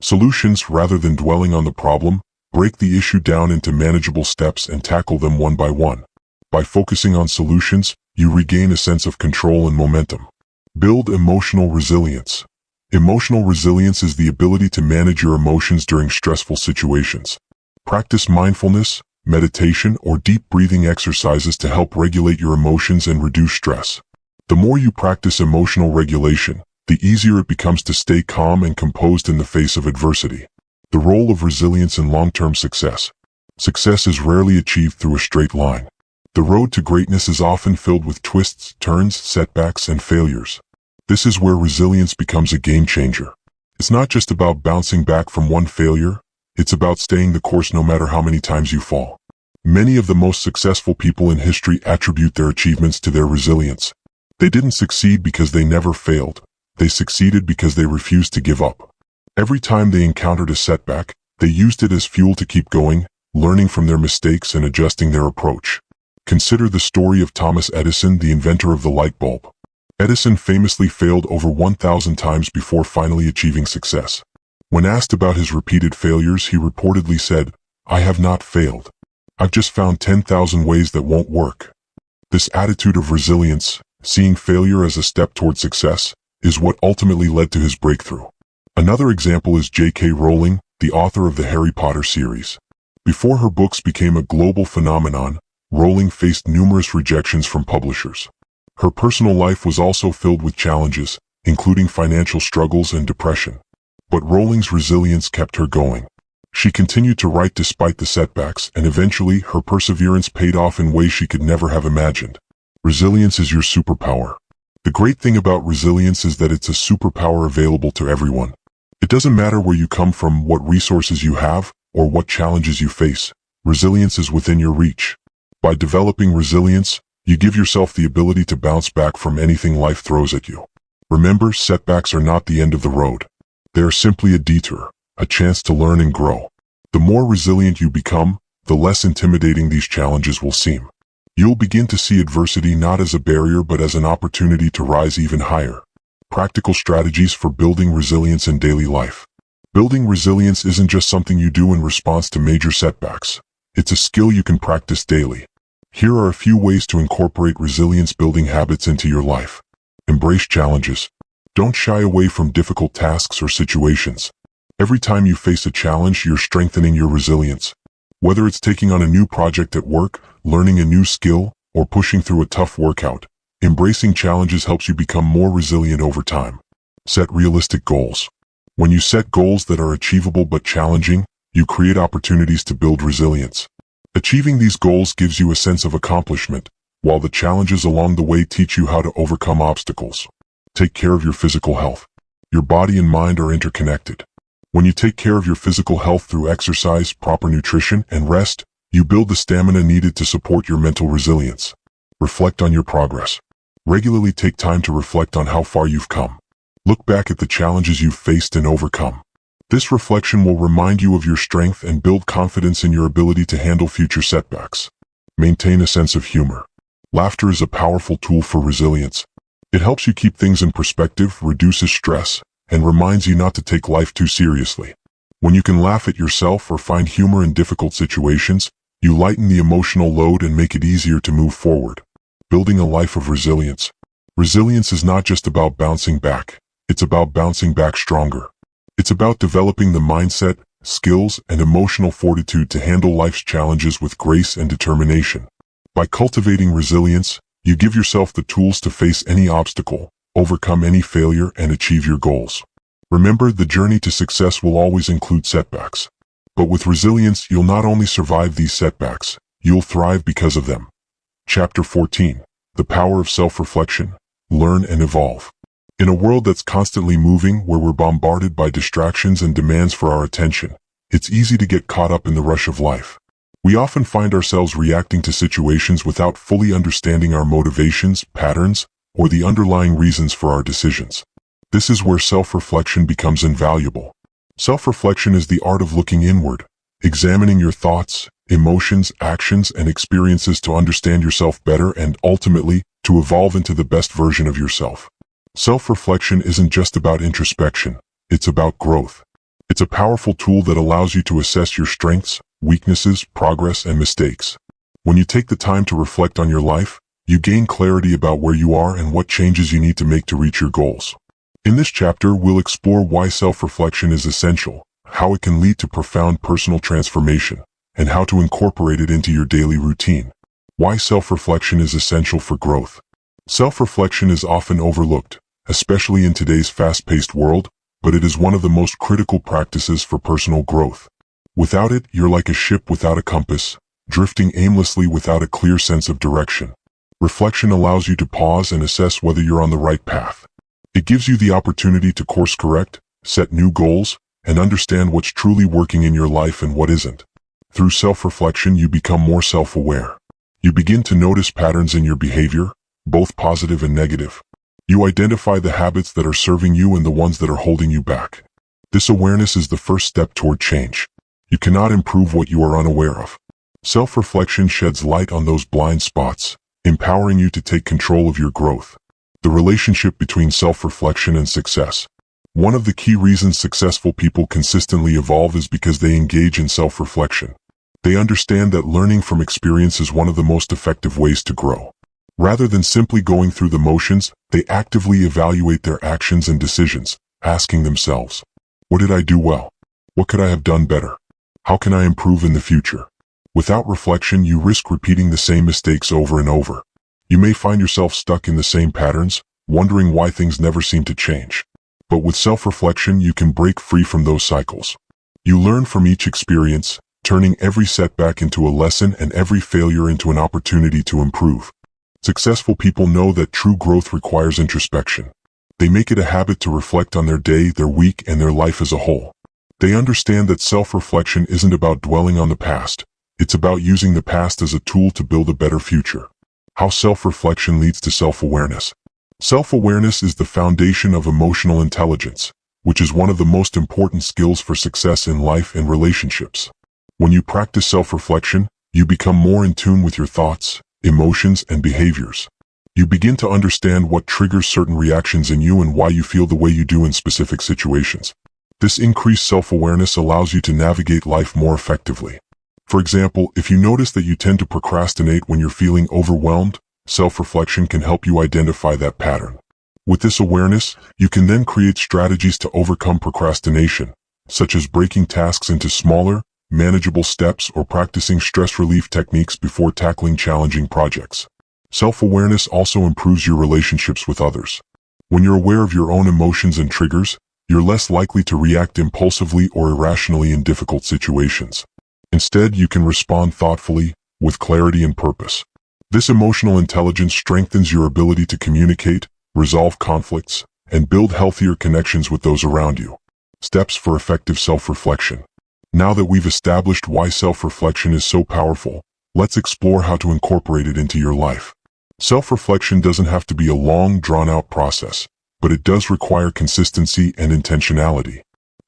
solutions rather than dwelling on the problem. Break the issue down into manageable steps and tackle them one by one. By focusing on solutions, you regain a sense of control and momentum. Build emotional resilience. Emotional resilience is the ability to manage your emotions during stressful situations. Practice mindfulness, meditation, or deep breathing exercises to help regulate your emotions and reduce stress. The more you practice emotional regulation, the easier it becomes to stay calm and composed in the face of adversity. The role of resilience in long-term success. Success is rarely achieved through a straight line. The road to greatness is often filled with twists, turns, setbacks, and failures. This is where resilience becomes a game changer. It's not just about bouncing back from one failure, it's about staying the course no matter how many times you fall. Many of the most successful people in history attribute their achievements to their resilience. They didn't succeed because they never failed. They succeeded because they refused to give up. Every time they encountered a setback, they used it as fuel to keep going, learning from their mistakes and adjusting their approach. Consider the story of Thomas Edison, the inventor of the light bulb. Edison famously failed over 1,000 times before finally achieving success. When asked about his repeated failures, he reportedly said, "I have not failed. I've just found 10,000 ways that won't work." This attitude of resilience, seeing failure as a step toward success, is what ultimately led to his breakthrough. Another example is J.K. Rowling, the author of the Harry Potter series. Before her books became a global phenomenon, Rowling faced numerous rejections from publishers. Her personal life was also filled with challenges, including financial struggles and depression. But Rowling's resilience kept her going. She continued to write despite the setbacks, and eventually her perseverance paid off in ways she could never have imagined. Resilience is your superpower. The great thing about resilience is that it's a superpower available to everyone. It doesn't matter where you come from, what resources you have, or what challenges you face. Resilience is within your reach. By developing resilience, you give yourself the ability to bounce back from anything life throws at you. Remember, setbacks are not the end of the road. They are simply a detour, a chance to learn and grow. The more resilient you become, the less intimidating these challenges will seem. You'll begin to see adversity not as a barrier but as an opportunity to rise even higher. Practical strategies for building resilience in daily life. Building resilience isn't just something you do in response to major setbacks. It's a skill you can practice daily. Here are a few ways to incorporate resilience-building habits into your life. Embrace challenges. Don't shy away from difficult tasks or situations. Every time you face a challenge, you're strengthening your resilience. Whether it's taking on a new project at work, learning a new skill, or pushing through a tough workout, embracing challenges helps you become more resilient over time. Set realistic goals. When you set goals that are achievable but challenging, you create opportunities to build resilience. Achieving these goals gives you a sense of accomplishment, while the challenges along the way teach you how to overcome obstacles. Take care of your physical health. Your body and mind are interconnected. When you take care of your physical health through exercise, proper nutrition, and rest, you build the stamina needed to support your mental resilience. Reflect on your progress. Regularly take time to reflect on how far you've come. Look back at the challenges you've faced and overcome. This reflection will remind you of your strength and build confidence in your ability to handle future setbacks. Maintain a sense of humor. Laughter is a powerful tool for resilience. It helps you keep things in perspective, reduces stress, and reminds you not to take life too seriously. When you can laugh at yourself or find humor in difficult situations, you lighten the emotional load and make it easier to move forward. Building a life of resilience. Resilience is not just about bouncing back. It's about bouncing back stronger. It's about developing the mindset, skills, and emotional fortitude to handle life's challenges with grace and determination. By cultivating resilience, you give yourself the tools to face any obstacle, overcome any failure, and achieve your goals. Remember, the journey to success will always include setbacks. But with resilience, you'll not only survive these setbacks, you'll thrive because of them. Chapter 14. The Power of Self-Reflection. Learn and evolve. In a world that's constantly moving, where we're bombarded by distractions and demands for our attention, it's easy to get caught up in the rush of life. We often find ourselves reacting to situations without fully understanding our motivations, patterns, or the underlying reasons for our decisions. This is where self-reflection becomes invaluable. Self-reflection is the art of looking inward, examining your thoughts, emotions, actions, and experiences to understand yourself better and, ultimately, to evolve into the best version of yourself. Self-reflection isn't just about introspection, it's about growth. It's a powerful tool that allows you to assess your strengths, weaknesses, progress, and mistakes. When you take the time to reflect on your life, you gain clarity about where you are and what changes you need to make to reach your goals. In this chapter, we'll explore why self-reflection is essential, how it can lead to profound personal transformation, and how to incorporate it into your daily routine. Why self-reflection is essential for growth. Self-reflection is often overlooked, especially in today's fast-paced world, but it is one of the most critical practices for personal growth. Without it, you're like a ship without a compass, drifting aimlessly without a clear sense of direction. Reflection allows you to pause and assess whether you're on the right path. It gives you the opportunity to course correct, set new goals, and understand what's truly working in your life and what isn't. Through self-reflection, you become more self-aware. You begin to notice patterns in your behavior, both positive and negative. You identify the habits that are serving you and the ones that are holding you back. This awareness is the first step toward change. You cannot improve what you are unaware of. Self-reflection sheds light on those blind spots, empowering you to take control of your growth. The relationship between self-reflection and success. One of the key reasons successful people consistently evolve is because they engage in self-reflection. They understand that learning from experience is one of the most effective ways to grow. Rather than simply going through the motions, they actively evaluate their actions and decisions, asking themselves, what did I do well? What could I have done better? How can I improve in the future? Without reflection, you risk repeating the same mistakes over and over. You may find yourself stuck in the same patterns, wondering why things never seem to change. But with self-reflection, you can break free from those cycles. You learn from each experience, turning every setback into a lesson and every failure into an opportunity to improve. Successful people know that true growth requires introspection. They make it a habit to reflect on their day, their week, and their life as a whole. They understand that self-reflection isn't about dwelling on the past, It's about using the past as a tool to build a better future. How self-reflection leads to self-awareness. Self-awareness is the foundation of emotional intelligence, which is one of the most important skills for success in life and relationships. When you practice self-reflection, you become more in tune with your thoughts, emotions, and behaviors. You begin to understand what triggers certain reactions in you and why you feel the way you do in specific situations. This increased self-awareness allows you to navigate life more effectively. For example, if you notice that you tend to procrastinate when you're feeling overwhelmed, self-reflection can help you identify that pattern. With this awareness, you can then create strategies to overcome procrastination, such as breaking tasks into smaller, manageable steps or practicing stress relief techniques before tackling challenging projects. Self-awareness also improves your relationships with others. When you're aware of your own emotions and triggers, you're less likely to react impulsively or irrationally in difficult situations. Instead, you can respond thoughtfully, with clarity and purpose. This emotional intelligence strengthens your ability to communicate, resolve conflicts, and build healthier connections with those around you. Steps for effective self-reflection. Now that we've established why self-reflection is so powerful, let's explore how to incorporate it into your life. Self-reflection doesn't have to be a long, drawn-out process, but it does require consistency and intentionality.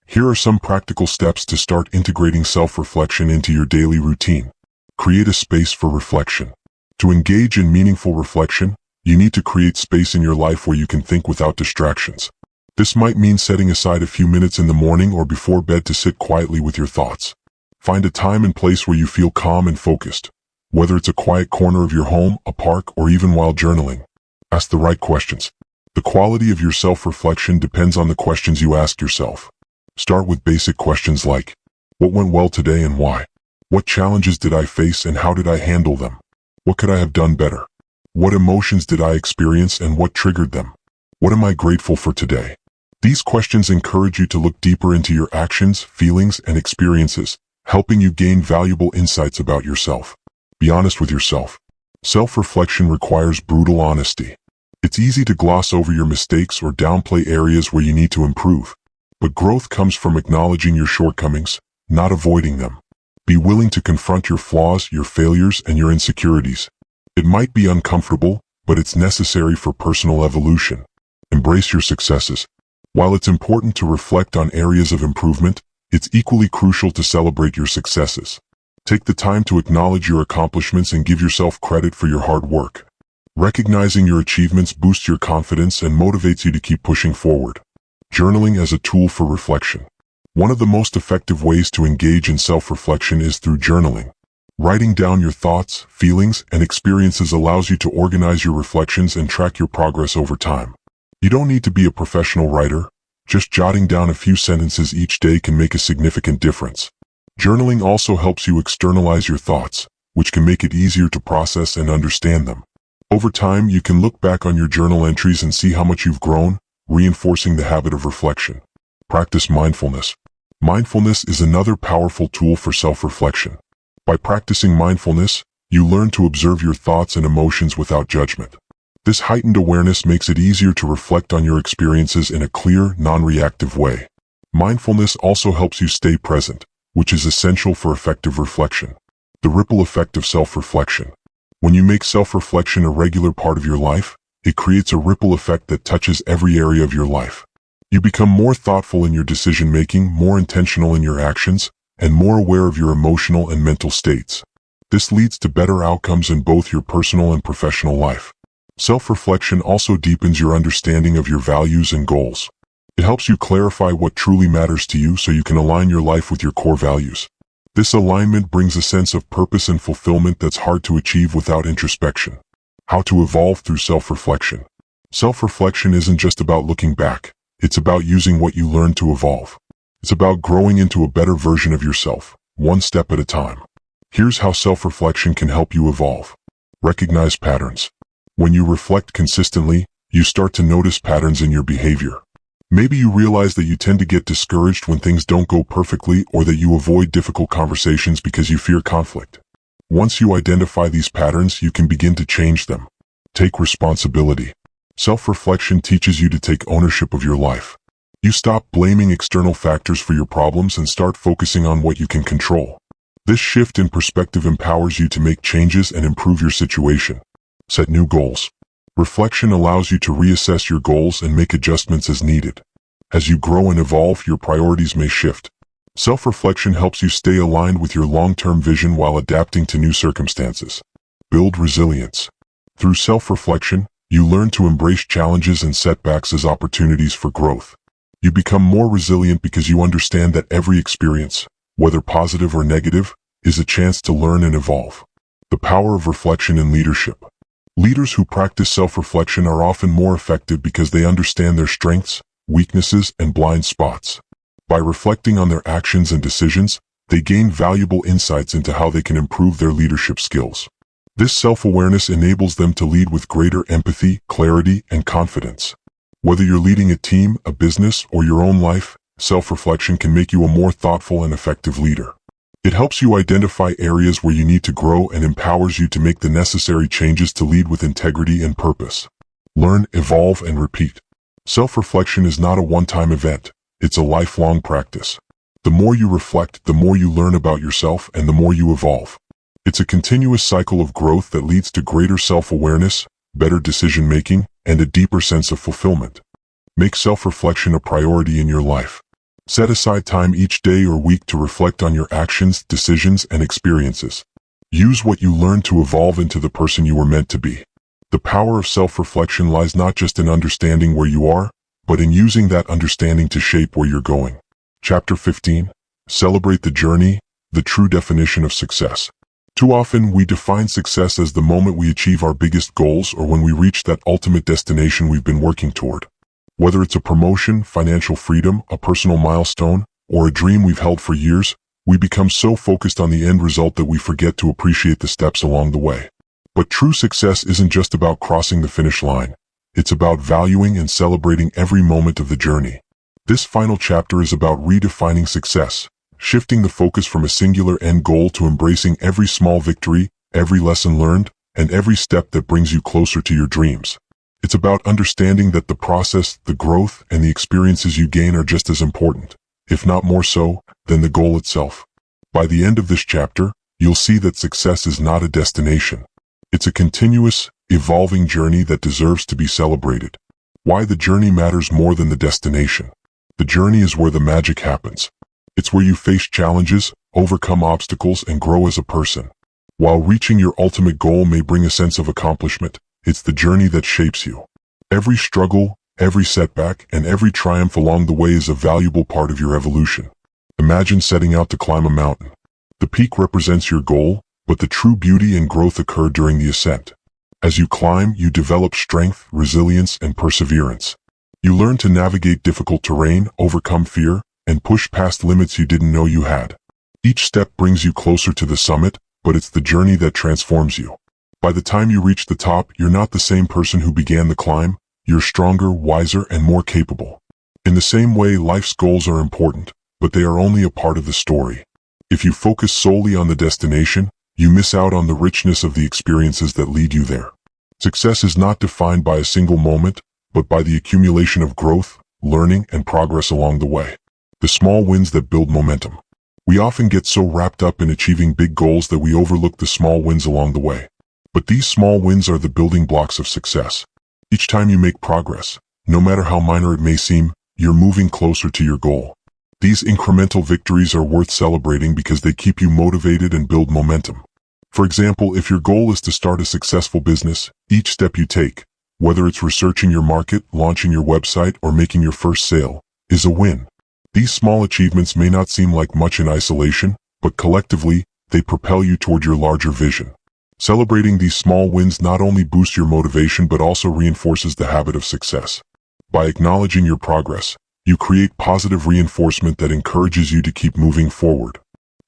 Here are some practical steps to start integrating self-reflection into your daily routine. Create a space for reflection. To engage in meaningful reflection, you need to create space in your life where you can think without distractions. This might mean setting aside a few minutes in the morning or before bed to sit quietly with your thoughts. Find a time and place where you feel calm and focused, whether it's a quiet corner of your home, a park, or even while journaling. Ask the right questions. The quality of your self-reflection depends on the questions you ask yourself. Start with basic questions like, what went well today and why? What challenges did I face and how did I handle them? What could I have done better? What emotions did I experience and what triggered them? What am I grateful for today? These questions encourage you to look deeper into your actions, feelings, and experiences, helping you gain valuable insights about yourself. Be honest with yourself. Self-reflection requires brutal honesty. It's easy to gloss over your mistakes or downplay areas where you need to improve. But growth comes from acknowledging your shortcomings, not avoiding them. Be willing to confront your flaws, your failures, and your insecurities. It might be uncomfortable, but it's necessary for personal evolution. Embrace your successes. While it's important to reflect on areas of improvement, it's equally crucial to celebrate your successes. Take the time to acknowledge your accomplishments and give yourself credit for your hard work. Recognizing your achievements boosts your confidence and motivates you to keep pushing forward. Journaling as a tool for reflection. One of the most effective ways to engage in self-reflection is through journaling. Writing down your thoughts, feelings, and experiences allows you to organize your reflections and track your progress over time. You don't need to be a professional writer. Just jotting down a few sentences each day can make a significant difference. Journaling also helps you externalize your thoughts, which can make it easier to process and understand them. Over time, you can look back on your journal entries and see how much you've grown, reinforcing the habit of reflection. Practice mindfulness. Mindfulness is another powerful tool for self-reflection. By practicing mindfulness, you learn to observe your thoughts and emotions without judgment. This heightened awareness makes it easier to reflect on your experiences in a clear, non-reactive way. Mindfulness also helps you stay present, which is essential for effective reflection. The ripple effect of self-reflection. When you make self-reflection a regular part of your life, it creates a ripple effect that touches every area of your life. You become more thoughtful in your decision-making, more intentional in your actions, and more aware of your emotional and mental states. This leads to better outcomes in both your personal and professional life. Self-reflection also deepens your understanding of your values and goals. It helps you clarify what truly matters to you so you can align your life with your core values. This alignment brings a sense of purpose and fulfillment that's hard to achieve without introspection. How to evolve through self-reflection. Self-reflection isn't just about looking back. It's about using what you learned to evolve. It's about growing into a better version of yourself, one step at a time. Here's how self-reflection can help you evolve. Recognize patterns. When you reflect consistently, you start to notice patterns in your behavior. Maybe you realize that you tend to get discouraged when things don't go perfectly or that you avoid difficult conversations because you fear conflict. Once you identify these patterns, you can begin to change them. Take responsibility. Self-reflection teaches you to take ownership of your life. You stop blaming external factors for your problems and start focusing on what you can control. This shift in perspective empowers you to make changes and improve your situation. Set new goals. Reflection allows you to reassess your goals and make adjustments as needed. As you grow and evolve, your priorities may shift. Self-reflection helps you stay aligned with your long-term vision while adapting to new circumstances. Build resilience. Through self-reflection, you learn to embrace challenges and setbacks as opportunities for growth. You become more resilient because you understand that every experience, whether positive or negative, is a chance to learn and evolve. The power of reflection in leadership. Leaders who practice self-reflection are often more effective because they understand their strengths, weaknesses, and blind spots. By reflecting on their actions and decisions, they gain valuable insights into how they can improve their leadership skills. This self-awareness enables them to lead with greater empathy, clarity, and confidence. Whether you're leading a team, a business, or your own life, self-reflection can make you a more thoughtful and effective leader. It helps you identify areas where you need to grow and empowers you to make the necessary changes to lead with integrity and purpose. Learn, evolve, and repeat. Self-reflection is not a one-time event. It's a lifelong practice. The more you reflect, the more you learn about yourself and the more you evolve. It's a continuous cycle of growth that leads to greater self-awareness, better decision-making, and a deeper sense of fulfillment. Make self-reflection a priority in your life. Set aside time each day or week to reflect on your actions, decisions, and experiences. Use what you learn to evolve into the person you were meant to be. The power of self-reflection lies not just in understanding where you are, but in using that understanding to shape where you're going. Chapter 15. Celebrate the journey, the true definition of success. Too often, we define success as the moment we achieve our biggest goals or when we reach that ultimate destination we've been working toward. Whether it's a promotion, financial freedom, a personal milestone, or a dream we've held for years, we become so focused on the end result that we forget to appreciate the steps along the way. But true success isn't just about crossing the finish line. It's about valuing and celebrating every moment of the journey. This final chapter is about redefining success, shifting the focus from a singular end goal to embracing every small victory, every lesson learned, and every step that brings you closer to your dreams. It's about understanding that the process, the growth, and the experiences you gain are just as important, if not more so, than the goal itself. By the end of this chapter, you'll see that success is not a destination. It's a continuous, evolving journey that deserves to be celebrated. Why the journey matters more than the destination. The journey is where the magic happens. It's where you face challenges, overcome obstacles, and grow as a person. While reaching your ultimate goal may bring a sense of accomplishment, it's the journey that shapes you. Every struggle, every setback, and every triumph along the way is a valuable part of your evolution. Imagine setting out to climb a mountain. The peak represents your goal, but the true beauty and growth occur during the ascent. As you climb, you develop strength, resilience, and perseverance. You learn to navigate difficult terrain, overcome fear, and push past limits you didn't know you had. Each step brings you closer to the summit, but it's the journey that transforms you. By the time you reach the top, you're not the same person who began the climb. You're stronger, wiser, and more capable. In the same way, life's goals are important, but they are only a part of the story. If you focus solely on the destination, you miss out on the richness of the experiences that lead you there. Success is not defined by a single moment, but by the accumulation of growth, learning, and progress along the way. The small wins that build momentum. We often get so wrapped up in achieving big goals that we overlook the small wins along the way. But these small wins are the building blocks of success. Each time you make progress, no matter how minor it may seem, you're moving closer to your goal. These incremental victories are worth celebrating because they keep you motivated and build momentum. For example, if your goal is to start a successful business, each step you take, whether it's researching your market, launching your website, or making your first sale, is a win. These small achievements may not seem like much in isolation, but collectively, they propel you toward your larger vision. Celebrating these small wins not only boosts your motivation but also reinforces the habit of success. By acknowledging your progress, you create positive reinforcement that encourages you to keep moving forward.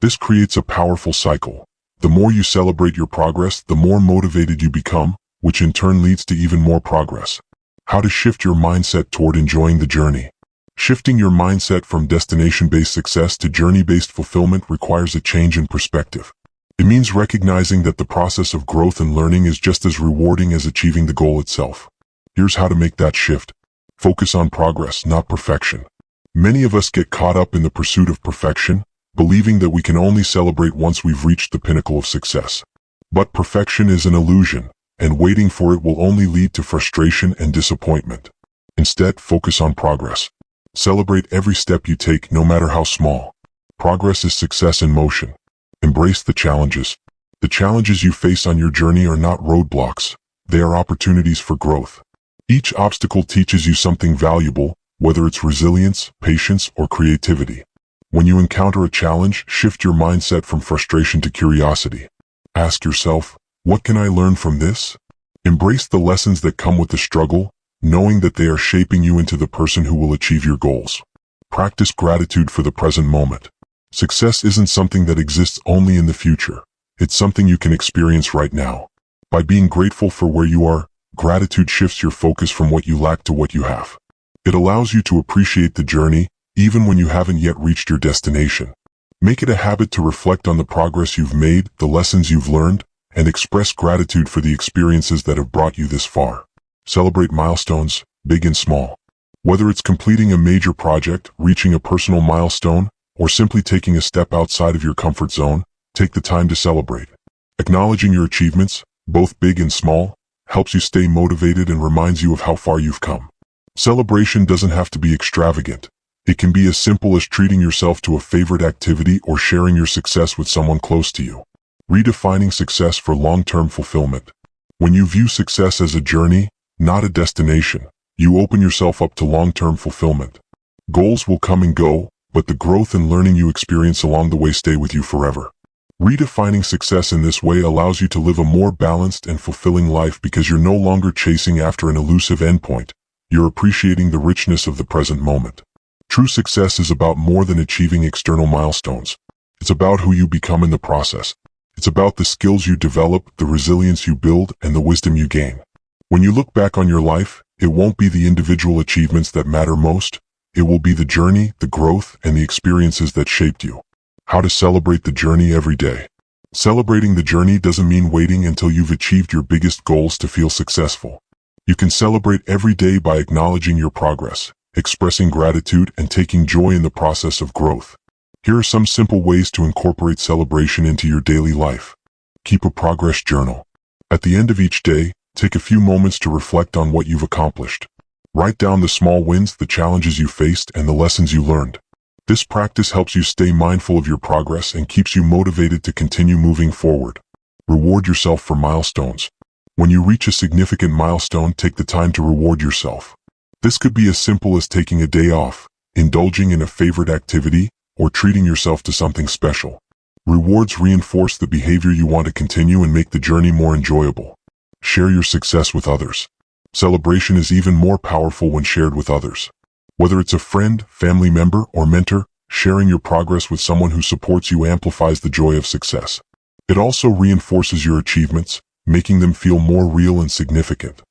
This creates a powerful cycle. The more you celebrate your progress, the more motivated you become, which in turn leads to even more progress. How to shift your mindset toward enjoying the journey. Shifting your mindset from destination-based success to journey-based fulfillment requires a change in perspective. It means recognizing that the process of growth and learning is just as rewarding as achieving the goal itself. Here's how to make that shift. Focus on progress, not perfection. Many of us get caught up in the pursuit of perfection, believing that we can only celebrate once we've reached the pinnacle of success. But perfection is an illusion, and waiting for it will only lead to frustration and disappointment. Instead, focus on progress. Celebrate every step you take, no matter how small. Progress is success in motion. Embrace the challenges. The challenges you face on your journey are not roadblocks. They are opportunities for growth. Each obstacle teaches you something valuable, whether it's resilience, patience, or creativity. When you encounter a challenge, shift your mindset from frustration to curiosity. Ask yourself, what can I learn from this? Embrace the lessons that come with the struggle, knowing that they are shaping you into the person who will achieve your goals. Practice gratitude for the present moment. Success isn't something that exists only in the future. It's something you can experience right now. By being grateful for where you are, gratitude shifts your focus from what you lack to what you have. It allows you to appreciate the journey, even when you haven't yet reached your destination. Make it a habit to reflect on the progress you've made, the lessons you've learned, and express gratitude for the experiences that have brought you this far. Celebrate milestones, big and small. Whether it's completing a major project, reaching a personal milestone, or simply taking a step outside of your comfort zone, take the time to celebrate. Acknowledging your achievements, both big and small, helps you stay motivated and reminds you of how far you've come. Celebration doesn't have to be extravagant. It can be as simple as treating yourself to a favorite activity or sharing your success with someone close to you. Redefining success for long-term fulfillment. When you view success as a journey, not a destination, you open yourself up to long-term fulfillment. Goals will come and go, but the growth and learning you experience along the way stay with you forever. Redefining success in this way allows you to live a more balanced and fulfilling life because you're no longer chasing after an elusive endpoint. You're appreciating the richness of the present moment. True success is about more than achieving external milestones. It's about who you become in the process. It's about the skills you develop, the resilience you build, and the wisdom you gain. When you look back on your life, it won't be the individual achievements that matter most. It will be the journey, the growth, and the experiences that shaped you. How to celebrate the journey every day. Celebrating the journey doesn't mean waiting until you've achieved your biggest goals to feel successful. You can celebrate every day by acknowledging your progress, expressing gratitude, and taking joy in the process of growth. Here are some simple ways to incorporate celebration into your daily life. Keep a progress journal. At the end of each day, take a few moments to reflect on what you've accomplished. Write down the small wins, the challenges you faced, and the lessons you learned. This practice helps you stay mindful of your progress and keeps you motivated to continue moving forward. Reward yourself for milestones. When you reach a significant milestone, take the time to reward yourself. This could be as simple as taking a day off, indulging in a favorite activity, or treating yourself to something special. Rewards reinforce the behavior you want to continue and make the journey more enjoyable. Share your success with others. Celebration is even more powerful when shared with others. Whether it's a friend, family member, or mentor, sharing your progress with someone who supports you amplifies the joy of success. It also reinforces your achievements, making them feel more real and significant.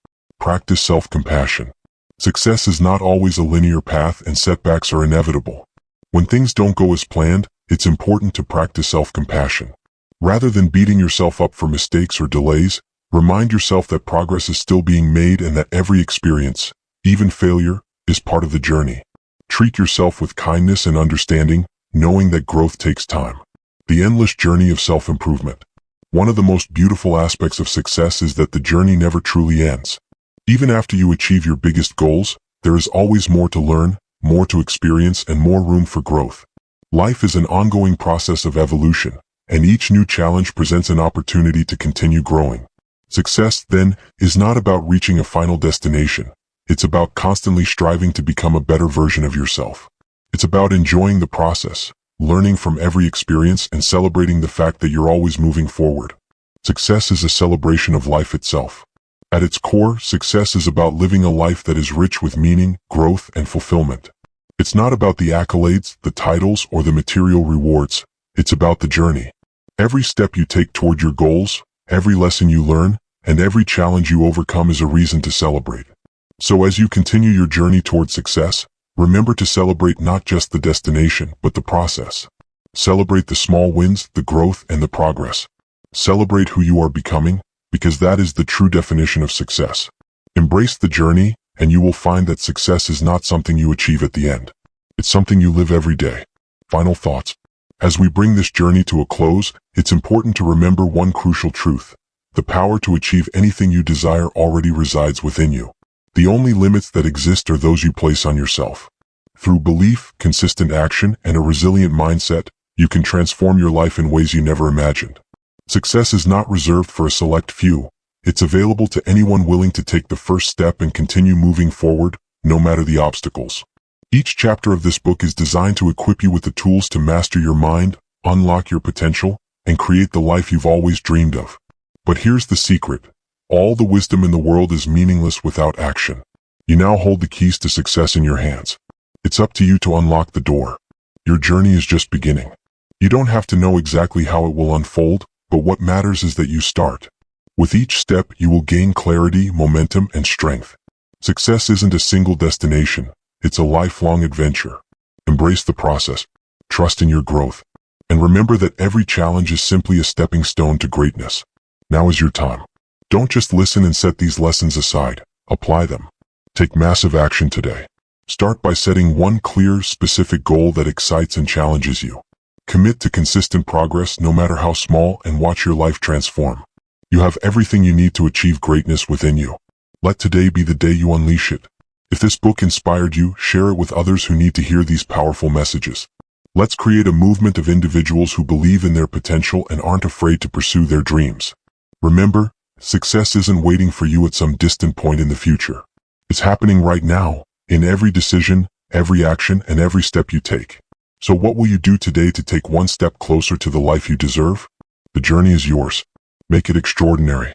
Practice self-compassion. Success is not always a linear path and setbacks are inevitable. When things don't go as planned, it's important to practice self-compassion. Rather than beating yourself up for mistakes or delays, remind yourself that progress is still being made and that every experience, even failure, is part of the journey. Treat yourself with kindness and understanding, knowing that growth takes time. The endless journey of self-improvement. One of the most beautiful aspects of success is that the journey never truly ends. Even after you achieve your biggest goals, there is always more to learn, more to experience, and more room for growth. Life is an ongoing process of evolution, and each new challenge presents an opportunity to continue growing. Success, then, is not about reaching a final destination. It's about constantly striving to become a better version of yourself. It's about enjoying the process, learning from every experience, and celebrating the fact that you're always moving forward. Success is a celebration of life itself. At its core, success is about living a life that is rich with meaning, growth, and fulfillment. It's not about the accolades, the titles, or the material rewards. It's about the journey. Every step you take toward your goals, every lesson you learn, and every challenge you overcome is a reason to celebrate. So as you continue your journey toward success, remember to celebrate not just the destination, but the process. Celebrate the small wins, the growth, and the progress. Celebrate who you are becoming, because that is the true definition of success. Embrace the journey, and you will find that success is not something you achieve at the end. It's something you live every day. Final thoughts. As we bring this journey to a close, it's important to remember one crucial truth. The power to achieve anything you desire already resides within you. The only limits that exist are those you place on yourself. Through belief, consistent action, and a resilient mindset, you can transform your life in ways you never imagined. Success is not reserved for a select few. It's available to anyone willing to take the first step and continue moving forward, no matter the obstacles. Each chapter of this book is designed to equip you with the tools to master your mind, unlock your potential, and create the life you've always dreamed of. But here's the secret. All the wisdom in the world is meaningless without action. You now hold the keys to success in your hands. It's up to you to unlock the door. Your journey is just beginning. You don't have to know exactly how it will unfold, but what matters is that you start. With each step, you will gain clarity, momentum, and strength. Success isn't a single destination. It's a lifelong adventure. Embrace the process. Trust in your growth. And remember that every challenge is simply a stepping stone to greatness. Now is your time. Don't just listen and set these lessons aside. Apply them. Take massive action today. Start by setting one clear, specific goal that excites and challenges you. Commit to consistent progress, no matter how small, and watch your life transform. You have everything you need to achieve greatness within you. Let today be the day you unleash it. If this book inspired you, share it with others who need to hear these powerful messages. Let's create a movement of individuals who believe in their potential and aren't afraid to pursue their dreams. Remember, success isn't waiting for you at some distant point in the future. It's happening right now, in every decision, every action, and every step you take. So what will you do today to take one step closer to the life you deserve? The journey is yours. Make it extraordinary.